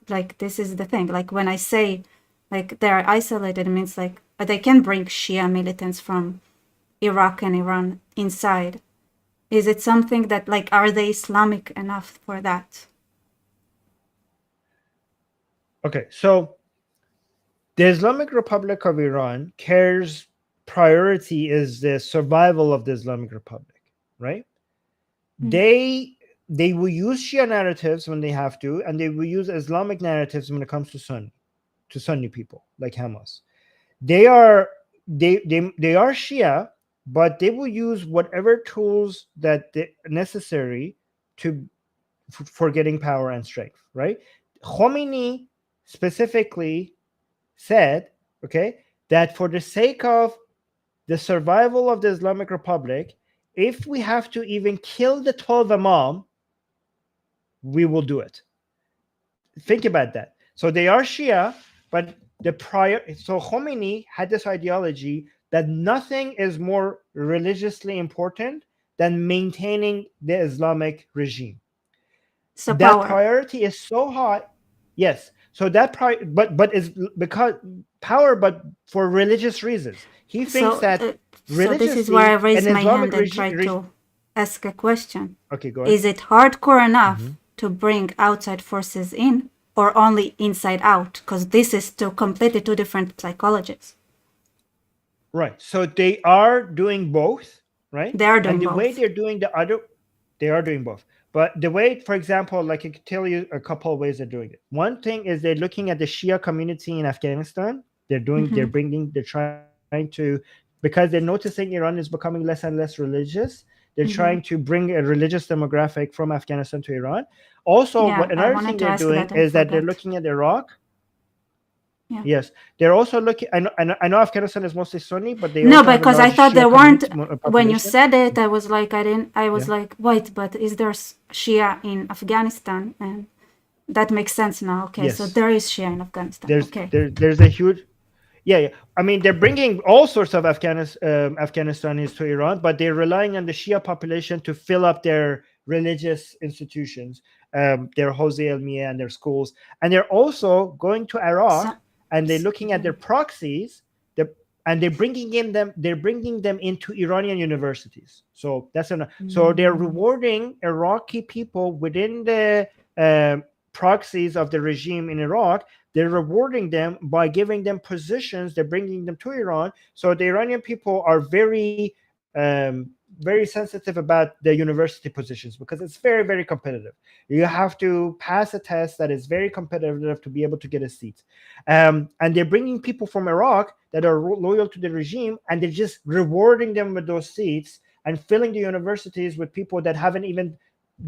Like this is the thing. Like when I say, like they're isolated, it means like they can bring Shia militants from Iraq and Iran inside. Is it something that like are they Islamic enough for that? Okay, so the Islamic Republic of Iran cares priority is the survival of the Islamic Republic, right? Mm-hmm. They will use Shia narratives when they have to, and they will use Islamic narratives when it comes to Sunni people like Hamas. They are Shia, but they will use whatever tools that necessary for getting power and strength, right? Khomeini specifically said, okay, that for the sake of the survival of the Islamic Republic, if we have to even kill the 12 Imam, we will do it. Think about that. So they are Shia, but so Khomeini had this ideology that nothing is more religiously important than maintaining the Islamic regime. So that priority is so high. Yes. So that but is because power, but for religious reasons. He thinks that so this is where I raised my hand and tried to ask a question. Okay, go ahead. Is it hardcore enough to bring outside forces in, or only inside out? Because this is completely two different psychologies. Right. So they are doing both, right? They are doing both. And the way they're doing they are doing both. But the way, for example, like I could tell you a couple of ways they're doing it. One thing is they're looking at the Shia community in Afghanistan. They're trying to, because they're noticing Iran is becoming less and less religious. They're trying to bring a religious demographic from Afghanistan to Iran. Also, another thing they're doing is that they're looking at Iraq. Yeah. Yes, they're also looking. I know Afghanistan is mostly Sunni, but they no, because I thought there weren't. When you said it, I was like, like, wait, but is there Shia in Afghanistan? And that makes sense now. Okay, yes. So there is Shia in Afghanistan. There's a huge, Yeah, yeah. I mean, they're bringing all sorts of Afghanistanis to Iran, but they're relying on the Shia population to fill up their religious institutions, their Hosea al Mia and their schools. And they're also going to So, Iraq and they're looking at okay. their proxies, the, and they're bringing them into Iranian universities. So so they're Mm, rewarding Iraqi people within the um proxies of the regime in Iraq. They're rewarding them by giving them positions. They're bringing them to Iran. So the Iranian people are very sensitive about the university positions because it's very, very competitive. You have to pass a test that is very competitive to be able to get a seat. And they're bringing people from Iraq that are loyal to the regime, and they're just rewarding them with those seats and filling the universities with people that haven't even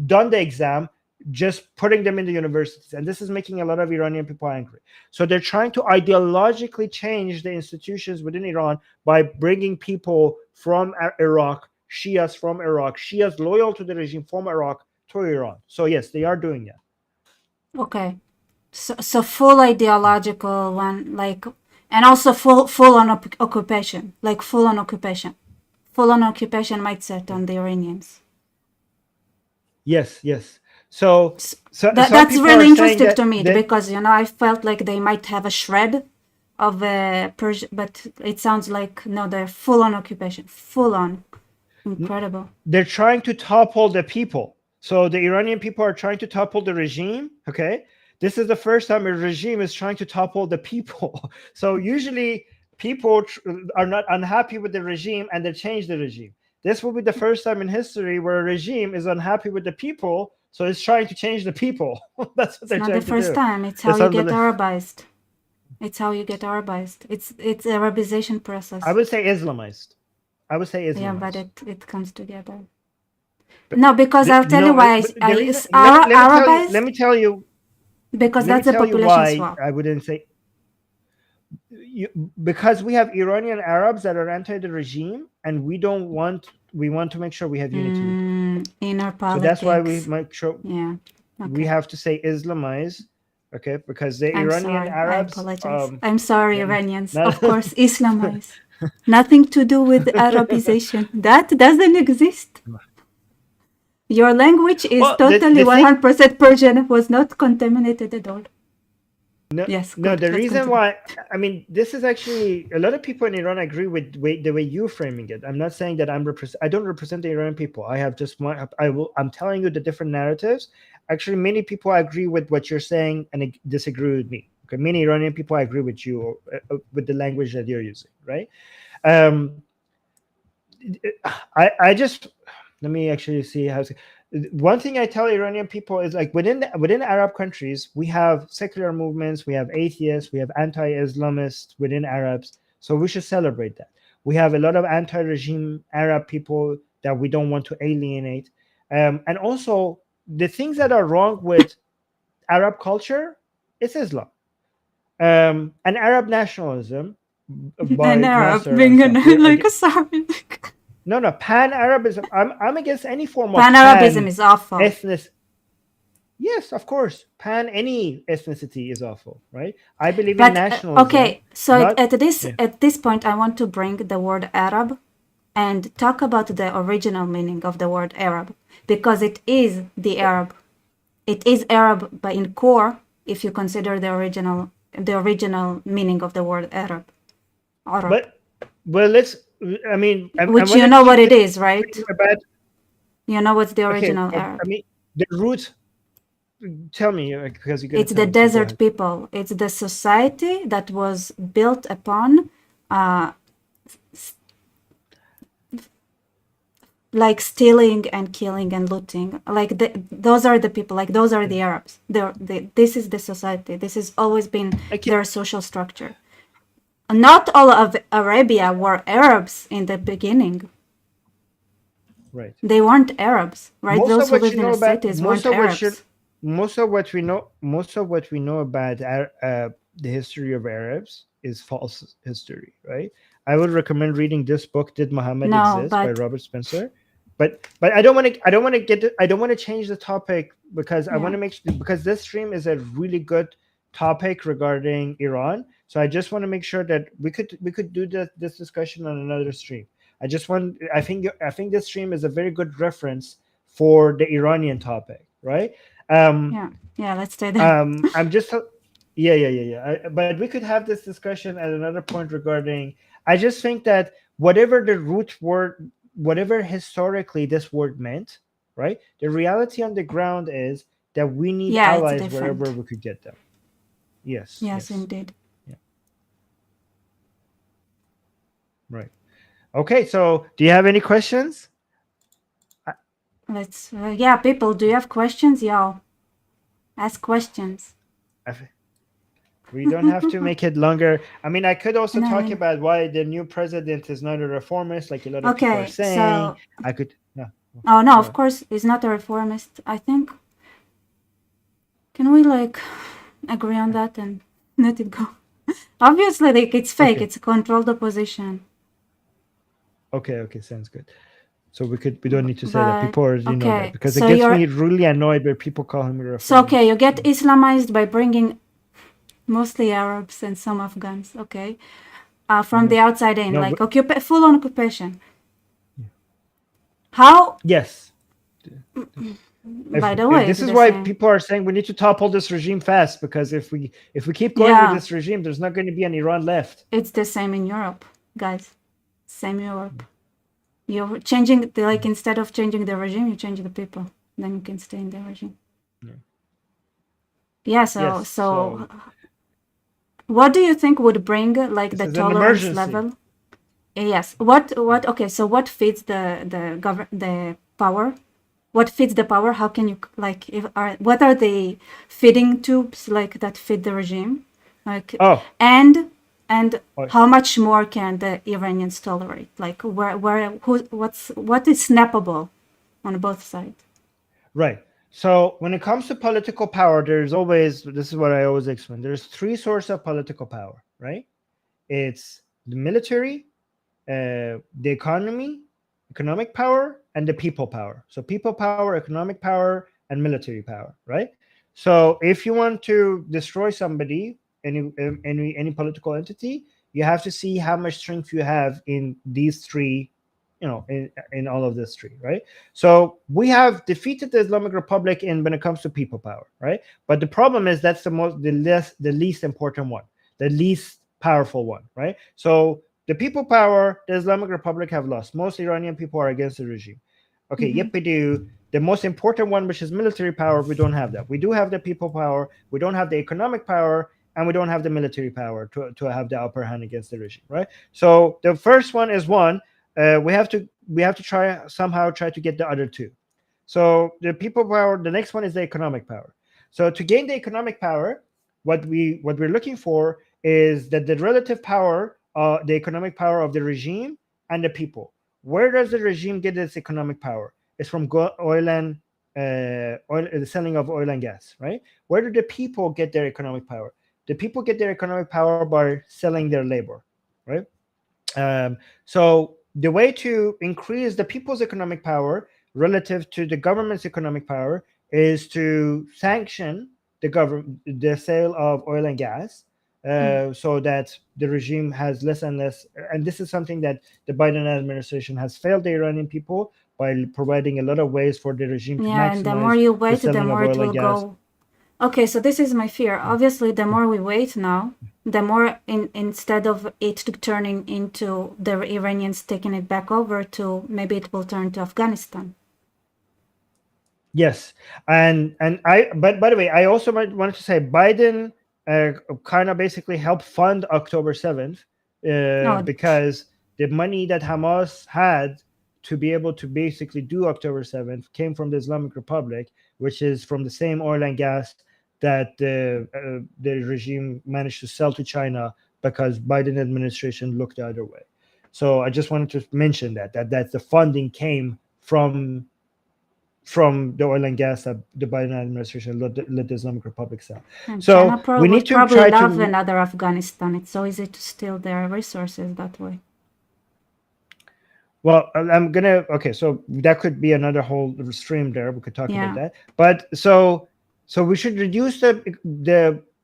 done the exam, just putting them in the universities. And this is making a lot of Iranian people angry. So they're trying to ideologically change the institutions within Iran by bringing people from Iraq, Shias from Iraq, Shias loyal to the regime from Iraq to Iran. So yes, they are doing that. okay. So full ideological one, like, and also full on occupation, like full on occupation mindset on the Iranians. Yes, yes. So, some That's people really are saying interesting that to me because I felt like they might have a shred of Persian, but it sounds like no, they're full on occupation, full on incredible. they're trying to topple the people. So the Iranian people are trying to topple the regime. Okay, this is the first time a regime is trying to topple the people. So usually people are not unhappy with the regime and they change the regime. This will be the first time in history where a regime is unhappy with the people, so it's trying to change the people. That's what It's they're not the trying to first do. time. It's how It's you get unbelievable. Arabized. It's how you get Arabized. It's a Arabization I process. would say Islamized. I would say Yeah, but Islamized. it comes together. But No, because I'll tell you no, why but I the reason, is Arabized because let me that's a tell you population why swap. I wouldn't say you, because we have Iranian Arabs that are anti the regime, and we want to make sure we have unity with them. Inner So that's why we politics. make sure Yeah. we Okay. have to say Islamize, okay? Because the I'm Iranian sorry. I Arabs, apologize. I'm sorry, yeah, Iranians. not, Of course, Islamize. Nothing to do with Arabization. That doesn't exist. Your language is well, the totally thing 100% Persian, was not contaminated at all. no, Yes, no, good. the Let's reason continue. why, I mean, this is actually a lot of people in Iran agree with the way you're framing it. I'm not saying that I don't represent the Iranian people. I have just I'm telling you the different narratives. Actually, many people agree with what you're saying and disagree with me. Okay, many Iranian people agree with you with the language that you're using, right? Um, I just let me actually see how. One thing I tell Iranian people is like within Arab countries, we have secular movements, we have atheists, we have anti-Islamists within Arabs. So we should celebrate that. We have a lot of anti-regime Arab people that we don't want to alienate, and also the things that are wrong with Arab culture, it's Islam, and Arab nationalism An by Arab Nasser and being stuff. like a sorry. No, no, Pan Arabism. I'm against any form of Pan Arabism pan is awful. ethnic. Yes, of course. Pan any ethnicity is awful, right? I believe in But nationalism, okay, so not yeah. at this point, I want to bring the word Arab and talk about the original meaning of the word Arab because it is the Arab. It is Arab, but in core, if you consider the original meaning of the word Arab, Arab, But well, let's. I mean, I which want you to know what keep it this is, right? about. You know what's the Okay, original but Arab? I mean, the roots. Tell me, because you're gonna It's the tell me. So go desert ahead. people. It's the society that was built upon uh, like stealing and killing and looting. Like those are the people. Like those are Yeah. the Arabs. This is the society. This has always been Okay, their social structure. Not all of Arabia were Arabs in the beginning. right. They weren't Arabs, right? Most Those of who what you lived in know the about cities weren't Arabs. most of what we know about the history of Arabs is false history, right? I would recommend reading this book, Did Muhammad No, Exist by but Robert Spencer. But I don't want to change the topic because I yeah. want to make because this stream is a really good topic regarding Iran. So I just want to make sure that we could do this discussion on another stream. I think this stream is a very good reference for the Iranian topic, right? Um, Yeah, yeah, let's do that. I'm just yeah. But we could have this discussion at another point regarding. I just think that whatever the root word, whatever historically this word meant, right? The reality on the ground is that we need Yeah, it's allies wherever different. we could get them. Yes, Yes, yes, indeed. yeah, right. Okay, so do you have any questions? I, Let's, yeah, people, do you have questions? Y'all, ask questions. I, we don't have to make it longer. I mean, I could also And I talk mean, about why the new president is not a reformist, like a lot of people are okay, saying. so, I could, yeah. oh no, Go of ahead. course, he's not a reformist. I think, can we like agree on that and let it go? Obviously, like, it's fake, Okay, it's a controlled opposition. okay, sounds good. So we don't need to say that. But, People already know that okay, because it gets me really annoyed when people call him a so okay, you reformist. get Islamized by bringing mostly Arabs and some Afghans, okay? From No, the outside in, no, like full on occupation. yeah. How, Yes. by the If way, this it's is the why same. people are saying we need to topple this regime fast, because if we keep going with Yeah, this regime, there's not going to be an Iran left. it's the same in Europe, guys. Same Europe. You're changing, like, instead of changing the regime, you change the people. Then you can stay in the regime. Yeah. Yeah, Yes. so So what do you think would bring, like, this the is an tolerance emergency. level? Yes. Okay, so what feeds the power? What feeds the power? How can you, like, what are the feeding tubes, like, that feed the regime? Like, Oh, and and oh, how much more can the Iranians tolerate? Like, what is snappable on both sides? right. So when it comes to political power, there's always, this is what I always explain. There's three sources of political power, right? It's the military, the economy, economic power, and the people power. So people power, economic power, and military power, right? So if you want to destroy somebody, any political entity, you have to see how much strength you have in these three, in all of this three, right? So we have defeated the Islamic Republic in when it comes to people power, right? But the problem is that's the least important one, the least powerful one, right? So the people power, the Islamic Republic have lost. Most Iranian people are against the regime. Okay, Mm-hmm. yep, we do. The most important one, which is military power, we don't have that. We do have the people power, we don't have the economic power, and we don't have the military power to have the upper hand against the regime, right? So the first one is one. We have to try to get the other two. So the people power, the next one is the economic power. So to gain the economic power, what we're looking for is that the relative power, the economic power of the regime and the people. Where does the regime get its economic power? It's from the selling of oil and gas, right? Where do the people get their economic power? The people get their economic power by selling their labor, right? So the way to increase the people's economic power relative to the government's economic power is to sanction the sale of oil and gas, so that the regime has less and less. And this is something that the Biden administration has failed the Iranian people by providing a lot of ways for the regime to Yeah, and the more maximize you the wait, the selling of more it oil and will gas. go. Okay, so this is my fear. Obviously, the more we wait now, the more instead of it turning into the Iranians taking it back over to, maybe it will turn to Afghanistan. Yes, and but by the way, I also wanted to say Biden kind of basically helped fund October 7th, No, because the money that Hamas had to be able to basically do October 7th came from the Islamic Republic, which is from the same oil and gas that the regime managed to sell to China, because Biden administration looked the other way. So I just wanted to mention that the funding came from the oil and gas that the Biden administration let the Islamic Republic sell. and China So we would need to probably try love to. another Afghanistan. It's so easy to steal their resources that way. Well, I'm gonna. Okay, so that could be another whole stream there. We could talk about Yeah. that. But so we should reduce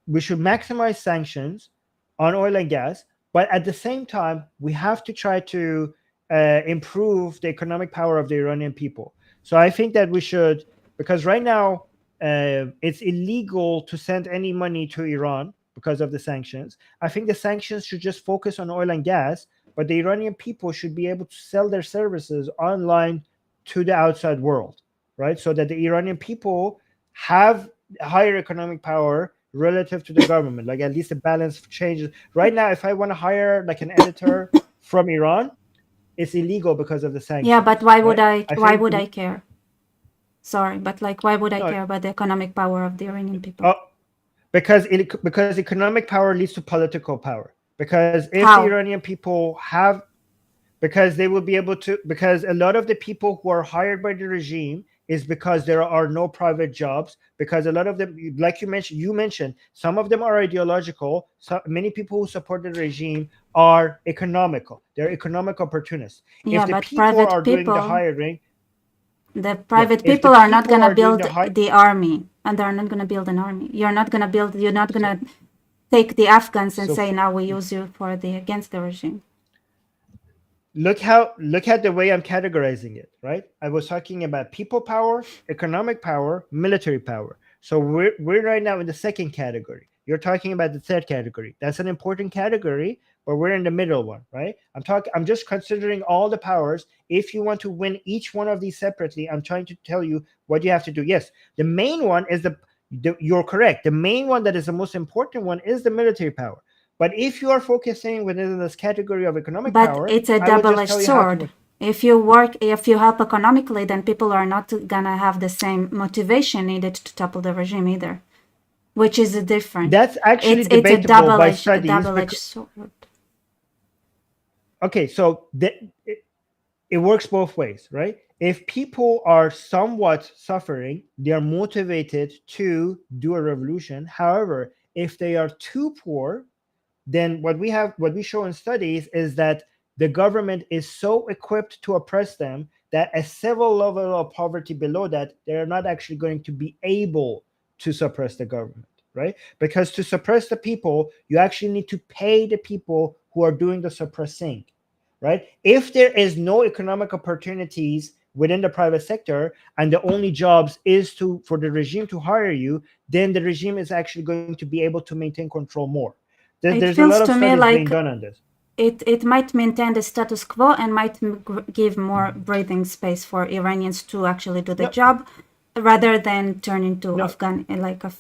maximize sanctions on oil and gas, but at the same time, we have to try to improve the economic power of the Iranian people. So I think that we should, because right now it's illegal to send any money to Iran because of the sanctions. I think the sanctions should just focus on oil and gas, but the Iranian people should be able to sell their services online to the outside world, right? So that the Iranian people have higher economic power relative to the government, like at least a balance changes. Right now, if I want to hire like an editor from Iran, it's illegal because of the Yeah, but sanctions, right? I why think would I care? Sorry, but like, why would I no, care about the economic power of the Iranian people? uh, because economic power leads to political power. Because if the How? Iranian people have, because they will be able to, because a lot of the people who are hired by the regime is because there are no private jobs, because a lot of them, like you mentioned some of them are ideological. So many people who support the regime are economical, they're economic opportunists. If Yeah, the but people private are doing the people, hiring, the yeah, private if the people are not people gonna are doing build the high, the army, and they're not gonna build an army. You're not so gonna take the Afghans and so say, now we use you for the against the regime. look at the way I'm categorizing it, right? I was talking about people power, economic power, military power. So we're right now in the second category. You're talking about the third category. That's an important category, but we're in the middle one, right? I'm just considering all the powers. If you want to win each one of these separately, I'm trying to tell you what you have to do. Yes, the main one is you're correct. The main one that is the most important one is the military power. But if you are focusing within this category of economic But power, it's a I will just double-edged tell you how to sword. win. If you help economically, then people are not gonna have the same motivation needed to topple the regime either, which is different. That's actually It's a debatable by studies. double-edged sword. Okay, so it works both ways, right? If people are somewhat suffering, they are motivated to do a revolution. However, if they are too poor, then what we show in studies is that the government is so equipped to oppress them that a civil level of poverty below that, they're not actually going to be able to suppress the government, right? Because to suppress the people, you actually need to pay the people who are doing the suppressing, right? If there is no economic opportunities within the private sector and the only jobs is to for the regime to hire you, then the regime is actually going to be able to maintain control more. There's It a lot feels of to me studies being like done on this. it might maintain the status quo and might give more breathing space for Iranians to actually do the No, job, rather than turn into no.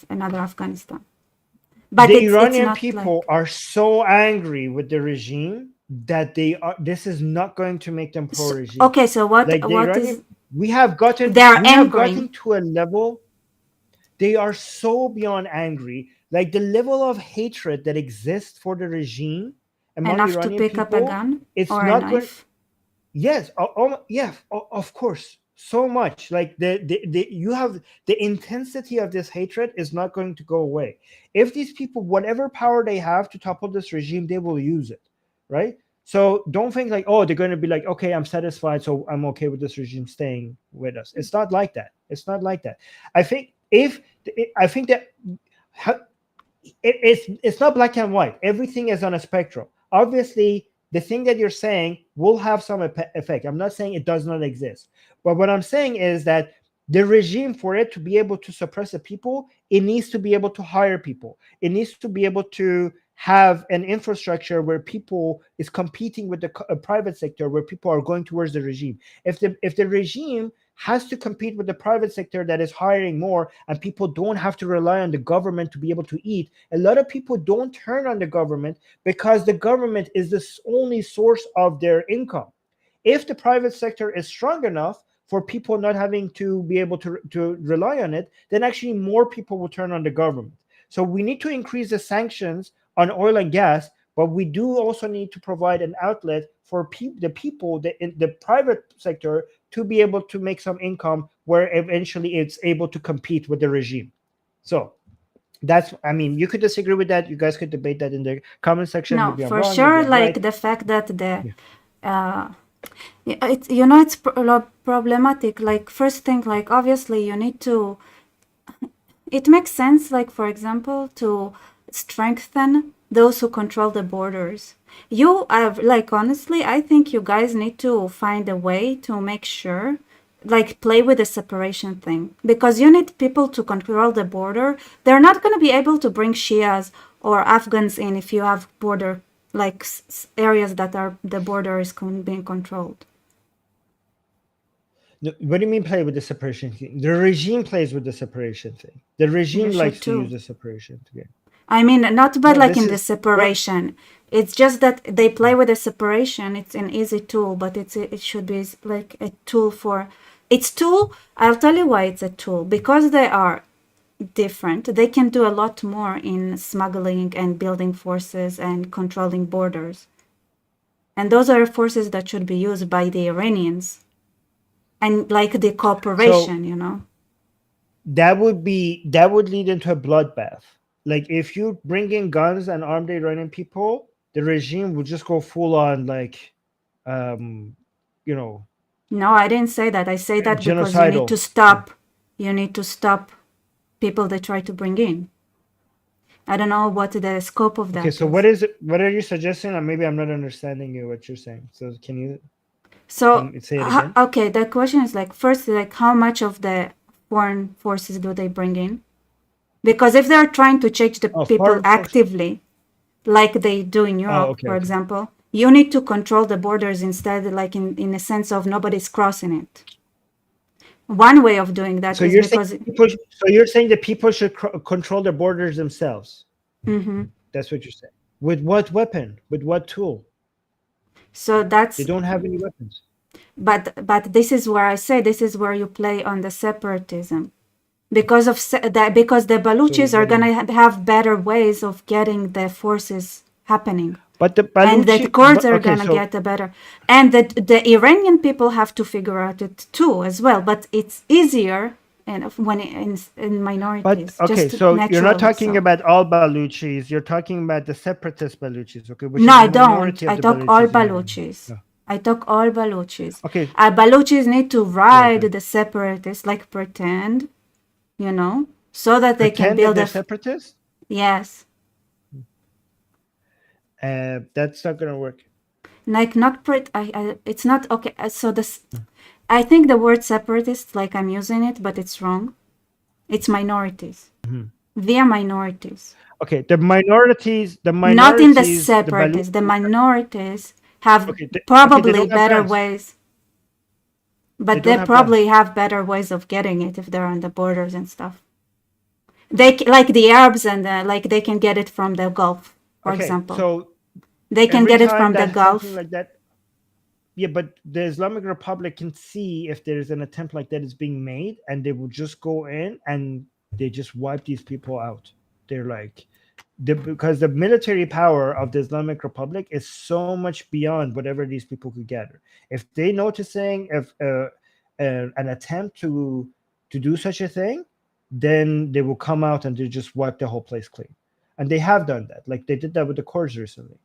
another Afghanistan. But The it's Iranian not people like are so angry with the regime that they are. This is not going to make them pro so, regime. okay. So Like the what is Iranian, they're we have angry gotten to a level. They are so beyond angry. Like the level of hatred that exists for the regime among enough to Iranian pick up a people, gun it's or a not going. knife? Yes, yeah, of course, so much. Like you have the intensity of this hatred is not going to go away. If these people, whatever power they have to topple this regime, they will use it, right? So don't think like, oh, they're going to be like, okay, I'm satisfied, so I'm okay with this regime staying with us. It's not like that. It's not like that. I think if I think that it's not black and white. Everything is on a spectrum. Obviously, the thing that you're saying will have some effect. I'm not saying it does not exist, but what I'm saying is that the regime, for it to be able to suppress the people, it needs to be able to hire people. It needs to be able to have an infrastructure where people is competing with the private sector, where people are going towards the regime. If the regime has to compete with the private sector that is hiring more, and people don't have to rely on the government to be able to eat, a lot of people don't turn on the government because the government is the only source of their income. If the private sector is strong enough for people not having to be able to rely on it, then actually more people will turn on the government. So we need to increase the sanctions on oil and gas, but we do also need to provide an outlet for the people in the private sector to be able to make some income where eventually it's able to compete with the regime. So that's, I mean, you could disagree with that. You guys could debate that in the comment section. No, Maybe I'm for wrong, maybe sure. I'm right. Like the fact that the Yeah. uh, it's it's problematic. Like first thing, obviously you need to. It makes sense. Like for example, to strengthen those who control the borders. You have, like, honestly, I think you guys need to find a way to make sure, like, play with the separation thing, because you need people to control the border. They're not going to be able to bring Shias or Afghans in if you have border, like, areas that are the border is being controlled. No, what do you mean play with the separation thing? The regime plays with the separation thing. The You regime should likes to use too. the separation to get. I mean, not but No, like this in is the what. separation. It's just that they play with the separation. It's an easy tool, but it should be like a tool for. It's tool. I'll tell you why it's a tool, because they are different. They can do a lot more in smuggling and building forces and controlling borders. And those are forces that should be used by the Iranians and like the So cooperation. that would lead into a bloodbath. Like if you bring in guns and arm the Iranian people, the regime would just go full on like, um, you know, No, I didn't say that. I say that because you need to genocidal. stop. You need to stop people they try to bring in. I don't know what the scope of Okay, that so what is. is it? What are you suggesting? And maybe I'm not understanding you what you're saying. So So, can you say it again? okay, the question is like first, like how much of the foreign forces do they bring in? Because if they're trying to change the Oh, people foreign force. actively, like they do in Oh, Europe, okay, for okay. example, you need to control the borders instead, like in a sense of nobody's crossing it. One way of doing that So is you're saying because, people. So you're saying that people should control their borders themselves. mhm. That's what you're saying. With what weapon? With what tool? So They that's don't have any weapons. but this is where I say this is where you play on the separatism because of that, because the So Baluchis are what do you gonna mean? have better ways of getting the forces happening, But the and the Baluchi. Kurds are Okay, gonna so get the better, and the Iranian people have to figure out it too as well. But it's easier and when in but minorities, okay, just so you're not naturally talking so. about all Baluchis. You're talking about the separatist Baluchis, okay, which No, is the I don't. minority I of the talk all Baluchis in Iran. Baluchis. Yeah. I talk all Baluchis. Okay. Baluchis need to Yeah. ride Okay. the separatists, like pretend, so that they can Pretend that build they're separatists. yes, That's not gonna work. like not it's not okay. So this, I think the word separatist, like I'm using it, but it's wrong. It's minorities. Mhm. Via minorities. Okay. The minorities. The Not in the minorities. The separatists. The Baluchi. minorities have Okay. Okay. They probably don't have better guns. ways, They but don't they have guns. probably have better ways of getting it if they're on the borders and stuff. Like the Arabs and like they can get it from the Gulf, for Okay. example. So They can every get it time from the that something Gulf. like that. Yeah, but the Islamic Republic can see if there's an attempt like that is being made, and they will just go in and they just wipe these people out. They're like, because the military power of the Islamic Republic is so much beyond whatever these people could gather. If they noticing if an attempt to do such a thing, then they will come out and they just wipe the whole place clean, and they have done that. Like they did that with the Kurds recently,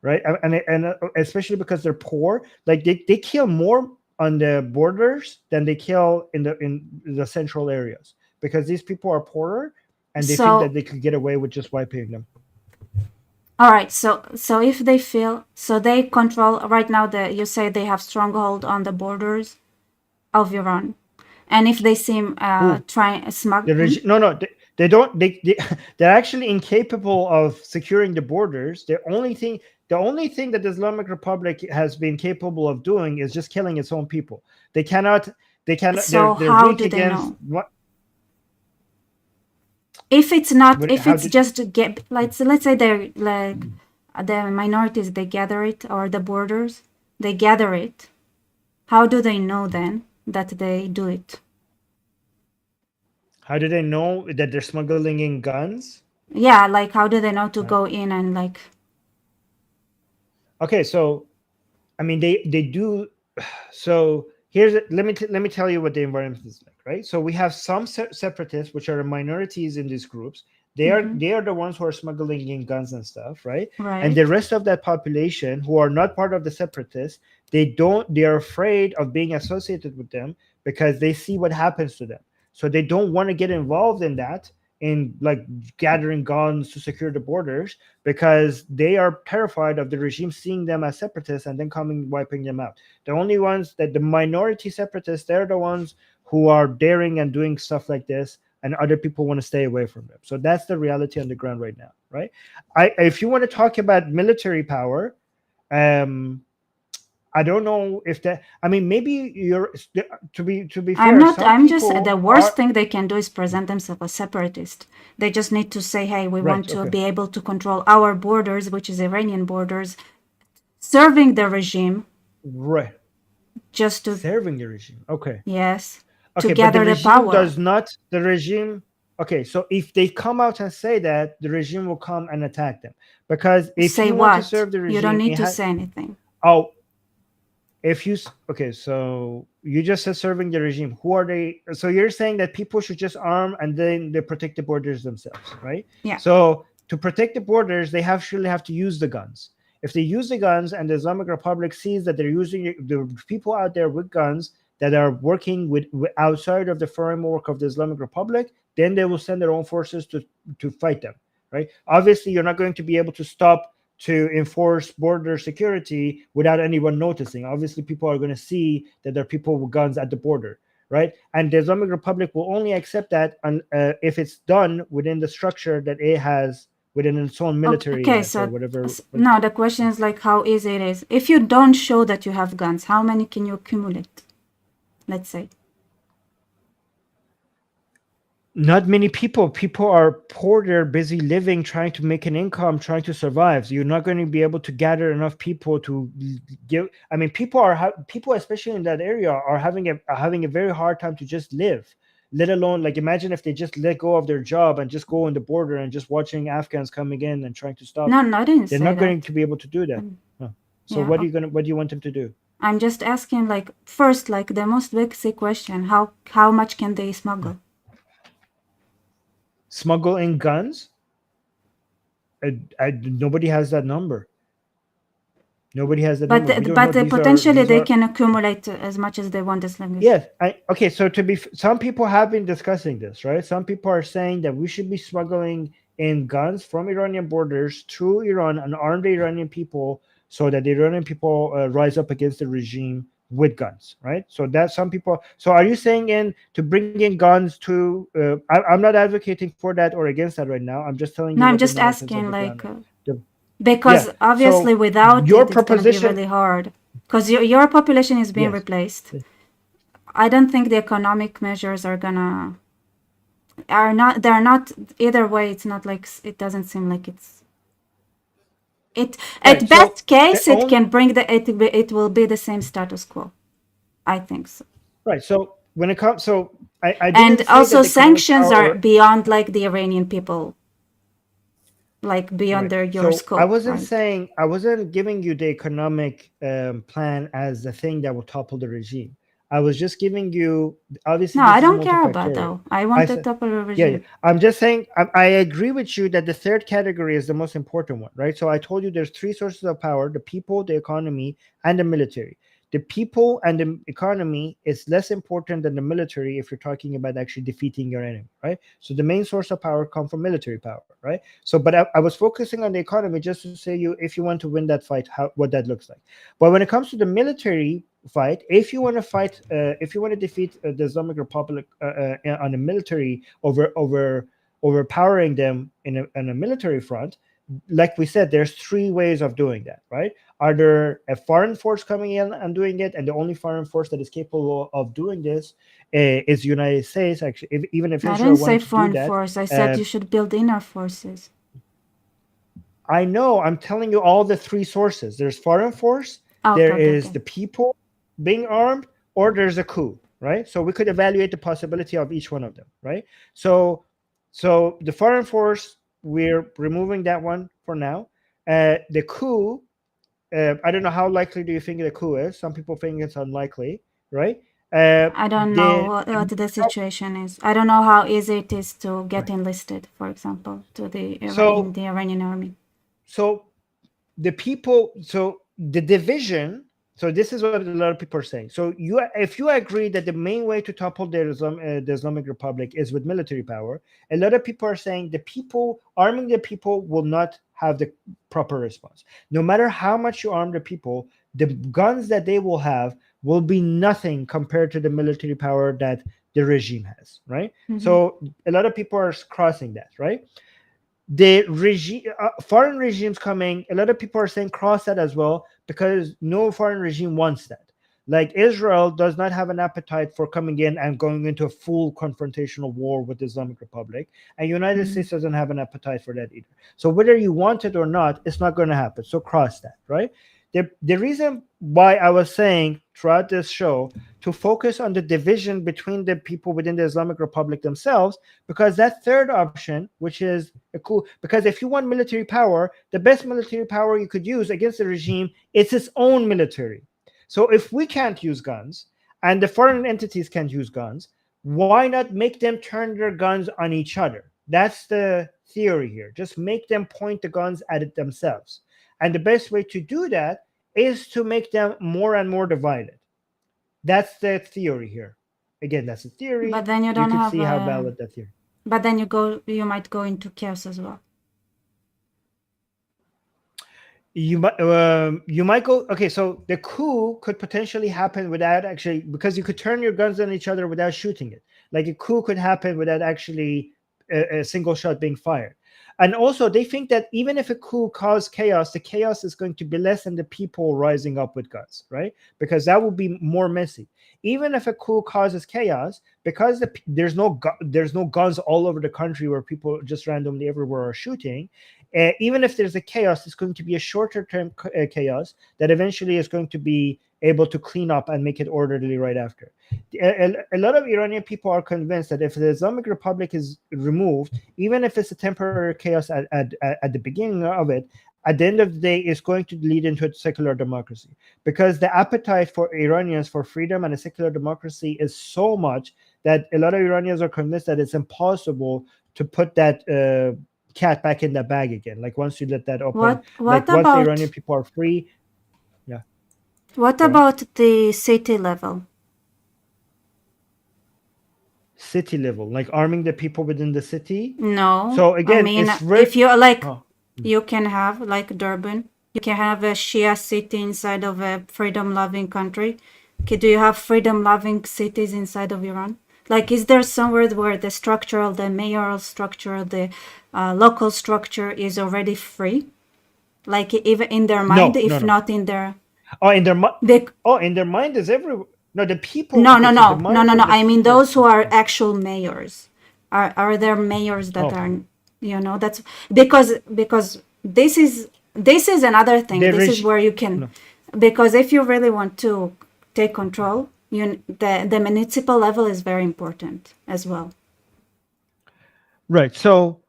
right? And especially because they're poor, like they kill more on the borders than they kill in the central areas because these people are poorer and they think that So they could get away with just wiping them. all right, so if they feel so they control right now, the you say they have stronghold on the borders of Iran, and if they seem Who? trying smug, The regime? No, no, they don't. They're actually incapable of securing the borders. The only thing that the Islamic Republic has been capable of doing is just killing its own people. They cannot. They cannot. so They're how weak do they against know? what? If it's not, What? if How it's did? just to get like, so let's say they're like the minorities, they gather it, or the borders, they gather it. How do they know then that they do it? How do they know that they're smuggling in guns? Yeah, like how do they know to Uh, go in and like, okay, so I mean, they do. So let me tell you what the environment is like, right? So we have some separatists, which are minorities in these groups. mhm, They are the ones who are smuggling in guns and stuff, right? And the right? rest of that population who are not part of the separatists, they don't. They are afraid of being associated with them because they see what happens to them. So they don't want to get involved in that in like gathering guns to secure the borders because they are terrified of the regime seeing them as separatists and then coming wiping them out. The only ones that the minority separatists, they're the ones who are daring and doing stuff like this, and other people want to stay away from them. So that's the reality on the ground right now, right? If you want to talk about military power, um, I don't know if that. I mean, maybe you're to be I'm fair. not, Some I'm just, people the worst are thing they can do is present themselves as separatist. They just need to say, hey, we right. want to Okay, be able to control our borders, which is Iranian borders, serving the regime right. just to, Serving the regime. Okay, yes, to okay, but the gather the regime power. does not. The regime. Okay, so if they come out and say that, the regime will come and attack them because if Say you want to what? serve the You don't regime, need it to has. say anything. Oh, if you okay, so you just said serving the regime. Who are they? So you're saying that people should just arm and then they protect the borders themselves, right? Yeah. So to protect the borders, they actually have to use the guns. If they use the guns and the Islamic Republic sees that they're using the people out there with guns that are working with outside of the framework of the Islamic Republic, then they will send their own forces to fight them, right? Obviously, you're not going to be able to stop to enforce border security without anyone noticing. Obviously, people are going to see that there are people with guns at the border, right? And the Islamic Republic will only accept that if it's done within the structure that it has within its own Okay, militariness or so whatever. now the question is like how easy it is. If you don't show that you have guns, how many can you accumulate? Let's say. Not many people. People are poor. They're busy living, trying to make an income, trying to survive. So you're not going to be able to gather enough people to give. I mean, people, especially in that area, are having a very hard time to just live. Let alone like imagine if they just let go of their job and just go on the border and just watching Afghans coming in and trying to stop No, them. no, I didn't They're say not going that. to be able to do that. Um, Huh. So yeah, what do you want them to do? I'm just asking like first, like the most basic question: how much can they smuggle? Smuggle in guns? Nobody has that number. Nobody has that number. We don't know. But These are potentially these they are can accumulate as much as they want as long as. Yes. Okay. So some people have been discussing this, right? Some people are saying that we should be smuggling in guns from Iranian borders to Iran and arm the Iranian people so that the Iranian people rise up against the regime with guns, right? So that some people. So are you saying in to bring in guns to? I'm not advocating for that or against that right now. I'm just telling you No, I'm what the just narratives on asking the ground like are. The- because yeah. obviously So without your it, it's gonna be proposition, really hard. Because your population is being yes. replaced. I don't think the economic measures are not they're not either way. It's not like it doesn't seem like it Right. at So best the case it only can bring it will be the same status quo. I think so. right. So when it comes, so I And didn't say that also the economic sanctions are power. beyond like the Iranian people, like beyond Right. their your So I scope, wasn't right? saying I wasn't giving you the economic plan as the thing that will topple the regime. I was just giving you. Obviously, No, I this is don't care about multifactorial. though. I I want the said, topper yeah, yeah. regime. I'm just saying I agree with you that the third category is the most important one, right? So I told you there's three sources of power: the people, the economy, and the military. The people and the economy is less important than the military if you're talking about actually defeating your enemy, right? So the main source of power come from military power, right? So, but I was focusing on the economy just to say you if you want to win that fight, how what that looks like. But when it comes to the military fight, if you want to fight, if you want to defeat the Islamic Republic on a military overpowering them in a military front, like we said, there's three ways of doing that, right? Either a foreign force coming in and doing it, and the only foreign force that is capable of doing this is the United States. Actually, even if I Israel didn't say wanted to do foreign that, force. I said uh, you should build inner forces. I know. I'm telling you all the three sources. There's foreign force, Okay, there okay, is okay. the people being armed, or there's a coup, right? So we could evaluate the possibility of each one of them, right? So, so the foreign force, we're removing that one for now. The coup, I don't know how likely do you think the coup is. Some people think it's unlikely, right? I don't know The what the situation is. I don't know how easy it is to get enlisted, for example, to in so the Iranian army. so the people, so the division. So this is what a lot of people are saying. So if you agree that the main way to topple the Islamic Republic is with military power, a lot of people are saying the people arming the people will not have the proper response. No matter how much you arm the people, the guns that they will have will be nothing compared to the military power that the regime has, right? Hmm. So a lot of people are crossing that, right? The regime, foreign regimes coming, a lot of people are saying cross that as well, because no foreign regime wants that. Like Israel does not have an appetite for coming in and going into a full confrontational war with the Islamic Republic, and United Hmm. States doesn't have an appetite for that either. So whether you want it or not, it's not going to happen. So cross that, right? The reason why I was saying throughout this show to focus on the division between the people within the Islamic Republic themselves, because that third option, which is a cool, because if you want military power, the best military power you could use against the regime is its own military. So if we can't use guns and the foreign entities can't use guns, why not make them turn their guns on each other? That's the theory here. Just make them point the guns at it themselves. And the best way to do that is to make them more and more divided. That's the theory here. Again, that's a But theory. then you You don't could have see how a. valid that theory. But then you might go into chaos as well. You might go, okay, so the coup could potentially happen without actually, because you could turn your guns on each other without shooting it. Like a coup could happen without actually a single shot being fired. And also they think that even if a coup caused chaos, the chaos is going to be less than the people rising up with guns, right? Because that would be more messy. Even if a coup causes chaos, because there's no guns all over the country where people just randomly everywhere are shooting, even if there's a chaos, it's going to be a shorter term chaos that eventually is going to be able to clean up and make it orderly right after. A lot of Iranian people are convinced that if the Islamic Republic is removed, even if it's a temporary chaos at the beginning of it, at the end of the day, it's going to lead into a secular democracy, because the appetite for Iranians for freedom and a secular democracy is so much that a lot of Iranians are convinced that it's impossible to put that cat back in the bag again. Like once you let that open, What like once the Iranian about people are free, yeah, what go on. about the city level? City level, like arming the people within the city. No, So I again, mean it's very. if you like, Oh, you can have like Durban. You can have a Shia city inside of a freedom-loving country. Okay, do you have freedom-loving cities inside of Iran? Like, is there somewhere where the mayoral structure, the local structure is already free? Like, even in their mind, no, no, if no. not in their, Oh, in their mind. they, Oh, in their mind is every. No, the people. no, Okay, no, so the no, no, minds no, of no. the I mean, people. those who are actual mayors. Are there mayors that Oh, are, that's because this is another thing. the This is regime. where you can, No, because if you really want to take control, the municipal level is very important as well. right. So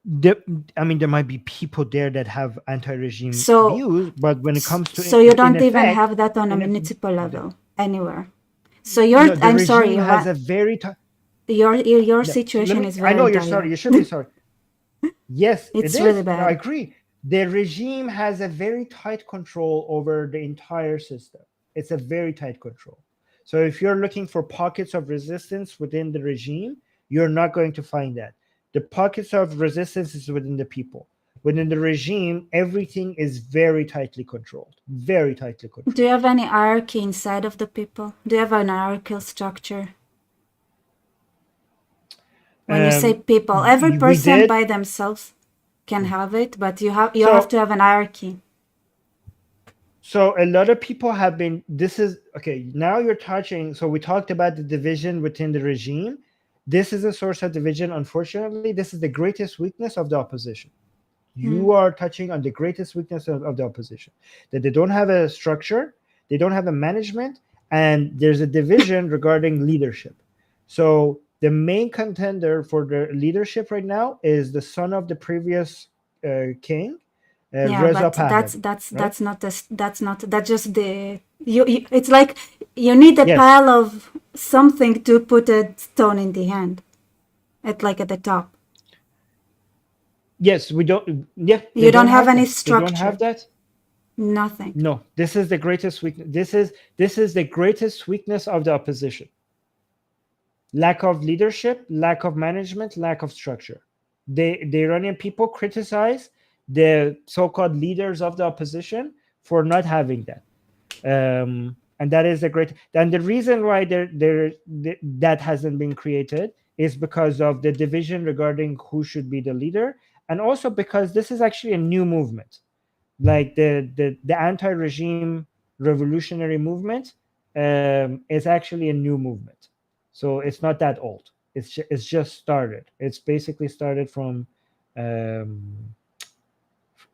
the, I mean, there might be people there that have anti-regime So views, but when it comes to so you in don't even effect, have that on a in if municipal the, level anywhere. So no, the I'm sorry, regime has a very your no, so let situation me. is I very know you're sorry. dire. You should be sorry. Yes, it It's really is. I bad. agree. The regime has a very tight control over the entire system. It's a very tight control. So if you're looking for pockets of resistance within the regime, you're not going to find that. The pockets of resistance is within the people. Within the regime, everything is very tightly controlled. Very tightly Do you controlled. have any hierarchy inside of the people? Do you have an hierarchical structure? When you say Um, people, every we person did. by themselves can have it, but you have So to have an hierarchy. So a lot of people have been. This is okay. Now you're touching. So we talked about the division within the regime. This is a source of division. Unfortunately, this is the greatest weakness of the opposition. You Mm. are touching on the greatest weakness of the opposition, that they don't have a structure, they don't have a management, and there's a division regarding leadership. So the main contender for the leadership right now is the son of the previous king, Yeah, Reza but Pahlavi, right? that's just the it's like you need a Yes. pile of something to put a stone in the hand at the top. Yes, we don't. Yeah, they You don't don't have have any that. They don't have structure. that. Nothing. No, this is the greatest weakness. This is the greatest weakness of the opposition. Lack of leadership, lack of management, lack of structure. The Iranian people criticize the so-called leaders of the opposition for not having that. And that is a great. And the reason why that hasn't been created is because of the division regarding who should be the leader, and also because this is actually a new movement. Like the anti-regime revolutionary movement is actually a new movement, so it's not that old. It's just started. It's basically started from um,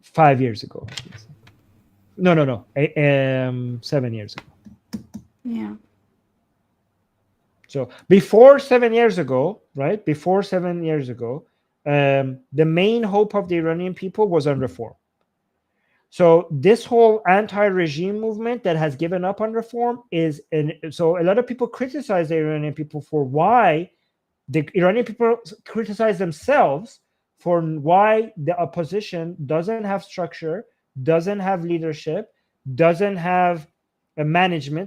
5 years ago. No, 7 years ago. Yeah. So before 7 years ago, right? Before 7 years ago, the main hope of the Iranian people was on reform. So this whole anti-regime movement that has given up on reform so a lot of people criticize the Iranian people for why the Iranian people criticize themselves for why the opposition doesn't have structure, doesn't have leadership, doesn't have a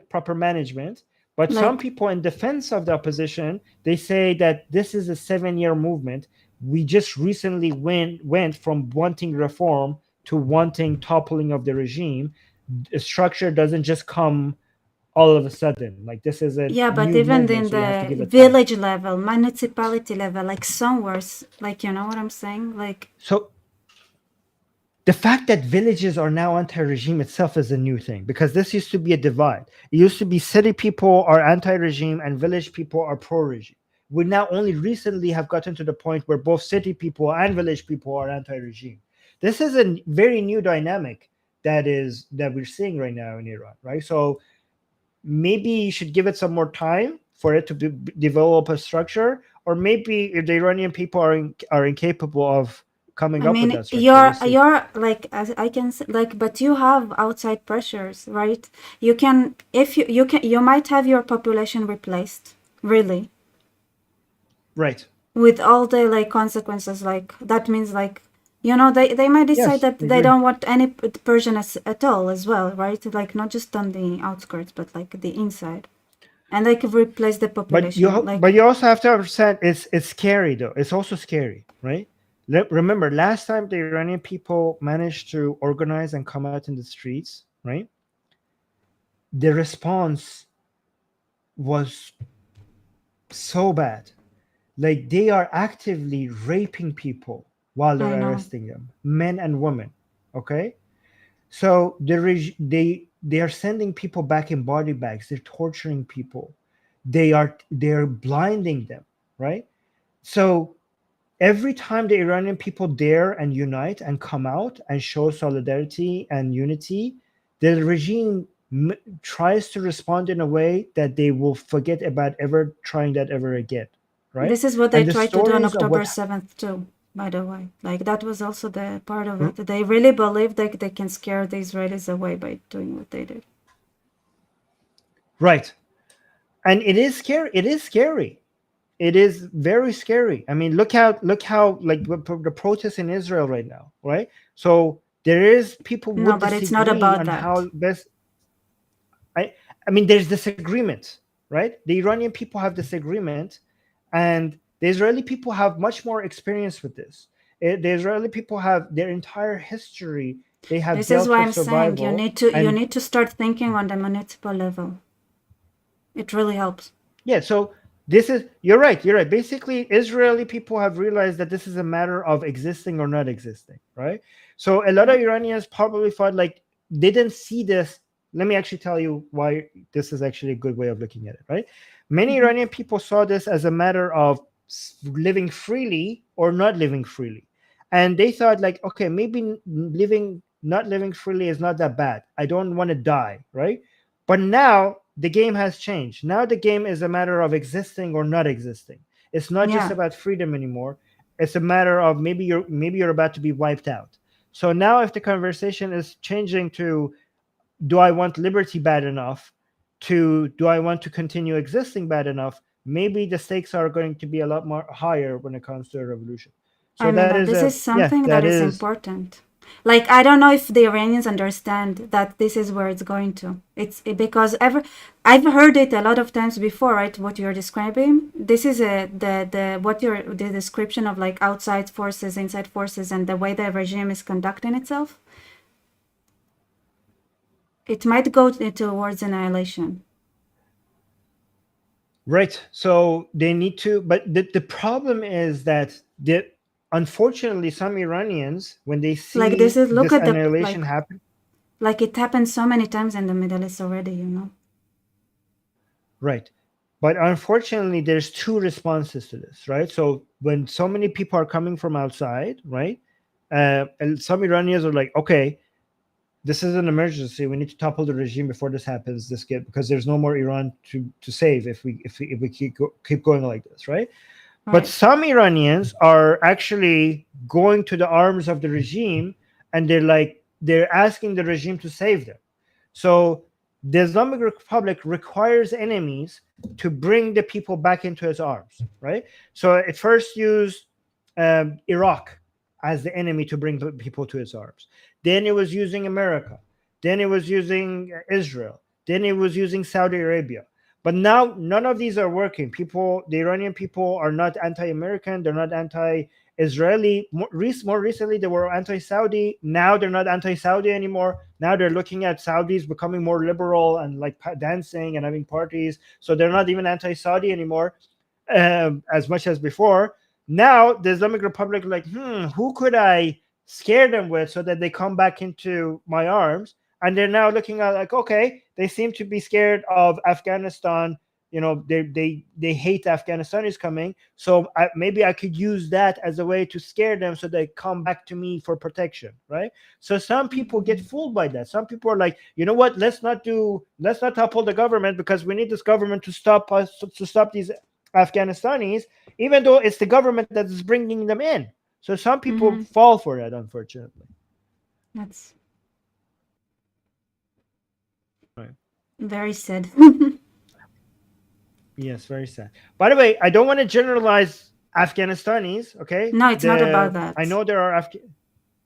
proper management. But some Like, people in defense of the opposition, they say that this is a 7-year movement. We just recently went from wanting reform to wanting toppling of the regime. A structure doesn't just come all of a sudden. Like, this is a yeah, but new even movement, in so you have to the give it time. village level, municipality level, like somewhere, like, you know what I'm saying? Like, So the fact that villages are now anti-regime itself is a new thing, because this used to be a divide. It used to be city people are anti-regime and village people are pro-regime. We now only recently have gotten to the point where both city people and village people are anti-regime. This is a very new dynamic that we're seeing right now in Iran, right? So maybe you should give it some more time for it to develop a structure, or maybe if the Iranian people are incapable of coming I up with mean, that structure. We'll see. you're like, as I can say, like, but you have outside pressures, right? You can, if you can, you might have your population replaced, really, Right. with all the like consequences. Like that means like, you know, they might decide Yes, that I they agree. don't want any Persian at all as well, right? Like not just on the outskirts, but like the inside, and they could replace the population. But Like, you also have to understand it's scary though. It's also scary, right? Remember last time the Iranian people managed to organize and come out in the streets, right? The response was so bad. Like, they are actively raping people while I they're know. arresting them, men and women. Okay, so they are sending people back in body bags. They're torturing people. They're blinding them, right? So every time the Iranian people dare and unite and come out and show solidarity and unity, the regime tries to respond in a way that they will forget about ever trying that ever again, right? This is what they And the tried to do on stories of October what 7th too, by the way. Like that was also the part of it. They really believe that they can scare the Israelis away by doing what they did. right, and it is scary. It is scary. It is very scary. I mean, look how like the protests in Israel right now, right? So there is people No, would but it's not disagree about on that. how best. I I mean, there's disagreement, right? The Iranian people have disagreement, and the Israeli people have much more experience with this. The Israeli people have their entire history. They have This is dealt why with I'm saying survival, you and need to start thinking on the municipal level. It really helps. yeah, so this is you're right. You're right. Basically, Israeli people have realized that this is a matter of existing or not existing, right? So a lot Yeah. of Iranians probably thought like they didn't see this. Let me actually tell you why this is actually a good way of looking at it, right? Many Hmm. Iranian people saw this as a matter of living freely or not living freely. And they thought like, okay, maybe not living freely is not that bad. I don't want to die, right? But now the game has changed. Now the game is a matter of existing or not existing. It's not just Yeah. about freedom anymore. It's a matter of maybe you're about to be wiped out. So now if the conversation is changing to, do I want liberty bad enough, to, do I want to continue existing bad enough, maybe the stakes are going to be a lot more higher when it comes to a revolution. So I mean, that and is this a is yeah, something that that is is important. Like, I don't know if the Iranians understand that this is where it's going to. It's because I've heard it a lot of times before, right? What you're describing. This is the description of like outside forces, inside forces, and the way the regime is conducting itself. It might go towards annihilation. Right. So they need to, but the problem is that unfortunately some Iranians, when they Like this see is look this at the annihilation happen, like it happened so many times in the Middle East already, you know. right. But unfortunately, there's two responses to this, right? So when so many people are coming from outside, right? And some Iranians are like, okay, this is an emergency. We need to topple the regime before this happens. Because there's no more Iran to save if we keep going like this, right? But Right. some Iranians are actually going to the arms of the regime, and they're asking the regime to save them. So the Islamic Republic requires enemies to bring the people back into its arms, right? So it first used Iraq as the enemy to bring the people to its arms. Then it was using America. Then it was using Israel. Then it was using Saudi Arabia. But now none of these are working. The Iranian people are not anti-American. They're not anti-Israeli. More recently, they were anti-Saudi. Now they're not anti-Saudi anymore. Now they're looking at Saudis becoming more liberal and like dancing and having parties. So they're not even anti-Saudi anymore, as much as before. Now the Islamic Republic, like, who could I scare them with so that they come back into my arms? And they're now looking at like, okay, they seem to be scared of Afghanistan. They hate Afghanistanis coming, so maybe I could use that as a way to scare them so they come back to me for protection, right? So some people get fooled by that. Some people are like, you know what, let's not topple the government because we need this government to stop us, to stop these Afghanistanis, even though it's the government that is bringing them in. So some people Mm-hmm. fall for that, unfortunately. That's Right. very sad. Yes, very sad. By the way, I don't want to generalize Afghanistanis. Okay, No, it's not about I that. know there are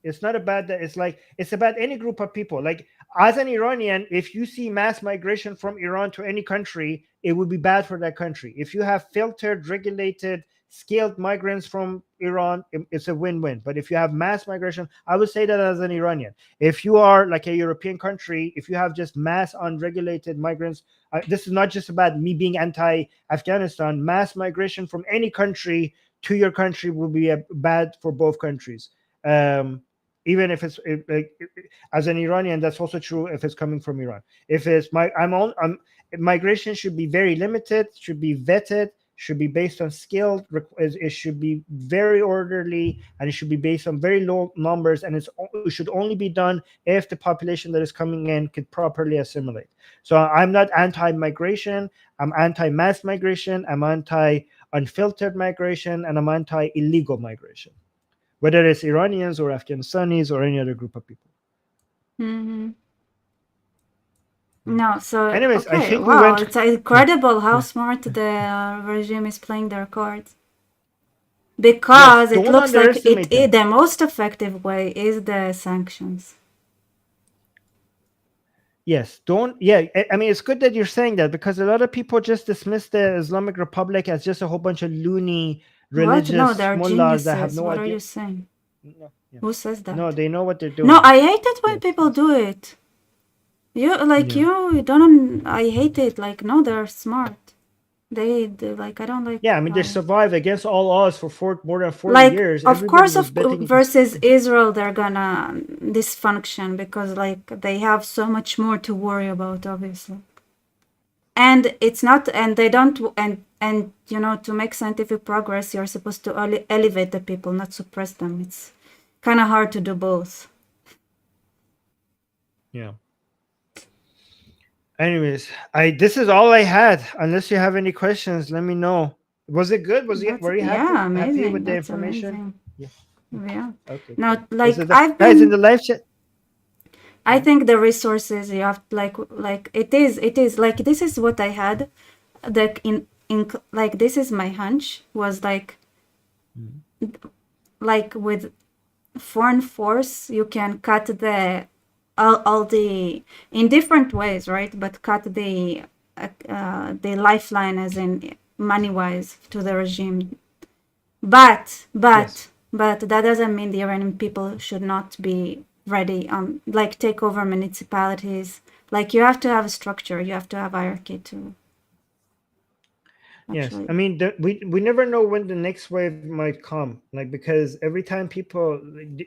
it's not about that. It's like it's about any group of people. Like as an Iranian, if you see mass migration from Iran to any country, it would be bad for that country. If you have filtered, regulated, scaled migrants from Iran, it's a win-win. But if you have mass migration, I would say that as an Iranian. If you are like a European country, if you have just mass unregulated migrants, this is not just about me being anti-Afghanistan. Mass migration from any country to your country will be bad for both countries. Um, Even if as an Iranian, that's also true if it's coming from Iran. If it's migration should be very limited, should be vetted, should be based on skill. It should be very orderly, and it should be based on very low numbers. And it should only be done if the population that is coming in could properly assimilate. So I'm not anti-migration. I'm anti-mass migration. I'm anti-unfiltered migration, and I'm anti-illegal migration, whether it's Iranians or Afghanistanis or any other group of people. Mm-hmm. Yeah. No, so Anyways, I okay, think we wow, went. it's incredible how Yeah. smart the regime is playing their cards. Yes, Because it don't looks like underestimate them. the most effective way is the sanctions. Yes, don't. Yeah, I mean, it's good that you're saying that because a lot of people just dismiss the Islamic Republic as just a whole bunch of loony What? No, religious they're mullahs that have geniuses. no What are idea. you saying? No, yeah. Who says No, that? they know what they're No, doing. I hate it when Yes, people yes. do it. Yeah. You don't. I hate it. Like, no, they're smart. They like. I don't like Yeah, I mean, they how. survived against all odds for more than 40 Like, years. of Everybody course, was betting against. versus Israel, they're gonna dysfunction because like they have so much more to worry about, obviously. And it's not, and they don't, and you know, to make scientific progress, you're supposed to elevate the people, not suppress them. It's kind of hard to do both. Yeah. Anyways, I this is all I had. Unless you have any questions, let me know. Was it good? That's Were you yeah, happy amazing. with the That's information? amazing. Yeah. Yeah. Okay, cool. Now, Is like it I've guys in the been, live chat? I Yeah. think the resources you have, like it is like this is what I had. Like in like this is my hunch was like Mhm. with foreign force, you can cut all the in different ways, right? But cut the lifeline, as in money wise, to the regime. But Yes. but but that doesn't mean the Iranian people should not be ready. Like take over municipalities. Like you have to have a structure. You have to have hierarchy to Yes, I actually. mean we never know when the next wave might come. Like because every time people,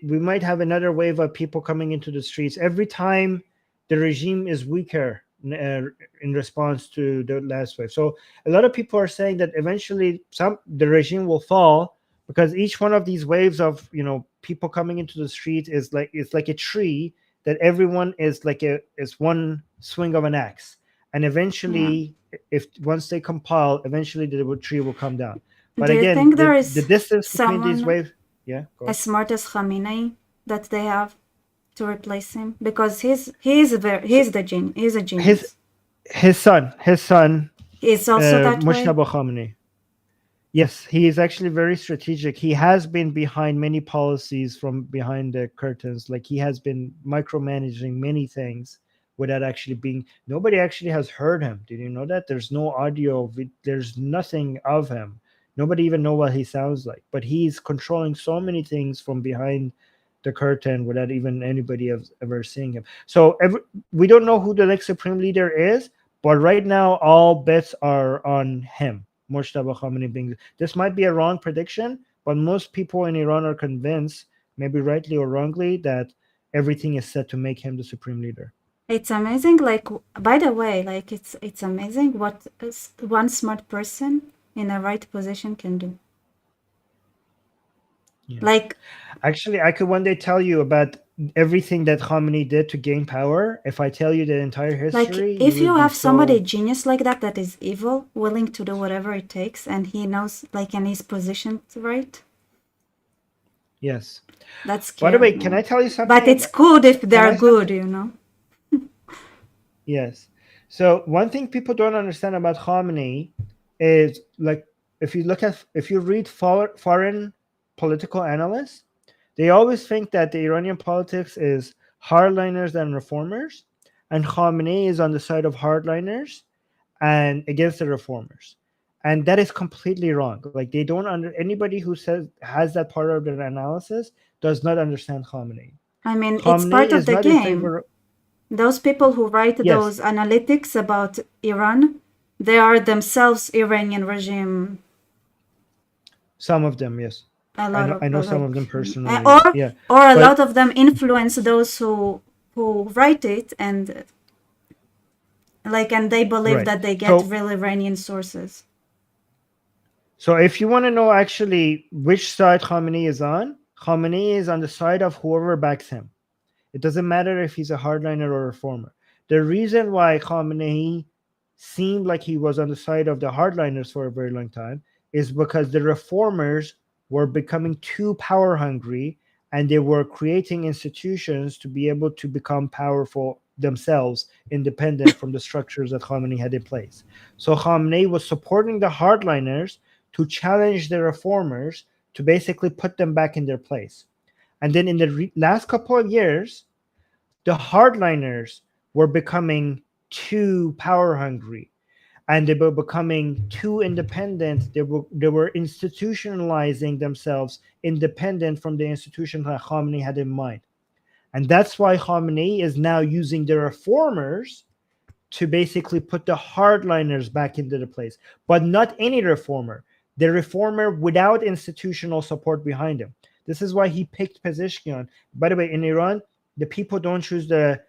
we might have another wave of people coming into the streets. Every time the regime is weaker in response to the last wave. So a lot of people are saying that eventually the regime will fall because each one of these waves of people coming into the street is like it's like a tree that everyone is like a is one swing of an axe, and Yeah. eventually if once they compile, eventually the tree will come down. But Do you again, think there the is distance between these someone waves. Yeah, go as ahead. smart as Khamenei that they have to replace him? Because So he's a his genius. his son, He's also that way. Mushtaba Khamenei. Yes, he is actually very strategic. He has been behind many policies from behind the curtains. Like he has been micromanaging many things without actually being. Nobody actually has heard him. Did you know that? There's no audio. There's nothing of him. Nobody even know what he sounds like. But he's controlling so many things from behind the curtain without even anybody have ever seeing him. So we don't know who the next supreme leader is. But right now, all bets are on him. Mujtaba Khamenei being. This might be a wrong prediction, but most people in Iran are convinced, maybe rightly or wrongly, that everything is set to make him the supreme leader. It's amazing. Like by the way, like it's amazing what one smart person in a right position can do. Yeah. Like Actually, I could one day tell you about everything that Khamenei did to gain power. If I tell you the entire like history, you if would you be have somebody so. genius like that that is evil, willing to do whatever it takes, and he knows like and he's positioned right, Yes. that's By the scary, way, can I man. tell you But something it's about? good if Can they're I good, something? you know. Yes. So one thing people don't understand about Khamenei is like if you read foreign political analysts, they always think that the Iranian politics is hardliners and reformers, and Khamenei is on the side of hardliners and against the reformers. And that is completely wrong. Like they don't under anybody who says has that part of their analysis does not understand Khamenei. I mean, it's Khamenei part of is the not in game. favor. Those people who write Yes, those analytics about Iran, they are themselves Iranian regime. some of them, yes. A I lot know of I know some of them like, personally. Yeah. or a lot But of them influence those who write it, and like and they believe right. that they get So real Iranian sources. so if you want to know actually which side Khamenei is on, Khamenei is on the side of whoever backs him. It doesn't matter if he's a hardliner or a reformer. The reason why Khamenei seemed like he was on the side of the hardliners for a very long time is because the reformers were becoming too power hungry and they were creating institutions to be able to become powerful themselves, independent from the structures that Khamenei had in place. So Khamenei was supporting the hardliners to challenge the reformers to basically put them back in their place. And then in the last couple of years, the hardliners were becoming too power hungry and they were becoming too independent. They were institutionalizing themselves independent from the institution that Khamenei had in mind. And that's why Khamenei is now using the reformers to basically put the hardliners back into the place, but not any reformer, the reformer without institutional support behind him. This is why he picked Pezeshkian. By the way, in Iran, the people don't choose the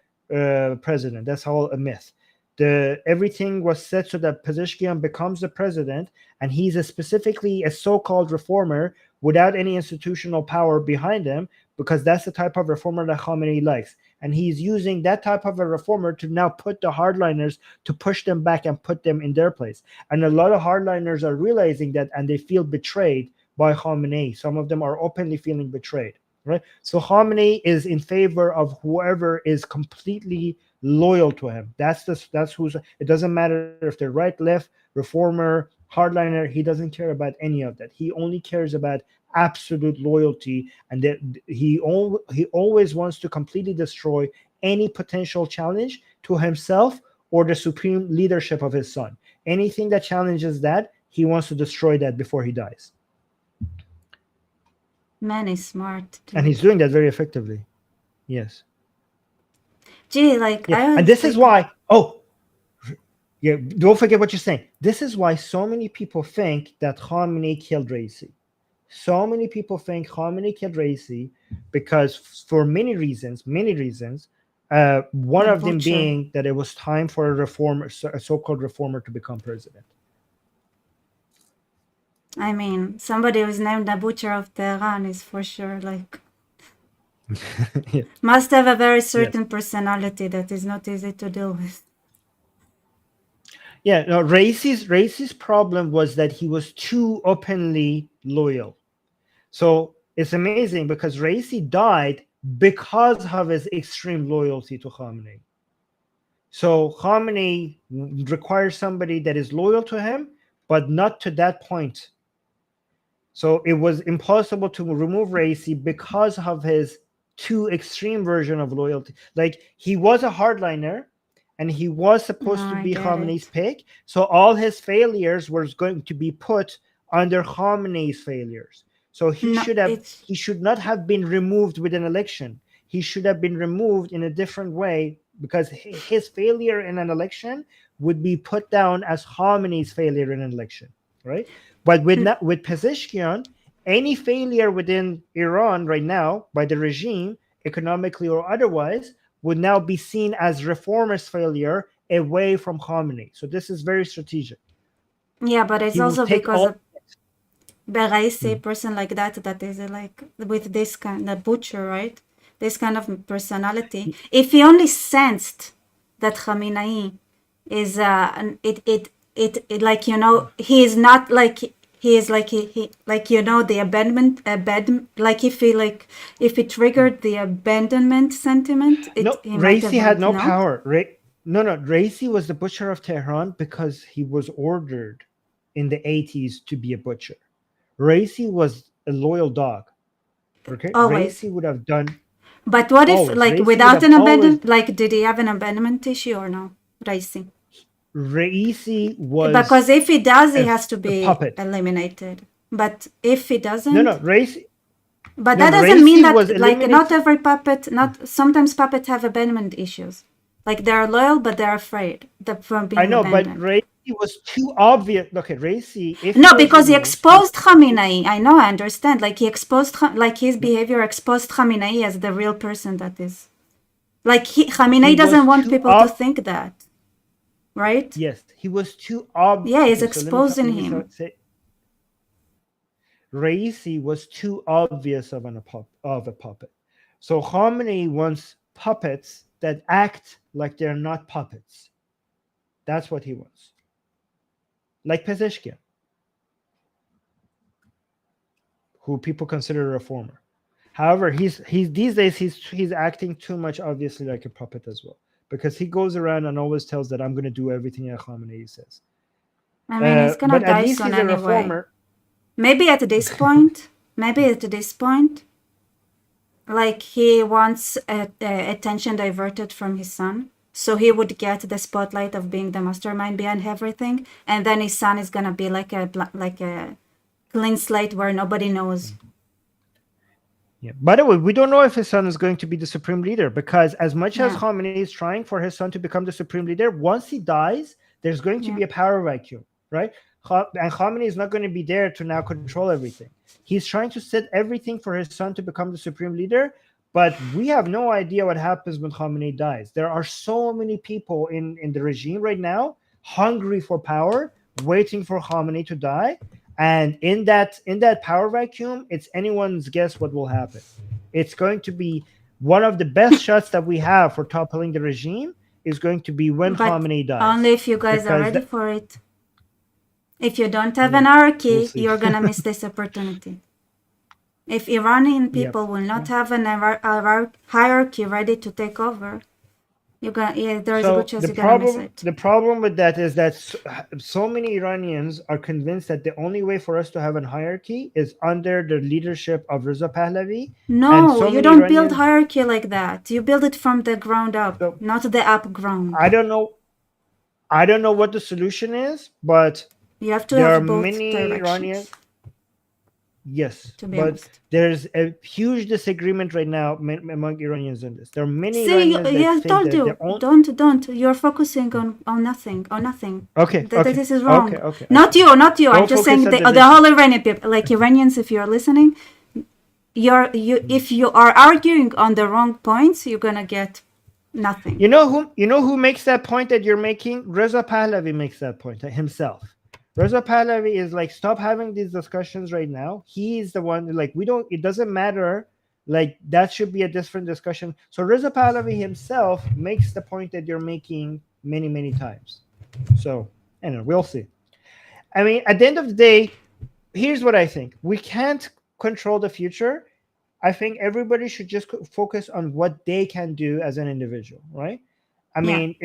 president. That's all a myth. The everything was set so that Pezeshkian becomes the president, and he's specifically a so-called reformer without any institutional power behind him, because that's the type of reformer that Khamenei likes, and he's using that type of a reformer to now put the hardliners to push them back and put them in their place. And a lot of hardliners are realizing that, and they feel betrayed by Khamenei. Some of them are openly feeling betrayed. Right. So Khamenei is in favor of whoever is completely loyal to him. That's who's. It doesn't matter if they're right, left, reformer, hardliner. He doesn't care about any of that. He only cares about absolute loyalty, and that he always wants to completely destroy any potential challenge to himself or the supreme leadership of his son. Anything that challenges that, he wants to destroy that before he dies. Man is smart, And he's dude. doing that very effectively. Yes. Gee, like Yeah. I And was this is like, why, oh, yeah, don't forget what you're saying. This is why so many people think that Khamenei killed Raisi. So many people think Khamenei killed Raisi because, for many reasons, one the of them butcher. being that it was time for a reformer, a so-called reformer, to become president. I mean, somebody who's named the butcher of Tehran is for sure like Yeah. must have a very Yes. certain personality that is not easy to deal with. Yeah. No, Raisi's problem was that he was too openly loyal. So it's amazing because Raisi died because of his extreme loyalty to Khamenei. So Khamenei requires somebody that is loyal to him, but not to that point. So it was impossible to remove Raisi because of his too extreme version of loyalty. Like, he was a hardliner and he was No, supposed to I be get Khamenei's it. pick. So all his failures was going to be put under Khamenei's failures. So No, it's he should not have been removed with an election. He should have been removed in a different way, because his failure in an election would be put down as Khamenei's failure in an election, right? But with Pezeshkian, any failure within Iran right now by the regime, economically or otherwise, would now be seen as reformist failure away from Khamenei. So this is very strategic. yeah, but it's He will also take because all. a Beraisi Mm. person like that that is like with this kind of butcher, right? This kind of personality. If he only sensed that Khamenei is it like he is not like he is like he like the abandonment like if he triggered the abandonment sentiment it No, he might have Raisi had like no no. power. No, Raisi was the butcher of Tehran because he was ordered in the 80s to be a butcher. Raisi was a loyal dog. Okay, Always. Raisi would have done But what if always. like Raisi would without have an always. abandonment, like did he have an abandonment issue or no? Raisi. Raisi was Because if he does, he has to a be puppet. eliminated. But if he No, doesn't, no, Raisi. but No, that doesn't mean Raisi was that like not eliminated. every puppet, not sometimes puppets have abandonment issues. Like they're loyal, but they're afraid from I being know, but abandoned. Raisi was too obvious. Okay, Raisi, if he No, was because he removed, he exposed Khamenei. I know, I understand. Like he exposed, like his behavior exposed Khamenei as the real person that is. Like he Khamenei doesn't was want too people to think that, right? Yes, he was too ob. Yeah, he's Okay, so exposing let me him. say, Raisi was too obvious of a puppet. So Khamenei wants puppets that act like they're not puppets. That's what he wants. Like Pezeshkian, who people consider a reformer. However, he's these days he's acting too much obviously like a puppet as well, because he goes around and always tells that I'm going to do everything that Khamenei says. I mean, he's gonna But at die least soon he's a anyway. reformer. Maybe at this point, like he wants attention diverted from his son. So he would get the spotlight of being the mastermind behind everything. And then his son is gonna be like a clean slate where nobody knows. Yeah. By the way, we don't know if his son is going to be the supreme leader, because as much as Yeah, Khamenei is trying for his son to become the supreme leader, once he dies, there's going to yeah. be a power vacuum, right? And Khamenei is not going to be there to now control everything. He's trying to set everything for his son to become the supreme leader, but we have no idea what happens when Khamenei dies. There are so many people in the regime right now hungry for power, waiting for Khamenei to die, and in that power vacuum, it's anyone's guess what will happen. It's going to be one of the best shots that we have for toppling the regime is going to be when But Khamenei only dies, if you guys are because ready for it. If you don't have yeah, an we'll hierarchy, see. you're gonna miss this opportunity. If Iranian Yep. people will not Yeah. have an hierarchy ready to take over, Yeah, there is a good So chance you're gonna miss it. the problem with that is that so many Iranians are convinced that the only way for us to have a hierarchy is under the leadership of Reza Pahlavi, and No, so you many don't build Iranians. hierarchy like that. You build it from the ground up, So not the up ground. I don't know. I don't know what the solution is, but You have to there are have both many Iranians. directions, Yes, to be but honest. there's a huge disagreement right now among Iranians on this. There are many See, Iranians that yeah, I think told that you, their own. don't. You're focusing on nothing, on nothing. Okay, That okay, this is okay, wrong. okay. I Not see. you, not you. I'm Don't just focus saying on the division. whole Iranian people, like Iranians, if you're listening, you Mm. if you are arguing on the wrong points, you're gonna get nothing. You know who makes that point that you're making? Reza Pahlavi makes that point himself. Reza Pahlavi is like, stop having these discussions right now. He is the one like, we don't. It doesn't matter. Like, that should be a different discussion. So Reza Pahlavi himself makes the point that you're making many many times. So anyway, we'll see. I mean, at the end of the day, here's what I think: we can't control the future. I think everybody should just focus on what they can do as an individual, right? I Yeah, mean,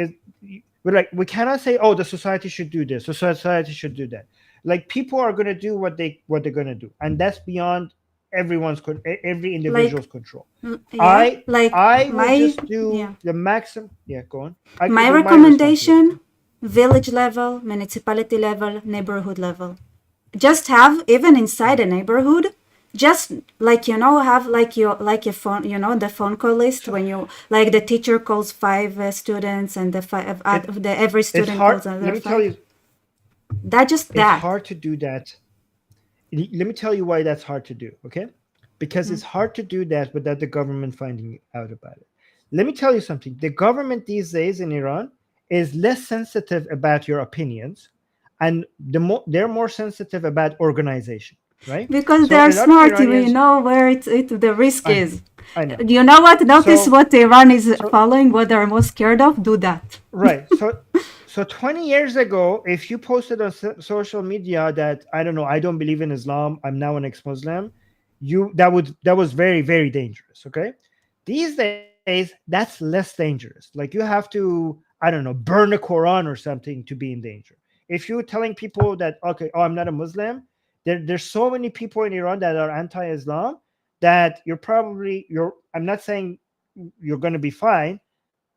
we cannot say, "Oh, the society should do this, the society should do that." Like, people are going to do what they're going to do, and that's beyond every like individual's control. yeah, I like I will my just do yeah. the maximum. Yeah, go on. I could My do my responsibility. recommendation: village level, municipality level, neighborhood level. Just have, even inside a neighborhood, just like, have like your like a phone, the phone call list, So when you, like, the teacher calls five students, and it the every it's student hard. calls Let another me tell five. you, That, just it's that. hard to do that. Let me tell you why that's hard to do, okay? Because Mm. it's hard to do that without the government finding out about it. Let me tell you something: the government these days in Iran is less sensitive about your opinions, and they're more sensitive about organization, right? Because they So are a lot of smart, we Iranians. know where the risk I know, is. I know. You know what? Notice So what Iran is so following, what they're most scared of. Do that. right. So 20 years ago, if you posted on social media that, I don't know, I don't believe in Islam, I'm now an ex-Muslim, that was very very dangerous. Okay, these days that's less dangerous. Like, you have to, I don't know, burn the Quran or something to be in danger. If you're telling people that, okay, oh, I'm not a Muslim, there's so many people in Iran that are anti-Islam that you're, I'm not saying you're going to be fine,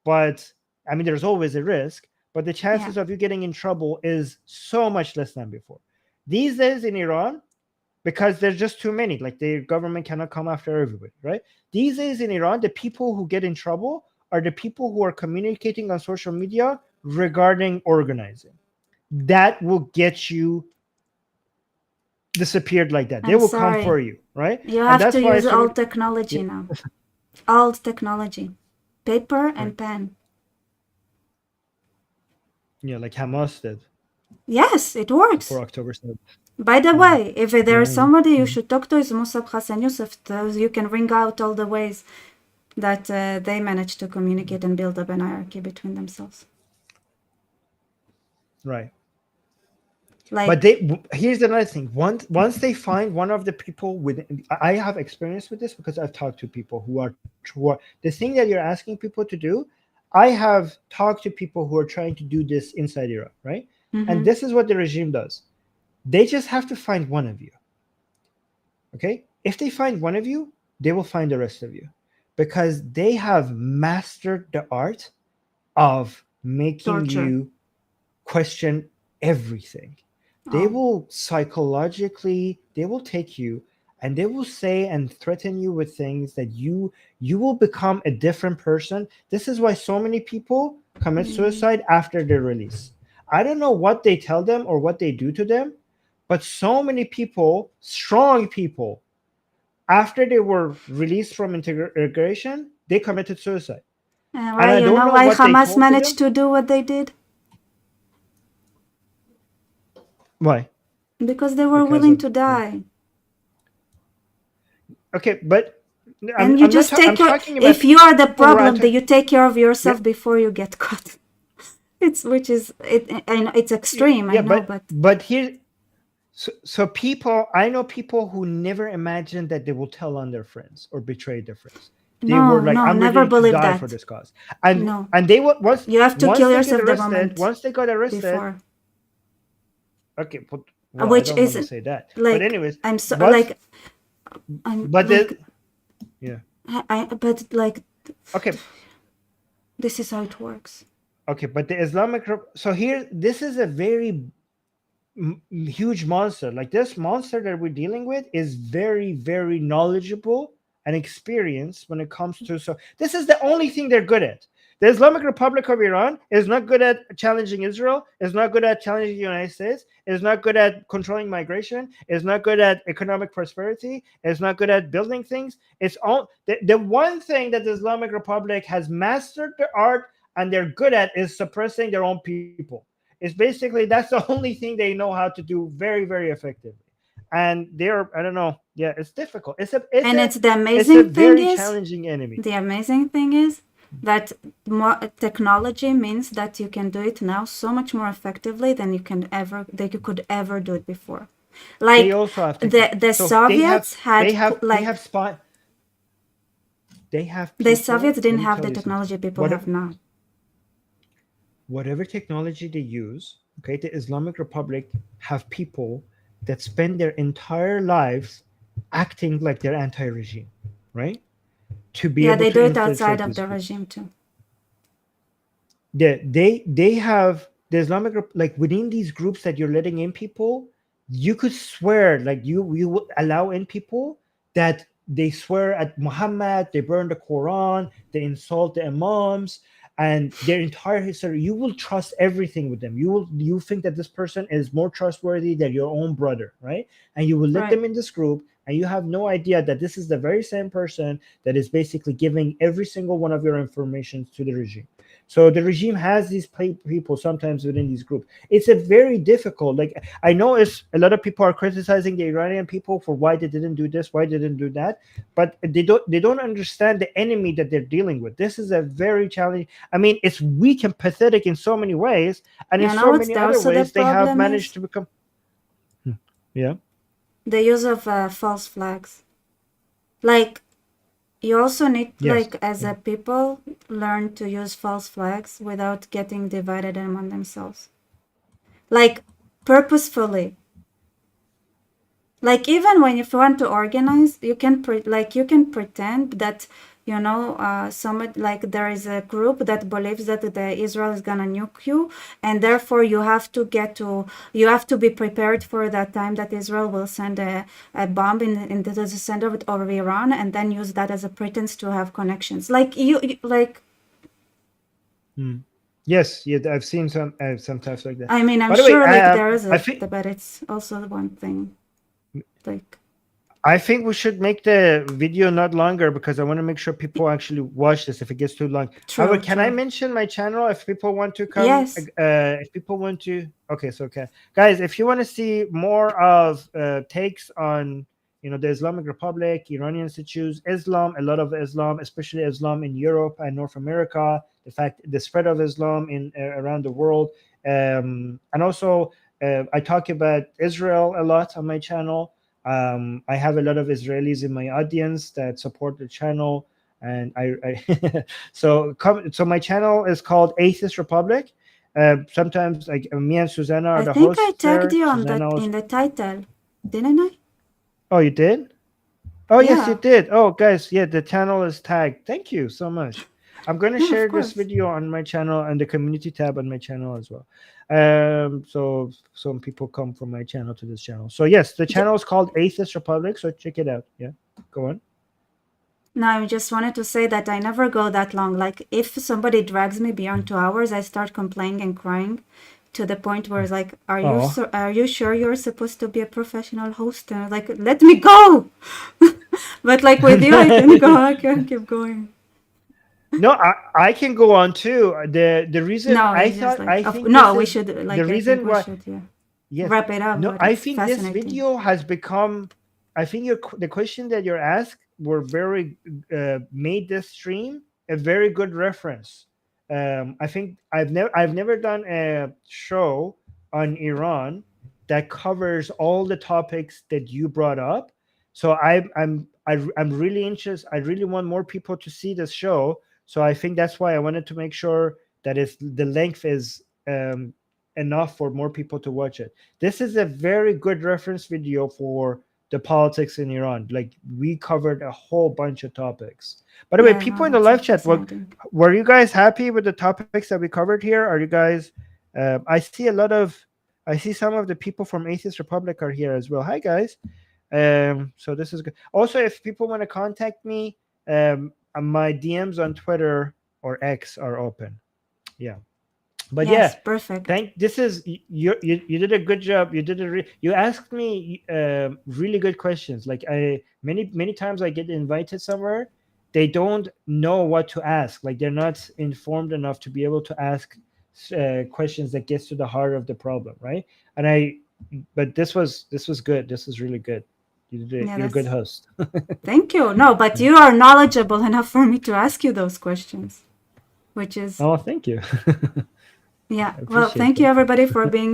but I mean, there's always a risk, but the Yeah. chances of you getting in trouble is so much less than before. These days in Iran, because there's just too many, like, the government cannot come after everybody, right? These days in Iran, the people who get in trouble are the people who are communicating on social media regarding organizing. That will get you disappeared like that. They I'm will come sorry. for you, right? You And have to that's why use so many. old technology Yeah, now. Old technology. Paper right. and pen. Yeah, like Hamas did Yes, it for works. October 7th. By the Yeah, way, if there yeah, is I know. somebody you Mhm. should talk to, is Musab Hassan Yusuf. So you can ring out all the ways that they managed to communicate and build up an hierarchy between themselves. Right. But Like, here's another thing. Once they find one of the people with, I have experience with this because I've talked to people who are the thing that you're asking people to do. I have talked to people who are trying to do this inside Iraq, right? And mm-hmm. this is what the regime does. They just have to find one of you. Okay? If they find one of you, they will find the rest of you because they have mastered the art of making Torture. you question everything. They Oh. will psychologically, they will take you and they will say and threaten you with things that you will become a different person. This is why so many people commit Mm. suicide after their release. I don't know what they tell them or what they do to them, but so many people, strong people, after they were released from integration, they committed suicide. And Right, I you don't know know why what they Hamas told to managed them. to do what they did? Why? Because they were Because willing of, to yeah. die. Okay, but And you just I'm take care, talking about if you are the people who are problem, anti. that you take care of Yeah, yourself before you get caught. Which is it, and it's extreme, I yeah, know, but but here, so people, I know people who never imagined that they will tell on their friends or betray their friends. They were No, like, no, I'm never ready to believe die for that. this cause. and No, and they would, you have to once kill they get yourself the arrested, moment once they got arrested. before, Okay, but well, I which don't want to isn't say that, but like anyways, I'm so once, I'm but like the yeah, but like okay, this is how it works. okay, but the so here, this is a very huge monster. Like, this monster that we're dealing with is very, very knowledgeable and experienced when it comes to, so this is the only thing they're good at. The Islamic Republic of Iran is not good at challenging Israel, is not good at challenging the United States, is not good at controlling migration, is not good at economic prosperity, is not good at building things. It's all the one thing that the Islamic Republic has mastered the art and they're good at is suppressing their own people. It's basically, that's the only thing they know how to do very, very effectively. And they're, I don't know, yeah, it's difficult. And it's the It's a amazing thing very is challenging enemy. the amazing thing is that more technology means that you can do it now so much more effectively than you could ever do it before. They Like also have the so they have Soviets they had have they like have spy they have the people. Soviets Let didn't me have tell the you something. technology people have now. Whatever technology they use, okay, the Islamic Republic have people that spend their entire lives acting like they're anti-regime, right? To be Yeah, able they to do it outside infiltrate of these the groups. regime too. They have the Islamic like, within these groups that you're letting in people, you could swear, like, you would allow in people that they swear at Muhammad, they burn the Quran, they insult the imams, and their entire history. You will trust everything with them. You think that this person is more trustworthy than your own brother, right? And you will let Right. them in this group, and you have no idea that this is the very same person that is basically giving every single one of your information to the regime. So the regime has these people sometimes within these groups. It's a very difficult. Like, I know it's a lot of people are criticizing the Iranian people for why they didn't do this, why they didn't do that, but they don't understand the enemy that they're dealing with. This is a very challenging. I mean, it's weak and pathetic in so many ways, and in You so know what's many other also the ways, they have problem managed is to become. Hmm. Yeah. the use of false flags. Like you also need, Yes. like, as Yeah. a people, learn to use false flags without getting divided among themselves. Like purposefully. Like even when if you want to organize, you can like you can pretend that some like there is a group that believes that the Israel is gonna nuke you, and therefore you have to be prepared for that time that Israel will send a bomb into the center of Iran, and then use that as a pretense to have connections. Like like Hmm. Yes. Yeah. I've seen some types like that. I mean, I'm By the way, sure like there is I a, think but it's also one thing like. I think we should make the video not longer because I want to make sure people actually watch this if it gets too long. However, True, can I true. mention my channel if people want to come? Yes. If people want to, okay, so okay, guys, if you want to see more of takes on the Islamic Republic, Iranians to choose Islam, a lot of Islam, especially Islam in Europe and North America, the spread of Islam in around the world, and also I talk about Israel a lot on my channel. I have a lot of Israelis in my audience that support the channel, and so my channel is called Atheist Republic. Sometimes, like, me and Susanna are I the think I hosts tagged there. you on Susanna that was. in the title, didn't I? Oh, you did? Oh, yes, you Yeah. did. Oh, guys, yeah, the channel is tagged. Thank you so much. I'm going to No, of share this course. video on my channel and the community tab on my channel as well. So some people come from my channel to this channel. So yes, the J- channel is called Atheist Republic. So check it out. Yeah, go on. No, I just wanted to say that I never go that long. Like, if somebody drags me beyond 2 hours, I start complaining and crying to the point where it's like, Oh, are you sure you're supposed to be a professional host? And I'm like, let me go. But like with you, I can go. I can keep going. no, I can go on too. The reason No, it's just like, I think no, this we is should, the like, I think reason we why. should, yeah, Yes. wrap it up, No, but I it's think this fascinating. video has become. I think the question that you're asked were very made this stream a very good reference. I think I've never done a show on Iran that covers all the topics that you brought up. So I'm really interested. I really want more people to see this show. So I think that's why I wanted to make sure that the length is enough for more people to watch it. This is a very good reference video for the politics in Iran. Like, we covered a whole bunch of topics. By the way, Yeah, no, people in the that's live chat, fascinating. were you guys happy with the topics that we covered here? Are you guys? I see some of the people from Atheist Republic are here as well. Hi guys. So this is good. Also, if people want to contact me, my DMs on Twitter or X are open. Yeah. But Yes, yeah, perfect. this is you did a good job. You asked me really good questions. Like, I many times I get invited somewhere, they don't know what to ask. Like, they're not informed enough to be able to ask questions that gets to the heart of the problem, right? And I but this was good. This was really good. Yeah, You're a good that's host. thank you. No, but you are knowledgeable enough for me to ask you those questions, which is Oh, thank you. yeah. I Well, appreciate thank you that. everybody for being